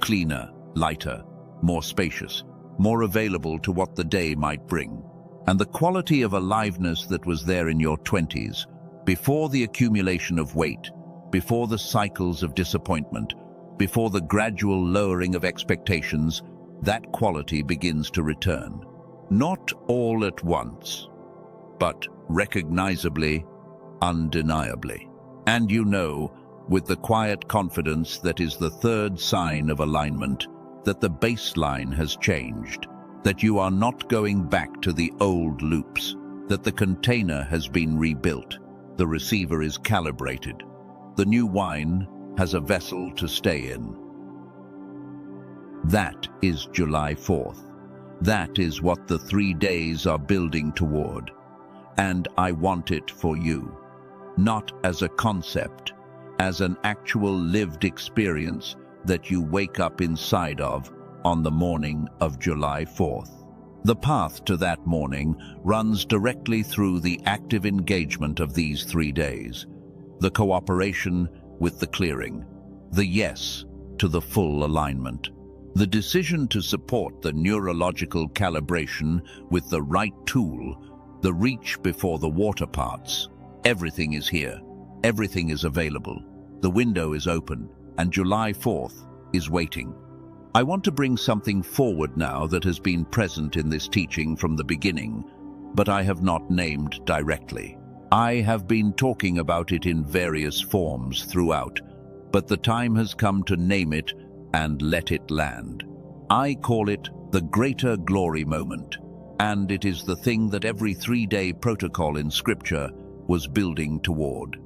Cleaner, lighter, more spacious, more available to what the day might bring. And the quality of aliveness that was there in your 20s, before the accumulation of weight, before the cycles of disappointment, before the gradual lowering of expectations, that quality begins to return. Not all at once, but recognizably, undeniably. And you know, with the quiet confidence that is the third sign of alignment, that the baseline has changed, that you are not going back to the old loops, that the container has been rebuilt, the receiver is calibrated, the new wine has a vessel to stay in. That is July 4th. That is what the 3 days are building toward. And I want it for you, not as a concept, as an actual lived experience that you wake up inside of on the morning of July 4th. The path to that morning runs directly through the active engagement of these 3 days, the cooperation with the clearing, the yes to the full alignment, the decision to support the neurological calibration with the right tool, the reach before the water parts. Everything is here. Everything is available. The window is open, and July 4th is waiting. I want to bring something forward now that has been present in this teaching from the beginning, but I have not named directly. I have been talking about it in various forms throughout, but the time has come to name it and let it land. I call it the greater glory moment, and it is the thing that every 3-day protocol in Scripture was building toward.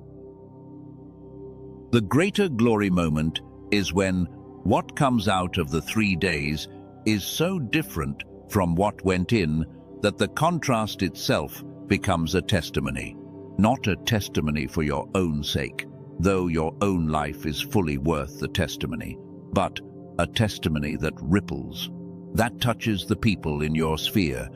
The greater glory moment is when what comes out of the 3 days is so different from what went in that the contrast itself becomes a testimony. Not a testimony for your own sake, though your own life is fully worth the testimony, but a testimony that ripples, that touches the people in your sphere,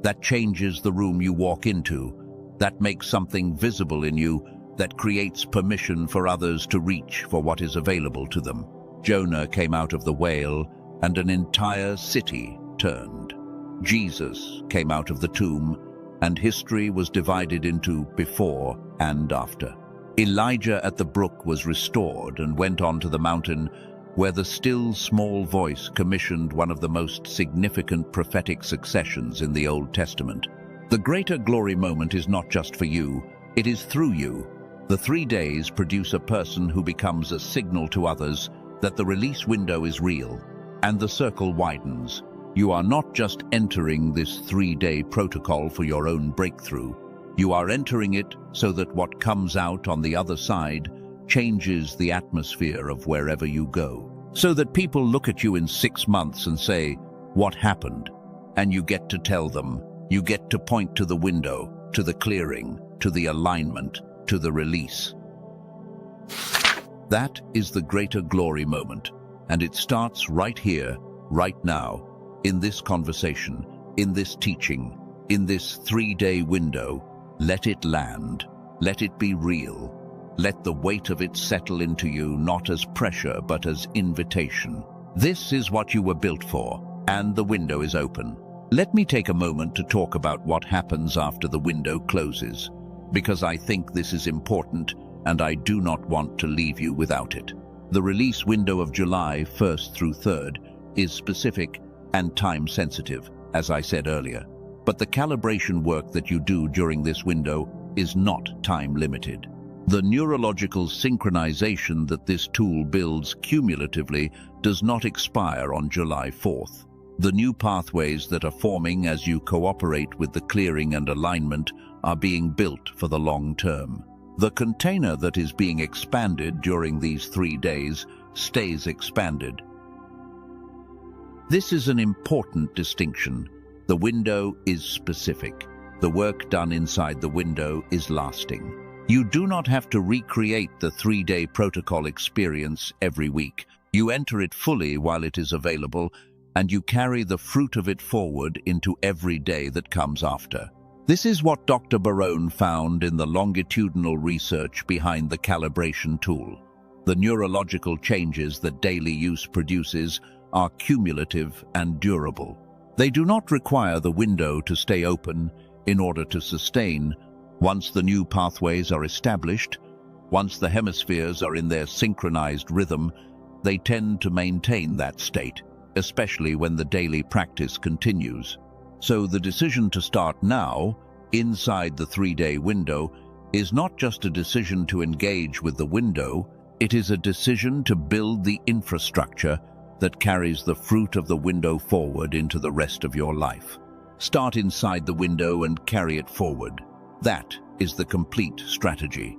that changes the room you walk into, that makes something visible in you, that creates permission for others to reach for what is available to them. Jonah came out of the whale, and an entire city turned. Jesus came out of the tomb, and history was divided into before and after. Elijah at the brook was restored and went on to the mountain where the still small voice commissioned one of the most significant prophetic successions in the Old Testament. The greater glory moment is not just for you, it is through you. The 3 days produce a person who becomes a signal to others that the release window is real, and the circle widens. You are not just entering this 3-day protocol for your own breakthrough. You are entering it so that what comes out on the other side changes the atmosphere of wherever you go. So that people look at you in 6 months and say, "What happened?" And you get to tell them. You get to point to the window, to the clearing, to the alignment, to the release. That is the greater glory moment, and it starts right here, right now, in this conversation, in this teaching, in this 3-day window. Let it land. Let it be real. Let the weight of it settle into you, not as pressure, but as invitation. This is what you were built for, and the window is open. Let me take a moment to talk about what happens after the window closes, because I think this is important, and I do not want to leave you without it. The release window of July 1st through 3rd is specific and time-sensitive, as I said earlier. But the calibration work that you do during this window is not time-limited. The neurological synchronization that this tool builds cumulatively does not expire on July 4th. The new pathways that are forming as you cooperate with the clearing and alignment are being built for the long term. The container that is being expanded during these 3 days stays expanded. This is an important distinction. The window is specific. The work done inside the window is lasting. You do not have to recreate the 3-day protocol experience every week. You enter it fully while it is available, and you carry the fruit of it forward into every day that comes after. This is what Dr. Barone found in the longitudinal research behind the calibration tool. The neurological changes that daily use produces are cumulative and durable. They do not require the window to stay open in order to sustain. Once the new pathways are established, once the hemispheres are in their synchronized rhythm, they tend to maintain that state, especially when the daily practice continues. So the decision to start now, inside the 3-day window, is not just a decision to engage with the window, it is a decision to build the infrastructure that carries the fruit of the window forward into the rest of your life. Start inside the window and carry it forward. That is the complete strategy.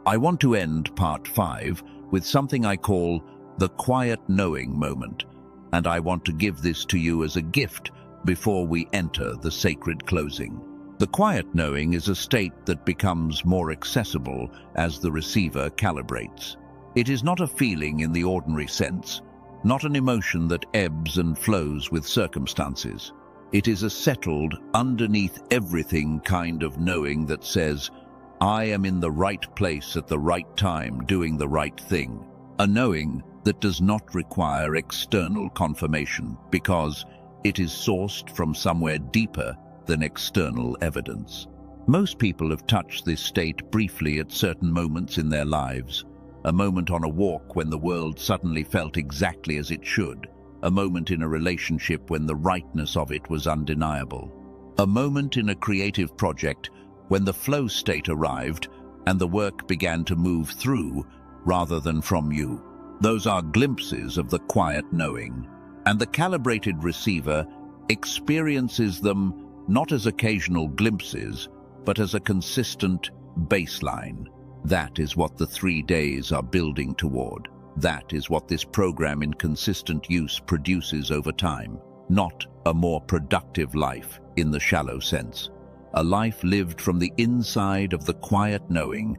I want to end part 5 with something I call the quiet knowing moment, and I want to give this to you as a gift before we enter the sacred closing. The quiet knowing is a state that becomes more accessible as the receiver calibrates. It is not a feeling in the ordinary sense, not an emotion that ebbs and flows with circumstances. It is a settled, underneath everything kind of knowing that says, I am in the right place at the right time doing the right thing. A knowing that does not require external confirmation because it is sourced from somewhere deeper than external evidence. Most people have touched this state briefly at certain moments in their lives. A moment on a walk when the world suddenly felt exactly as it should. A moment in a relationship when the rightness of it was undeniable. A moment in a creative project when the flow state arrived and the work began to move through rather than from you. Those are glimpses of the quiet knowing, and the calibrated receiver experiences them not as occasional glimpses, but as a consistent baseline. That is what the 3 days are building toward. That is what this program in consistent use produces over time. Not a more productive life in the shallow sense. A life lived from the inside of the quiet knowing,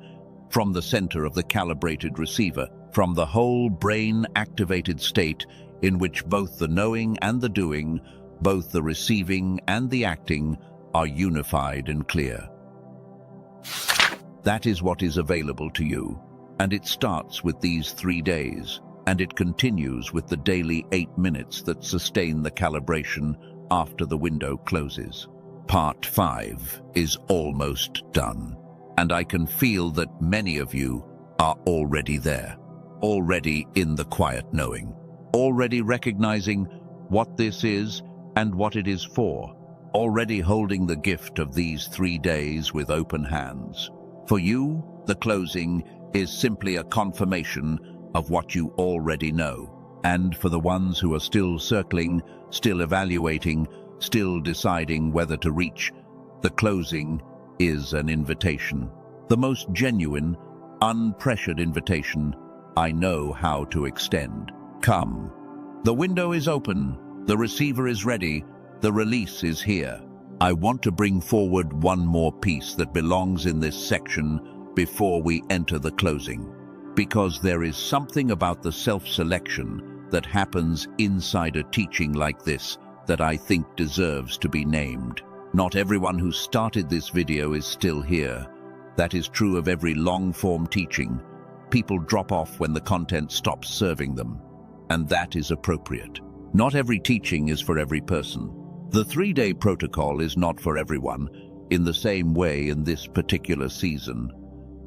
from the center of the calibrated receiver, from the whole brain-activated state in which both the knowing and the doing Both the receiving and the acting are unified and clear. That is what is available to you, and it starts with these 3 days, and it continues with the daily 8 minutes that sustain the calibration after the window closes. Part 5 is almost done, and I can feel that many of you are already there, already in the quiet knowing, already recognizing what this is and what it is for, already holding the gift of these 3 days with open hands. For you, the closing is simply a confirmation of what you already know. And for the ones who are still circling, still evaluating, still deciding whether to reach, the closing is an invitation. The most genuine, unpressured invitation I know how to extend. Come. The window is open, the receiver is ready, the release is here. I want to bring forward one more piece that belongs in this section before we enter the closing, because there is something about the self-selection that happens inside a teaching like this that I think deserves to be named. Not everyone who started this video is still here. That is true of every long-form teaching. People drop off when the content stops serving them, and that is appropriate. Not every teaching is for every person. The 3-day protocol is not for everyone in the same way in this particular season.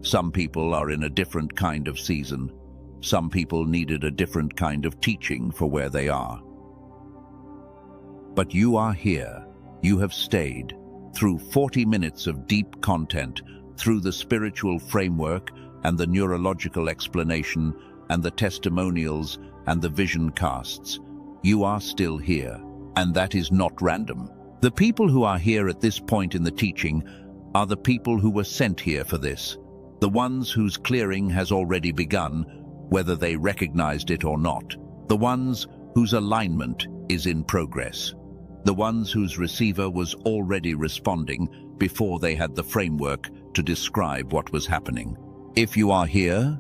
Some people are in a different kind of season. Some people needed a different kind of teaching for where they are. But you are here. You have stayed through 40 minutes of deep content, through the spiritual framework and the neurological explanation and the testimonials and the vision casts. You are still here, and that is not random. The people who are here at this point in the teaching are the people who were sent here for this, the ones whose clearing has already begun, whether they recognized it or not, the ones whose alignment is in progress, the ones whose receiver was already responding before they had the framework to describe what was happening. If you are here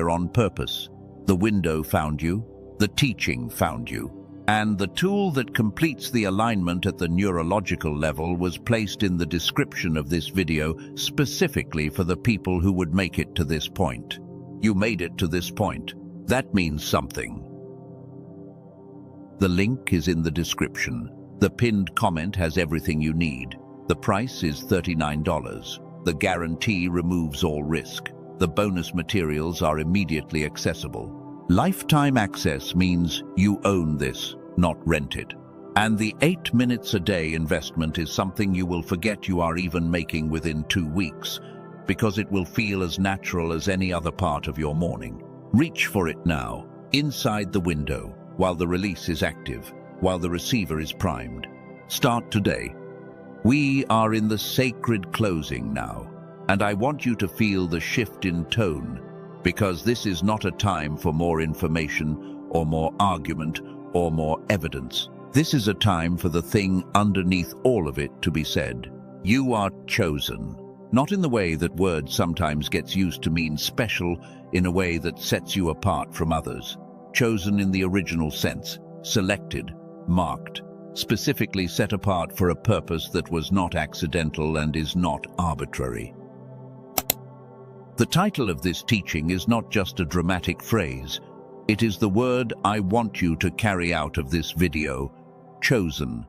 on purpose. The window found you, the teaching found you, and the tool that completes the alignment at the neurological level was placed in the description of this video specifically for the people who would make it to this point. You made it to this point. That means something. The link is in the description. The pinned comment has everything you need. The price is $39. The guarantee removes all risk. The bonus materials are immediately accessible. Lifetime access means you own this, not rent it. And the 8 minutes a day investment is something you will forget you are even making within 2 weeks, because it will feel as natural as any other part of your morning. Reach for it now, inside the window, while the release is active, while the receiver is primed. Start today. We are in the sacred closing now, and I want you to feel the shift in tone, because this is not a time for more information or more argument or more evidence. This is a time for the thing underneath all of it to be said. You are chosen, not in the way that word sometimes gets used to mean special, in a way that sets you apart from others. Chosen in the original sense, selected, marked, specifically set apart for a purpose that was not accidental and is not arbitrary. The title of this teaching is not just a dramatic phrase. It is the word I want you to carry out of this video, chosen,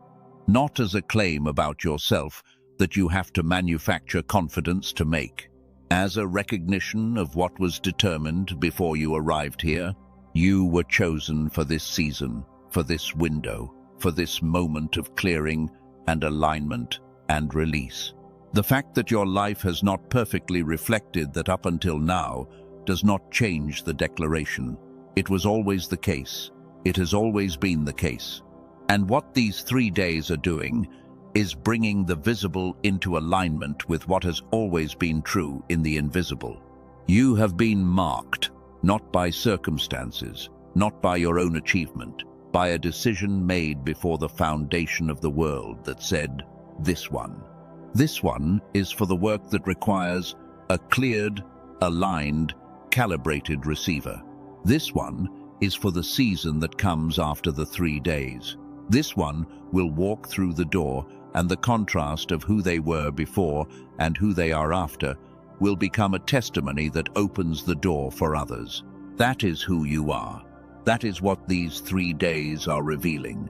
not as a claim about yourself that you have to manufacture confidence to make. As a recognition of what was determined before you arrived here, you were chosen for this season, for this window, for this moment of clearing and alignment and release. The fact that your life has not perfectly reflected that up until now does not change the declaration. It was always the case. It has always been the case. And what these 3 days are doing is bringing the visible into alignment with what has always been true in the invisible. You have been marked, not by circumstances, not by your own achievement, by a decision made before the foundation of the world that said, this one. This one is for the work that requires a cleared, aligned, calibrated receiver. This one is for the season that comes after the 3 days. This one will walk through the door, and the contrast of who they were before and who they are after will become a testimony that opens the door for others. That is who you are. That is what these 3 days are revealing.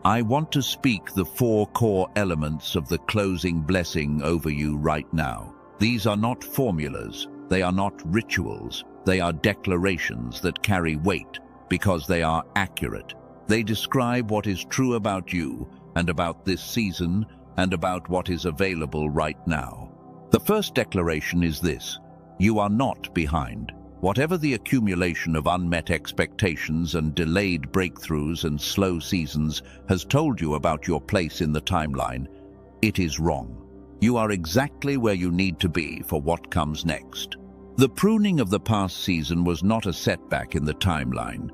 I want to speak the 4 core elements of the closing blessing over you right now. These are not formulas. They are not rituals. They are declarations that carry weight because they are accurate. They describe what is true about you and about this season and about what is available right now. The first declaration is this: you are not behind. Whatever the accumulation of unmet expectations and delayed breakthroughs and slow seasons has told you about your place in the timeline, it is wrong. You are exactly where you need to be for what comes next. The pruning of the past season was not a setback in the timeline.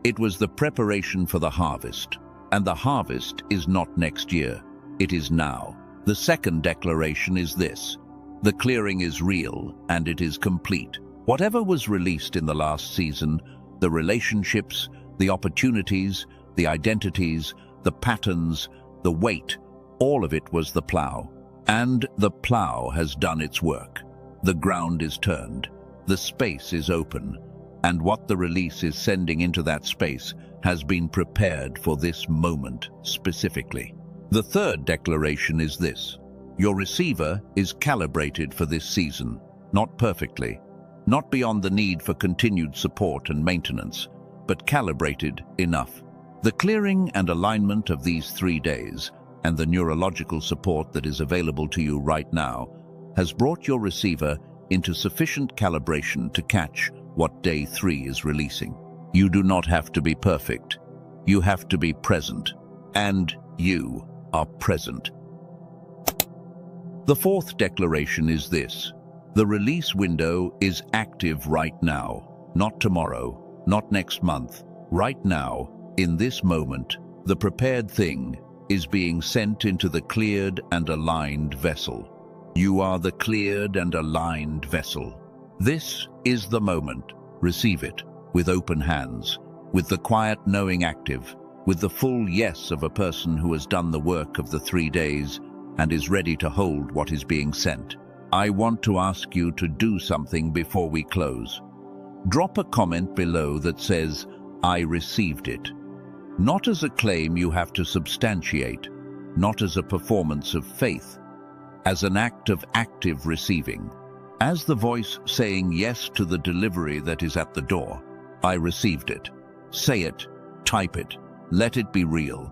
It was the preparation for the harvest. And the harvest is not next year. It is now. The second declaration is this: the clearing is real and it is complete. Whatever was released in the last season, the relationships, the opportunities, the identities, the patterns, the weight, all of it was the plow. And the plow has done its work. The ground is turned. The space is open. And what the release is sending into that space has been prepared for this moment specifically. The third declaration is this: your receiver is calibrated for this season, not perfectly, not beyond the need for continued support and maintenance, but calibrated enough. The clearing and alignment of these 3 days and the neurological support that is available to you right now has brought your receiver into sufficient calibration to catch what day 3 is releasing. You do not have to be perfect. You have to be present, and you are present. The fourth declaration is this: the release window is active right now, not tomorrow, not next month. Right now, in this moment, the prepared thing is being sent into the cleared and aligned vessel. You are the cleared and aligned vessel. This is the moment. Receive it with open hands, with the quiet knowing active, with the full yes of a person who has done the work of the 3 days and is ready to hold what is being sent. I want to ask you to do something before we close. Drop a comment below that says, "I received it." Not as a claim you have to substantiate, not as a performance of faith, as an act of active receiving. As the voice saying yes to the delivery that is at the door. I received it. Say it, type it, let it be real.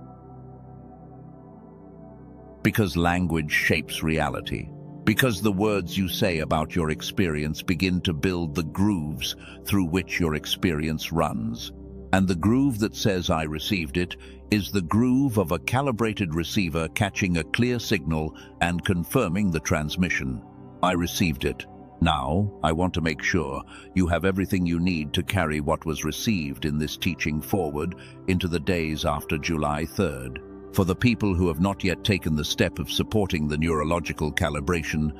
Because language shapes reality. Because the words you say about your experience begin to build the grooves through which your experience runs. And the groove that says "I received it" is the groove of a calibrated receiver catching a clear signal and confirming the transmission. I received it. Now, I want to make sure you have everything you need to carry what was received in this teaching forward into the days after July 3rd. For the people who have not yet taken the step of supporting the neurological calibration,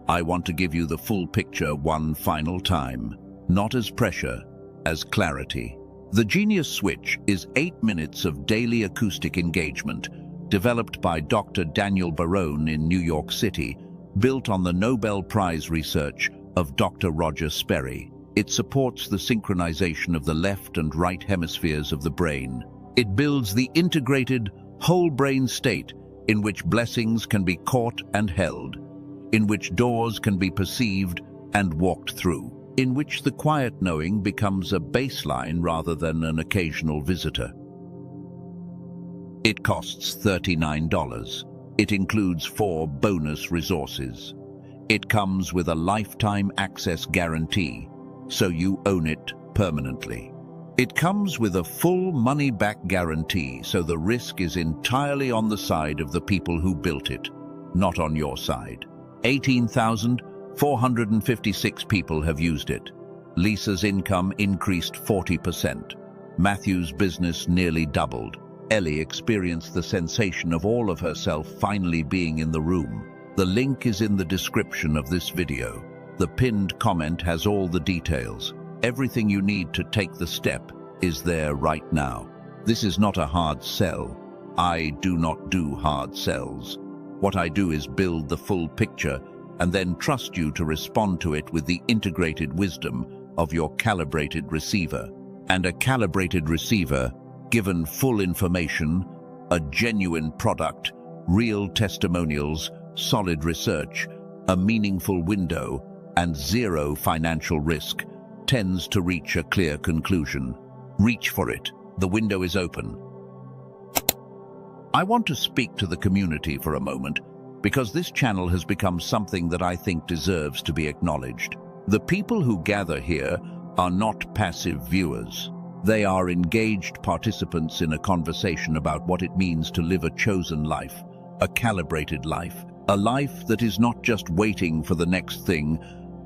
I want to give you the full picture one final time, not as pressure, as clarity. The Genius Switch is 8 minutes of daily acoustic engagement, developed by Dr. Daniel Barone in New York City, built on the Nobel Prize research of Dr. Roger Sperry. It supports the synchronization of the left and right hemispheres of the brain. It builds the integrated, whole brain state in which blessings can be caught and held, in which doors can be perceived and walked through, in which the quiet knowing becomes a baseline rather than an occasional visitor. It costs $39. It includes 4 bonus resources. It comes with a lifetime access guarantee, so you own it permanently. It comes with a full money-back guarantee, so the risk is entirely on the side of the people who built it, not on your side. 18,456 people have used it. Lisa's income increased 40%. Matthew's business nearly doubled. Ellie experienced the sensation of all of herself finally being in the room. The link is in the description of this video. The pinned comment has all the details. Everything you need to take the step is there right now. This is not a hard sell. I do not do hard sells. What I do is build the full picture and then trust you to respond to it with the integrated wisdom of your calibrated receiver. And a calibrated receiver, given full information, a genuine product, real testimonials, solid research, a meaningful window, and zero financial risk, tends to reach a clear conclusion. Reach for it. The window is open. I want to speak to the community for a moment because this channel has become something that I think deserves to be acknowledged. The people who gather here are not passive viewers. They are engaged participants in a conversation about what it means to live a chosen life, a calibrated life, a life that is not just waiting for the next thing,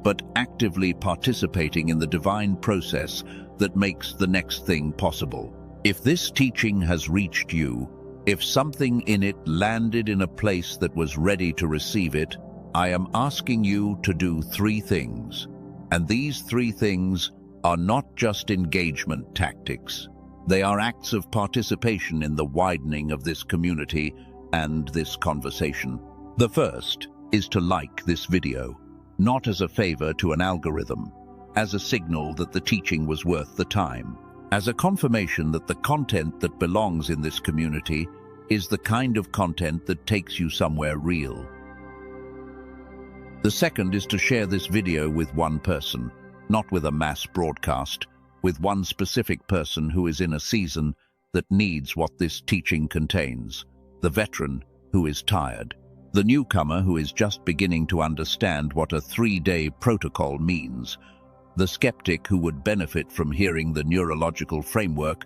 but actively participating in the divine process that makes the next thing possible. If this teaching has reached you, if something in it landed in a place that was ready to receive it, I am asking you to do 3 things. And these 3 things are not just engagement tactics. They are acts of participation in the widening of this community and this conversation. The first is to like this video, not as a favor to an algorithm, as a signal that the teaching was worth the time, as a confirmation that the content that belongs in this community is the kind of content that takes you somewhere real. The second is to share this video with one person, not with a mass broadcast, with one specific person who is in a season that needs what this teaching contains, the veteran who is tired, the newcomer who is just beginning to understand what a 3-day protocol means, the skeptic who would benefit from hearing the neurological framework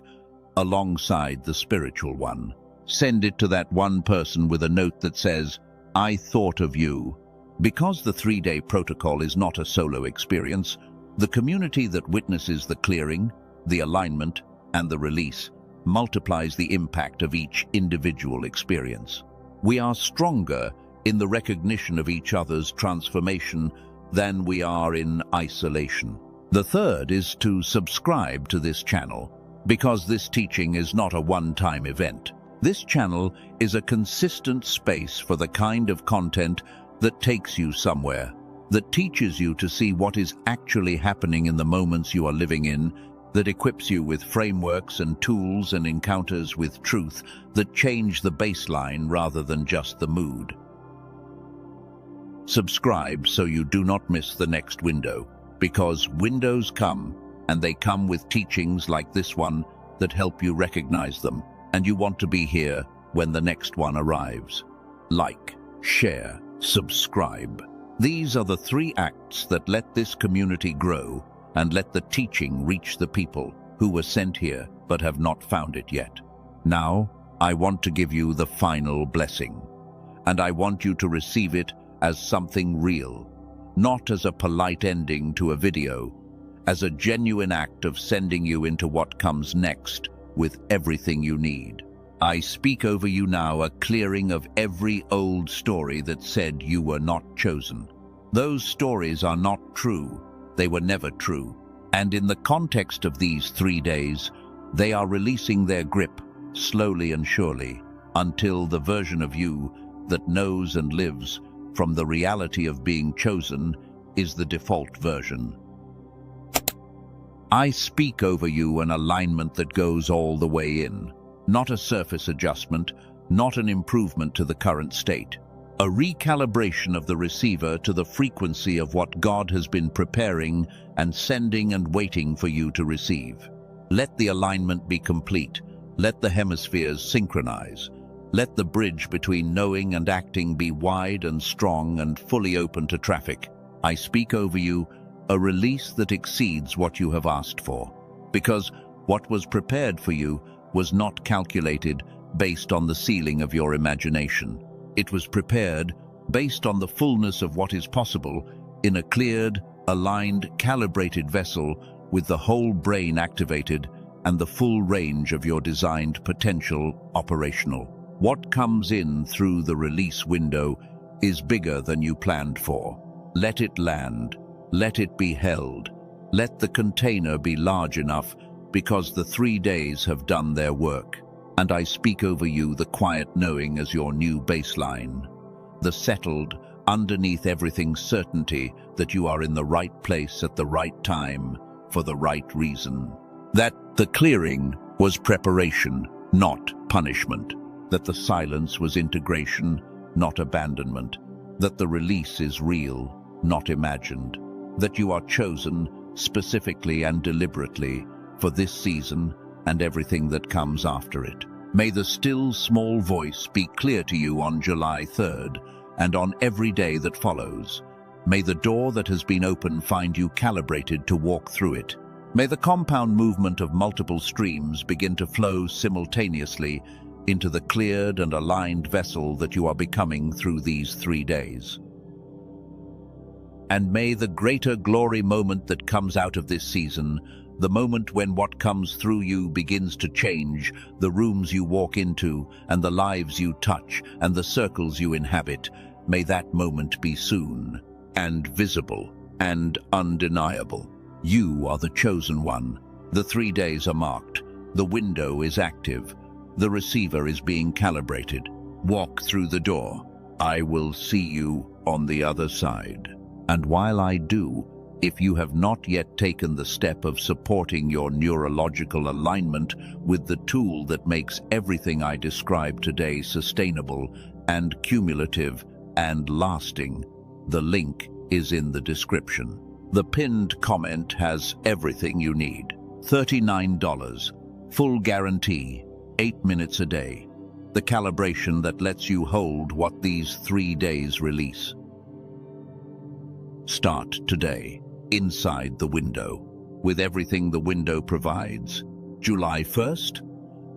alongside the spiritual one. Send it to that one person with a note that says, "I thought of you." Because the 3-day protocol is not a solo experience, the community that witnesses the clearing, the alignment, and the release multiplies the impact of each individual experience. We are stronger in the recognition of each other's transformation than we are in isolation. The third is to subscribe to this channel, because this teaching is not a one-time event. This channel is a consistent space for the kind of content that takes you somewhere, that teaches you to see what is actually happening in the moments you are living in, that equips you with frameworks and tools and encounters with truth that change the baseline rather than just the mood. Subscribe so you do not miss the next window, because windows come, and they come with teachings like this one that help you recognize them, and you want to be here when the next one arrives. Like, share, subscribe. These are the 3 acts that let this community grow and let the teaching reach the people who were sent here but have not found it yet. Now, I want to give you the final blessing, and I want you to receive it as something real, not as a polite ending to a video, as a genuine act of sending you into what comes next with everything you need. I speak over you now a clearing of every old story that said you were not chosen. Those stories are not true. They were never true. And in the context of these 3 days, they are releasing their grip slowly and surely until the version of you that knows and lives from the reality of being chosen is the default version. I speak over you an alignment that goes all the way in, not a surface adjustment, not an improvement to the current state. A recalibration of the receiver to the frequency of what God has been preparing and sending and waiting for you to receive. Let the alignment be complete. Let the hemispheres synchronize. Let the bridge between knowing and acting be wide and strong and fully open to traffic. I speak over you a release that exceeds what you have asked for, because what was prepared for you was not calculated based on the ceiling of your imagination. It was prepared based on the fullness of what is possible in a cleared, aligned, calibrated vessel with the whole brain activated and the full range of your designed potential operational. What comes in through the release window is bigger than you planned for. Let it land. Let it be held. Let the container be large enough because the 3 days have done their work, and I speak over you the quiet knowing as your new baseline, the settled, underneath everything certainty that you are in the right place at the right time for the right reason. That the clearing was preparation, not punishment. That the silence was integration, not abandonment. That the release is real, not imagined. That you are chosen specifically and deliberately for this season and everything that comes after it. May the still small voice be clear to you on July 3rd and on every day that follows. May the door that has been opened find you calibrated to walk through it. May the compound movement of multiple streams begin to flow simultaneously into the cleared and aligned vessel that you are becoming through these 3 days. And may the greater glory moment that comes out of this season, the moment when what comes through you begins to change, the rooms you walk into and the lives you touch and the circles you inhabit, may that moment be soon and visible and undeniable. You are the chosen one. The 3 days are marked. The window is active. The receiver is being calibrated. Walk through the door. I will see you on the other side. And while I do, if you have not yet taken the step of supporting your neurological alignment with the tool that makes everything I describe today sustainable and cumulative and lasting, the link is in the description. The pinned comment has everything you need. $39, full guarantee, 8 minutes a day. The calibration that lets you hold what these 3 days release. Start today, inside the window, with everything the window provides. July 1st,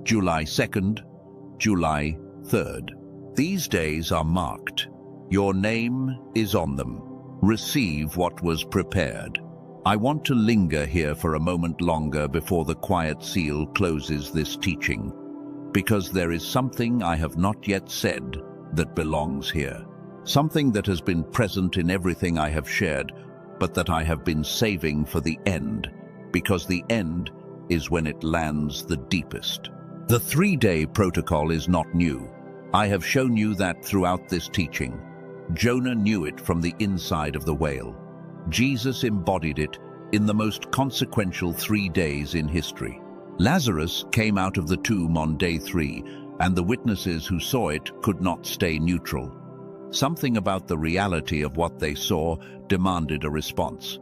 July 2nd, July 3rd. These days are marked. Your name is on them. Receive what was prepared. I want to linger here for a moment longer before the quiet seal closes this teaching, because there is something I have not yet said that belongs here. Something that has been present in everything I have shared, but that I have been saving for the end, because the end is when it lands the deepest. The 3-day protocol is not new. I have shown you that throughout this teaching. Jonah knew it from the inside of the whale. Jesus embodied it in the most consequential 3 days in history. Lazarus came out of the tomb on day 3, and the witnesses who saw it could not stay neutral. Something about the reality of what they saw demanded a response.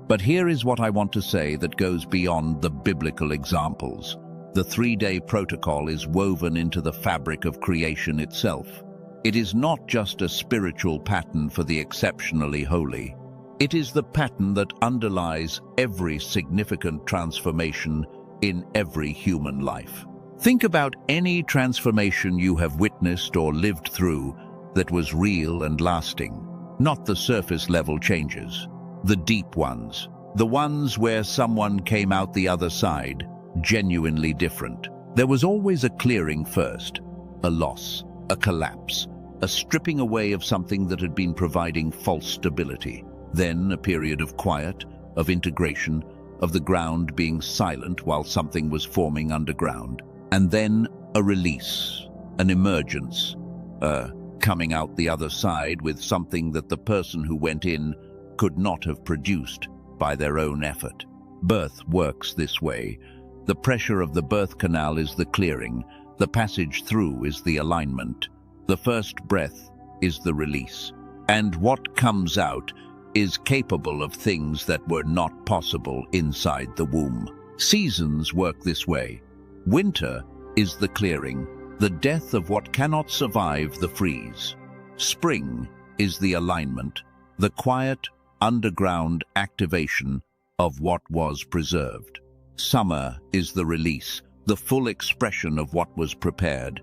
But here is what I want to say that goes beyond the biblical examples. The 3-day protocol is woven into the fabric of creation itself. It is not just a spiritual pattern for the exceptionally holy. It is the pattern that underlies every significant transformation in every human life. Think about any transformation you have witnessed or lived through that was real and lasting, not the surface-level changes, the deep ones, the ones where someone came out the other side, genuinely different. There was always a clearing first, a loss, a collapse, a stripping away of something that had been providing false stability. Then a period of quiet, of integration, of the ground being silent while something was forming underground. And then a release, an emergence, coming out the other side with something that the person who went in could not have produced by their own effort. Birth works this way. The pressure of the birth canal is the clearing. The passage through is the alignment. The first breath is the release. And what comes out is capable of things that were not possible inside the womb. Seasons work this way. Winter is the clearing, the death of what cannot survive the freeze. Spring is the alignment, the quiet, underground activation of what was preserved. Summer is the release, the full expression of what was prepared.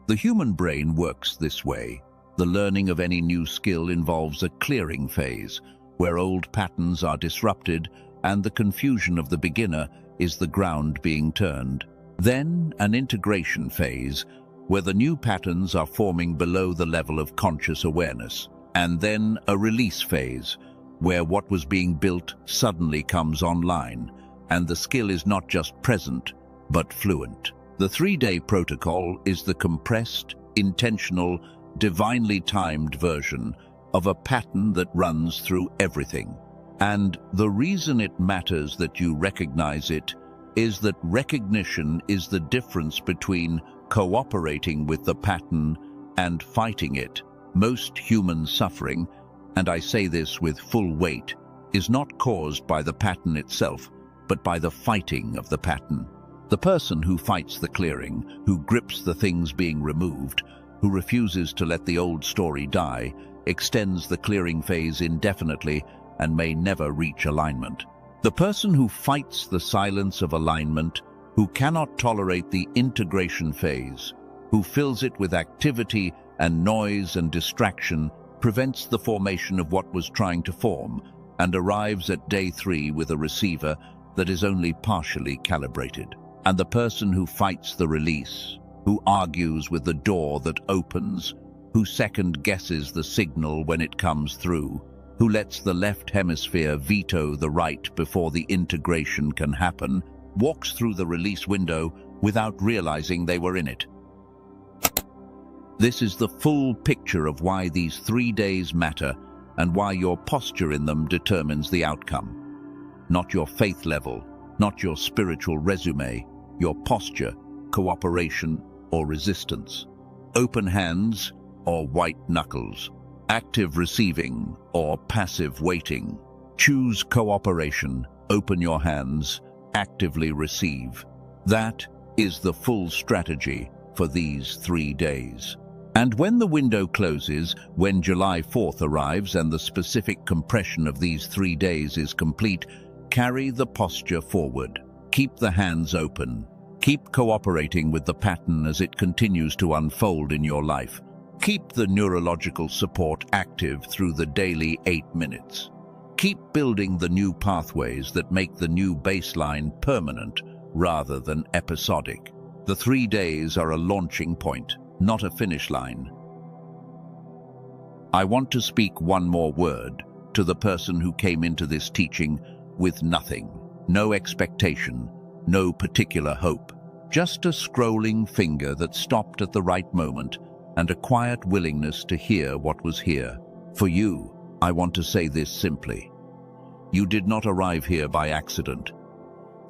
The human brain works this way. The learning of any new skill involves a clearing phase, where old patterns are disrupted and the confusion of the beginner is the ground being turned. Then an integration phase, where the new patterns are forming below the level of conscious awareness. And then a release phase, where what was being built suddenly comes online, and the skill is not just present, but fluent. The 3-day protocol is the compressed, intentional, divinely timed version of a pattern that runs through everything. And the reason it matters that you recognize it is that recognition is the difference between cooperating with the pattern and fighting it. Most human suffering, and I say this with full weight, is not caused by the pattern itself, but by the fighting of the pattern. The person who fights the clearing, who grips the things being removed, who refuses to let the old story die, extends the clearing phase indefinitely and may never reach alignment. The person who fights the silence of alignment, who cannot tolerate the integration phase, who fills it with activity and noise and distraction, prevents the formation of what was trying to form, and arrives at day 3 with a receiver that is only partially calibrated. And the person who fights the release, who argues with the door that opens, who second-guesses the signal when it comes through, who lets the left hemisphere veto the right before the integration can happen, walks through the release window without realizing they were in it. This is the full picture of why these 3 days matter and why your posture in them determines the outcome. Not your faith level, not your spiritual resume, your posture, cooperation or resistance. Open hands or white knuckles. Active receiving or passive waiting. Choose cooperation, open your hands, actively receive. That is the full strategy for these 3 days. And when the window closes, when July 4th arrives and the specific compression of these 3 days is complete, carry the posture forward. Keep the hands open. Keep cooperating with the pattern as it continues to unfold in your life. Keep the neurological support active through the daily 8 minutes. Keep building the new pathways that make the new baseline permanent rather than episodic. The 3 days are a launching point, not a finish line. I want to speak one more word to the person who came into this teaching with nothing, no expectation, no particular hope, just a scrolling finger that stopped at the right moment and a quiet willingness to hear what was here. For you, I want to say this simply. You did not arrive here by accident.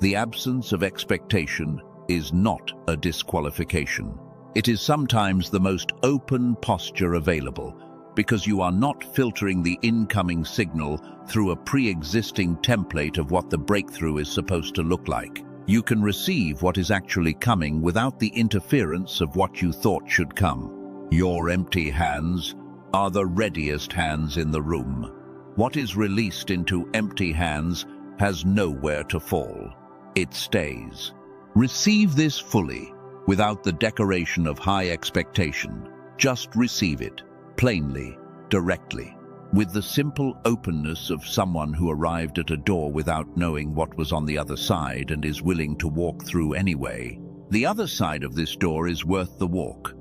The absence of expectation is not a disqualification. It is sometimes the most open posture available because you are not filtering the incoming signal through a pre-existing template of what the breakthrough is supposed to look like. You can receive what is actually coming without the interference of what you thought should come. Your empty hands are the readiest hands in the room. What is released into empty hands has nowhere to fall. It stays. Receive this fully, without the decoration of high expectation. Just receive it, plainly, directly, with the simple openness of someone who arrived at a door without knowing what was on the other side and is willing to walk through anyway. The other side of this door is worth the walk.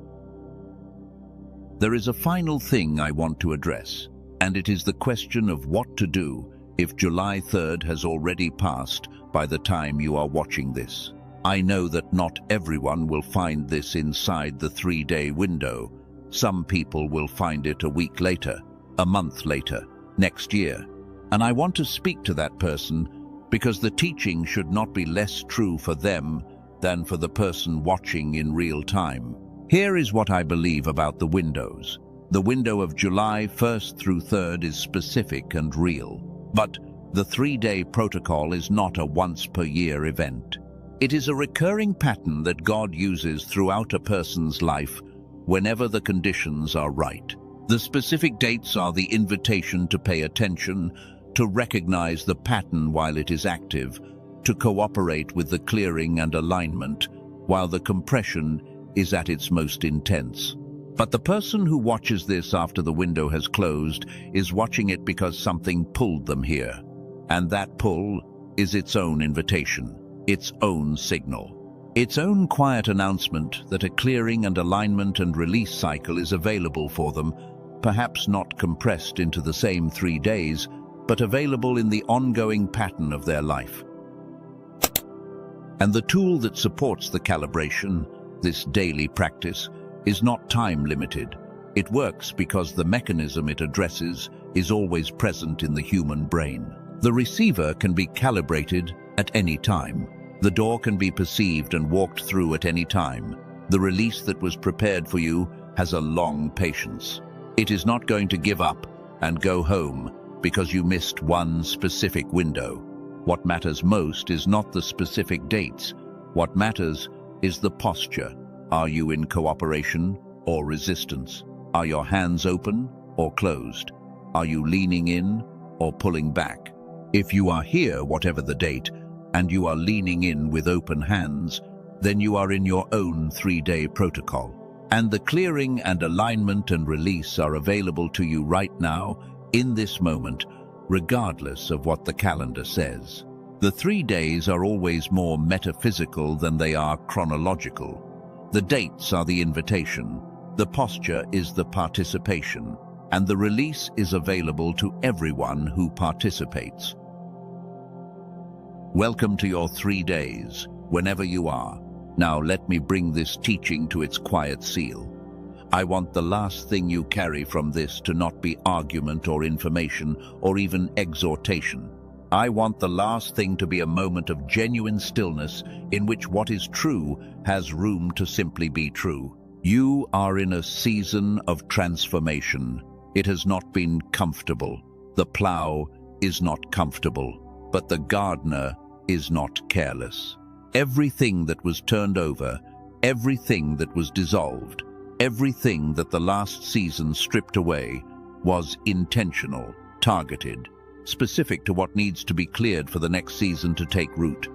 There is a final thing I want to address, and it is the question of what to do if July 3rd has already passed by the time you are watching this. I know that not everyone will find this inside the 3-day window. Some people will find it a week later, a month later, next year. And I want to speak to that person because the teaching should not be less true for them than for the person watching in real time. Here is what I believe about the windows. The window of July 1st through 3rd is specific and real. But the 3-day protocol is not a once-per-year event. It is a recurring pattern that God uses throughout a person's life whenever the conditions are right. The specific dates are the invitation to pay attention, to recognize the pattern while it is active, to cooperate with the clearing and alignment while the compression is at its most intense. But the person who watches this after the window has closed is watching it because something pulled them here. And that pull is its own invitation, its own signal, its own quiet announcement that a clearing and alignment and release cycle is available for them, perhaps not compressed into the same 3 days, but available in the ongoing pattern of their life. And the tool that supports the calibration, this daily practice, is not time-limited. It works because the mechanism it addresses is always present in the human brain. The receiver can be calibrated at any time. The door can be perceived and walked through at any time. The release that was prepared for you has a long patience. It is not going to give up and go home because you missed one specific window. What matters most is not the specific dates. What matters is the posture. Are you in cooperation or resistance? Are your hands open or closed? Are you leaning in or pulling back? If you are here, whatever the date, and you are leaning in with open hands, then you are in your own 3-day protocol. And the clearing and alignment and release are available to you right now, in this moment, regardless of what the calendar says. The 3 days are always more metaphysical than they are chronological. The dates are the invitation, the posture is the participation, and the release is available to everyone who participates. Welcome to your 3 days, whenever you are. Now let me bring this teaching to its quiet seal. I want the last thing you carry from this to not be argument or information or even exhortation. I want the last thing to be a moment of genuine stillness in which what is true has room to simply be true. You are in a season of transformation. It has not been comfortable. The plow is not comfortable, but the gardener is not careless. Everything that was turned over, everything that was dissolved, everything that the last season stripped away was intentional, targeted, specific to what needs to be cleared for the next season to take root.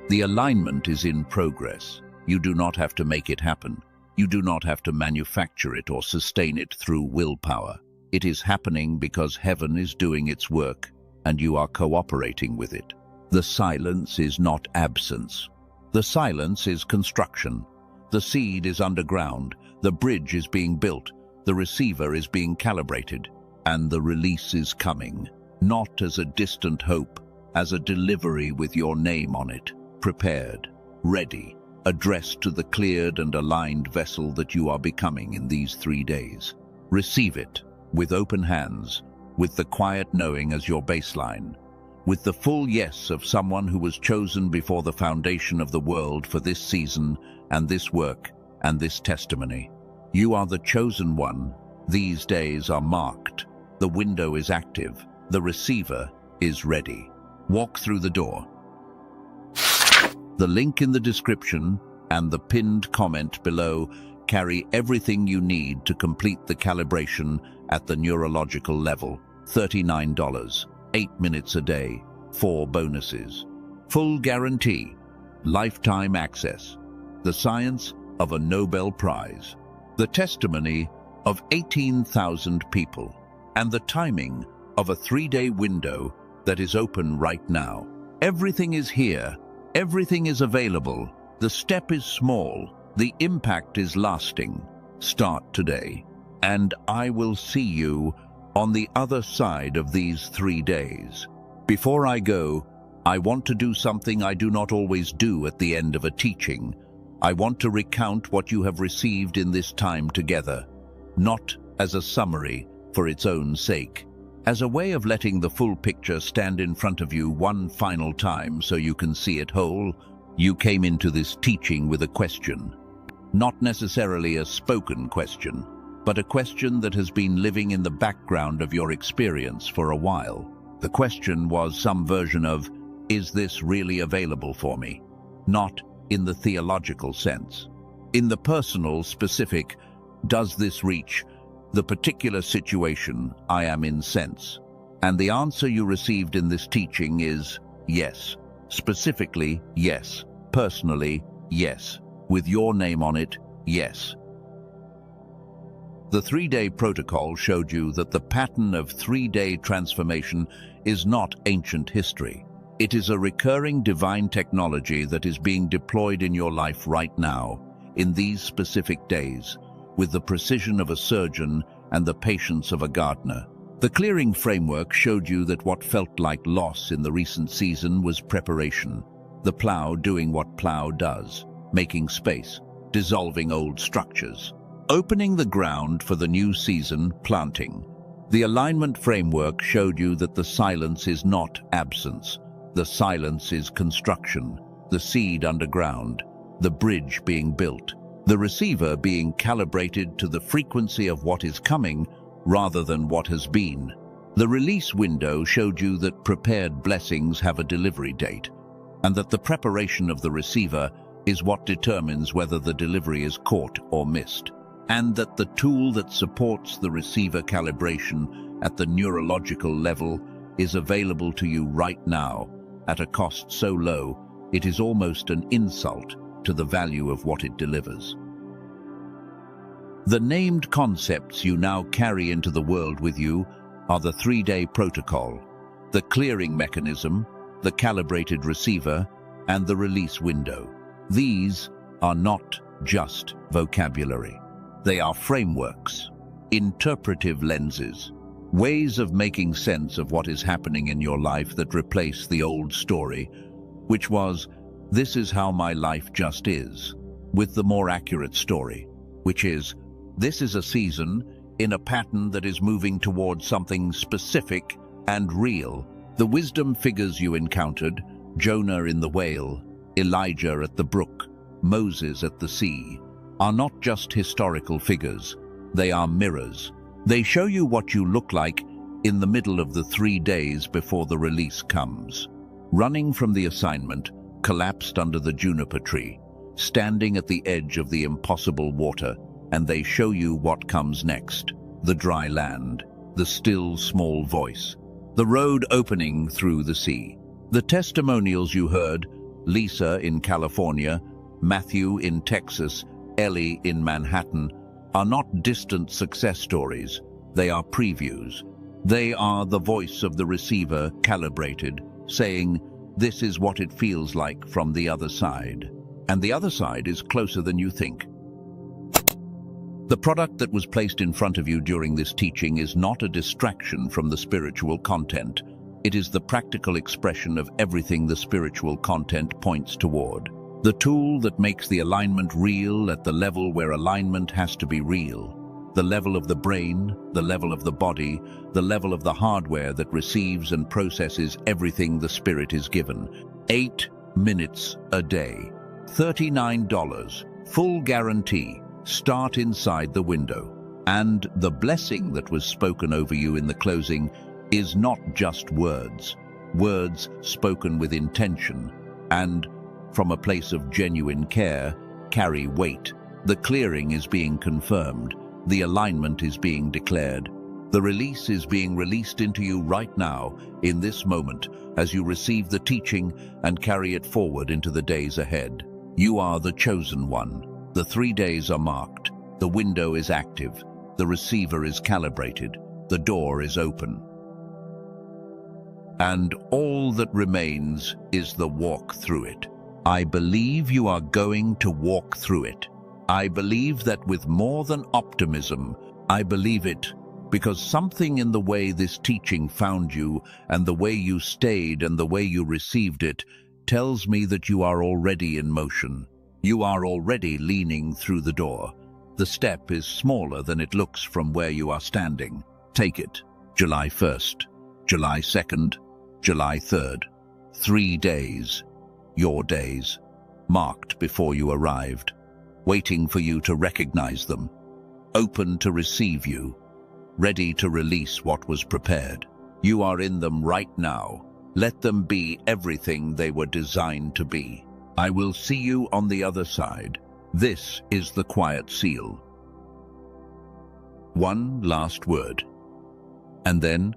The alignment is in progress. You do not have to make it happen. You do not have to manufacture it or sustain it through willpower. It is happening because heaven is doing its work and you are cooperating with it. The silence is not absence. The silence is construction. The seed is underground, the bridge is being built, the receiver is being calibrated, and the release is coming, not as a distant hope, as a delivery with your name on it, prepared, ready, addressed to the cleared and aligned vessel that you are becoming in these 3 days. Receive it with open hands, with the quiet knowing as your baseline, with the full yes of someone who was chosen before the foundation of the world for this season and this work and this testimony. You are the chosen one. These days are marked. The window is active. The receiver is ready. Walk through the door. The link in the description and the pinned comment below carry everything you need to complete the calibration at the neurological level. $39. 8 minutes a day, 4 bonuses. Full guarantee, lifetime access. The science of a Nobel Prize. The testimony of 18,000 people. And the timing of a 3-day window that is open right now. Everything is here. Everything is available. The step is small. The impact is lasting. Start today. And I will see you on the other side of these 3 days. Before I go, I want to do something I do not always do at the end of a teaching. I want to recount what you have received in this time together, not as a summary for its own sake, as a way of letting the full picture stand in front of you one final time so you can see it whole. You came into this teaching with a question, not necessarily a spoken question, but a question that has been living in the background of your experience for a while. The question was some version of, is this really available for me? Not in the theological sense. In the personal, specific, does this reach the particular situation I am in sense? And the answer you received in this teaching is yes. Specifically, yes. Personally, yes. With your name on it, yes. The 3-day protocol showed you that the pattern of 3-day transformation is not ancient history. It is a recurring divine technology that is being deployed in your life right now, in these specific days, with the precision of a surgeon and the patience of a gardener. The clearing framework showed you that what felt like loss in the recent season was preparation. The plow doing what plow does, making space, dissolving old structures, opening the ground for the new season, planting. The alignment framework showed you that the silence is not absence. The silence is construction, the seed underground, the bridge being built, the receiver being calibrated to the frequency of what is coming rather than what has been. The release window showed you that prepared blessings have a delivery date, and that the preparation of the receiver is what determines whether the delivery is caught or missed, and that the tool that supports the receiver calibration at the neurological level is available to you right now at a cost so low it is almost an insult to the value of what it delivers. The named concepts you now carry into the world with you are the 3-day protocol, the clearing mechanism, the calibrated receiver, and the release window. These are not just vocabulary. They are frameworks, interpretive lenses, ways of making sense of what is happening in your life that replace the old story, which was, "This is how my life just is," with the more accurate story, which is, "This is a season in a pattern that is moving towards something specific and real." The wisdom figures you encountered, Jonah in the whale, Elijah at the brook, Moses at the sea, are not just historical figures. They are mirrors. They show you what you look like in the middle of the 3 days before the release comes. Running from the assignment, collapsed under the juniper tree, standing at the edge of the impossible water, and they show you what comes next. The dry land, the still small voice, the road opening through the sea. The testimonials you heard, Lisa in California, Matthew in Texas, Ellie in Manhattan, are not distant success stories. They are previews. They are the voice of the receiver calibrated, saying, "This is what it feels like from the other side." And the other side is closer than you think. The product that was placed in front of you during this teaching is not a distraction from the spiritual content. It is the practical expression of everything the spiritual content points toward. The tool that makes the alignment real at the level where alignment has to be real. The level of the brain, the level of the body, the level of the hardware that receives and processes everything the spirit is given. 8 minutes a day. $39. Full guarantee. Start inside the window. And the blessing that was spoken over you in the closing is not just words. Words spoken with intention and from a place of genuine care carry weight. The clearing is being confirmed. The alignment is being declared. The release is being released into you right now, in this moment, as you receive the teaching and carry it forward into the days ahead. You are the chosen one. The 3 days are marked. The window is active. The receiver is calibrated. The door is open. And all that remains is the walk through it. I believe you are going to walk through it. I believe that with more than optimism. I believe it because something in the way this teaching found you and the way you stayed and the way you received it tells me that you are already in motion. You are already leaning through the door. The step is smaller than it looks from where you are standing. Take it. July 1st, July 2nd, July 3rd. 3 days. Your days. Marked before you arrived. Waiting for you to recognize them. Open to receive you. Ready to release what was prepared. You are in them right now. Let them be everything they were designed to be. I will see you on the other side. This is the quiet seal. One last word. And then,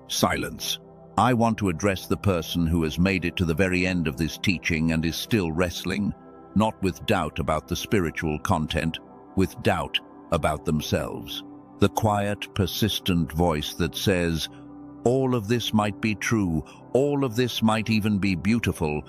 silence. I want to address the person who has made it to the very end of this teaching and is still wrestling, not with doubt about the spiritual content, with doubt about themselves. The quiet, persistent voice that says, all of this might be true, all of this might even be beautiful,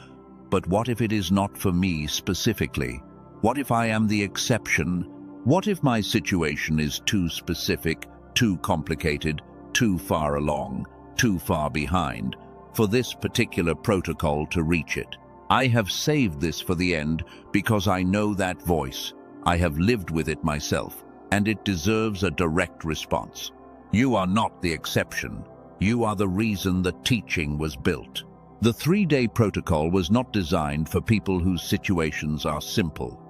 but what if it is not for me specifically? What if I am the exception? What if my situation is too specific, too complicated, too far along, too far behind, for this particular protocol to reach it. I have saved this for the end because I know that voice. I have lived with it myself, and it deserves a direct response. You are not the exception. You are the reason the teaching was built. The 3-day protocol was not designed for people whose situations are simple.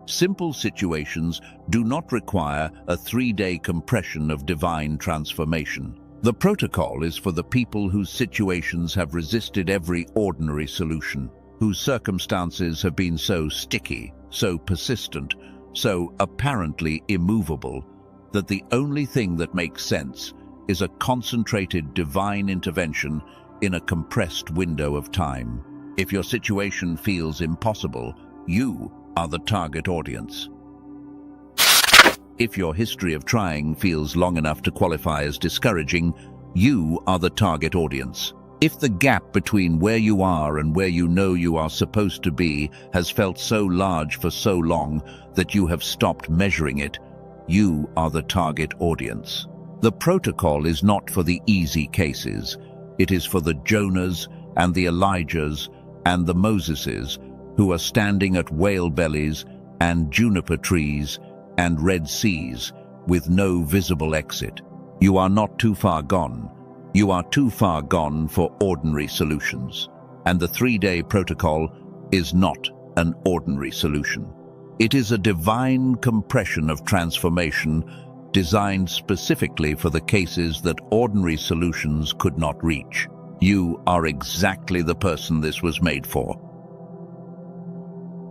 Simple situations do not require a 3-day compression of divine transformation. The protocol is for the people whose situations have resisted every ordinary solution, whose circumstances have been so sticky, so persistent, so apparently immovable, that the only thing that makes sense is a concentrated divine intervention in a compressed window of time. If your situation feels impossible, you are the target audience. If your history of trying feels long enough to qualify as discouraging, you are the target audience. If the gap between where you are and where you know you are supposed to be has felt so large for so long that you have stopped measuring it, you are the target audience. The protocol is not for the easy cases. It is for the Jonahs and the Elijahs and the Moseses who are standing at whale bellies and juniper trees and Red Seas with no visible exit. You are not too far gone. You are too far gone for ordinary solutions. And the 3-day protocol is not an ordinary solution. It is a divine compression of transformation designed specifically for the cases that ordinary solutions could not reach. You are exactly the person this was made for.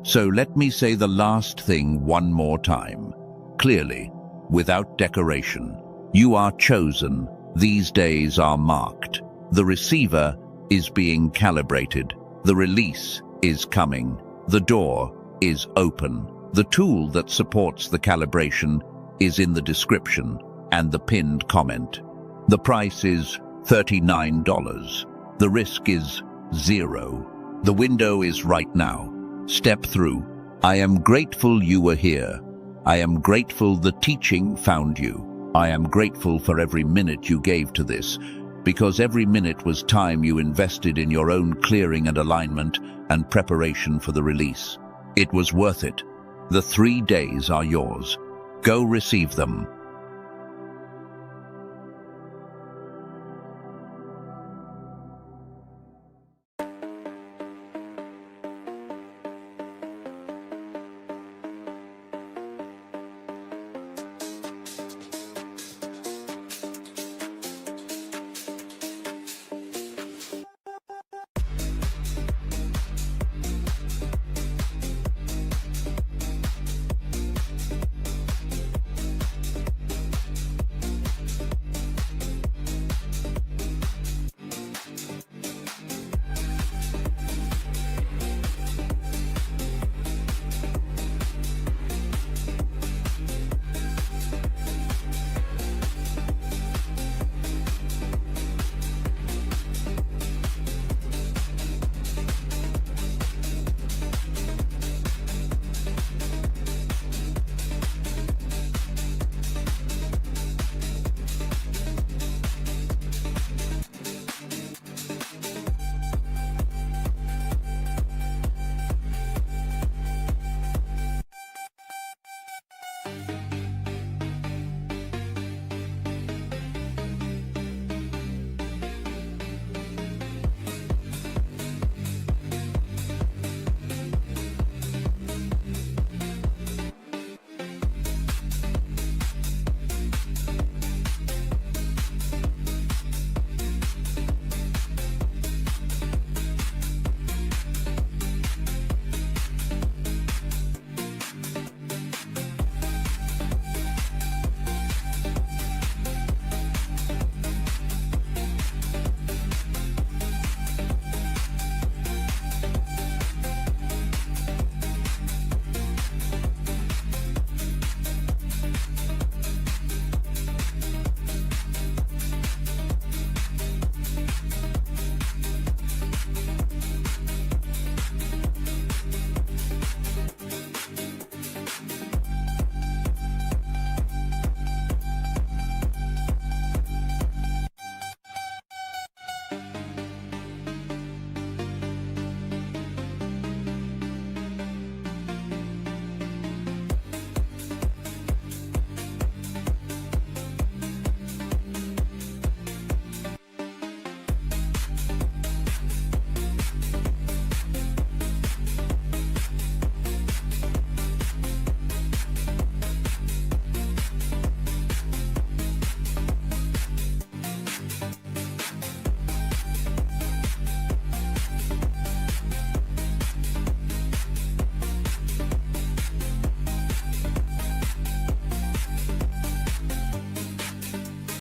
So let me say the last thing one more time, clearly, without decoration. You are chosen. These days are marked. The receiver is being calibrated. The release is coming. The door is open. The tool that supports the calibration is in the description and the pinned comment. The price is $39. The risk is 0. The window is right now. Step through. I am grateful you were here. I am grateful the teaching found you. I am grateful for every minute you gave to this, because every minute was time you invested in your own clearing and alignment and preparation for the release. It was worth it. The 3 days are yours. Go receive them.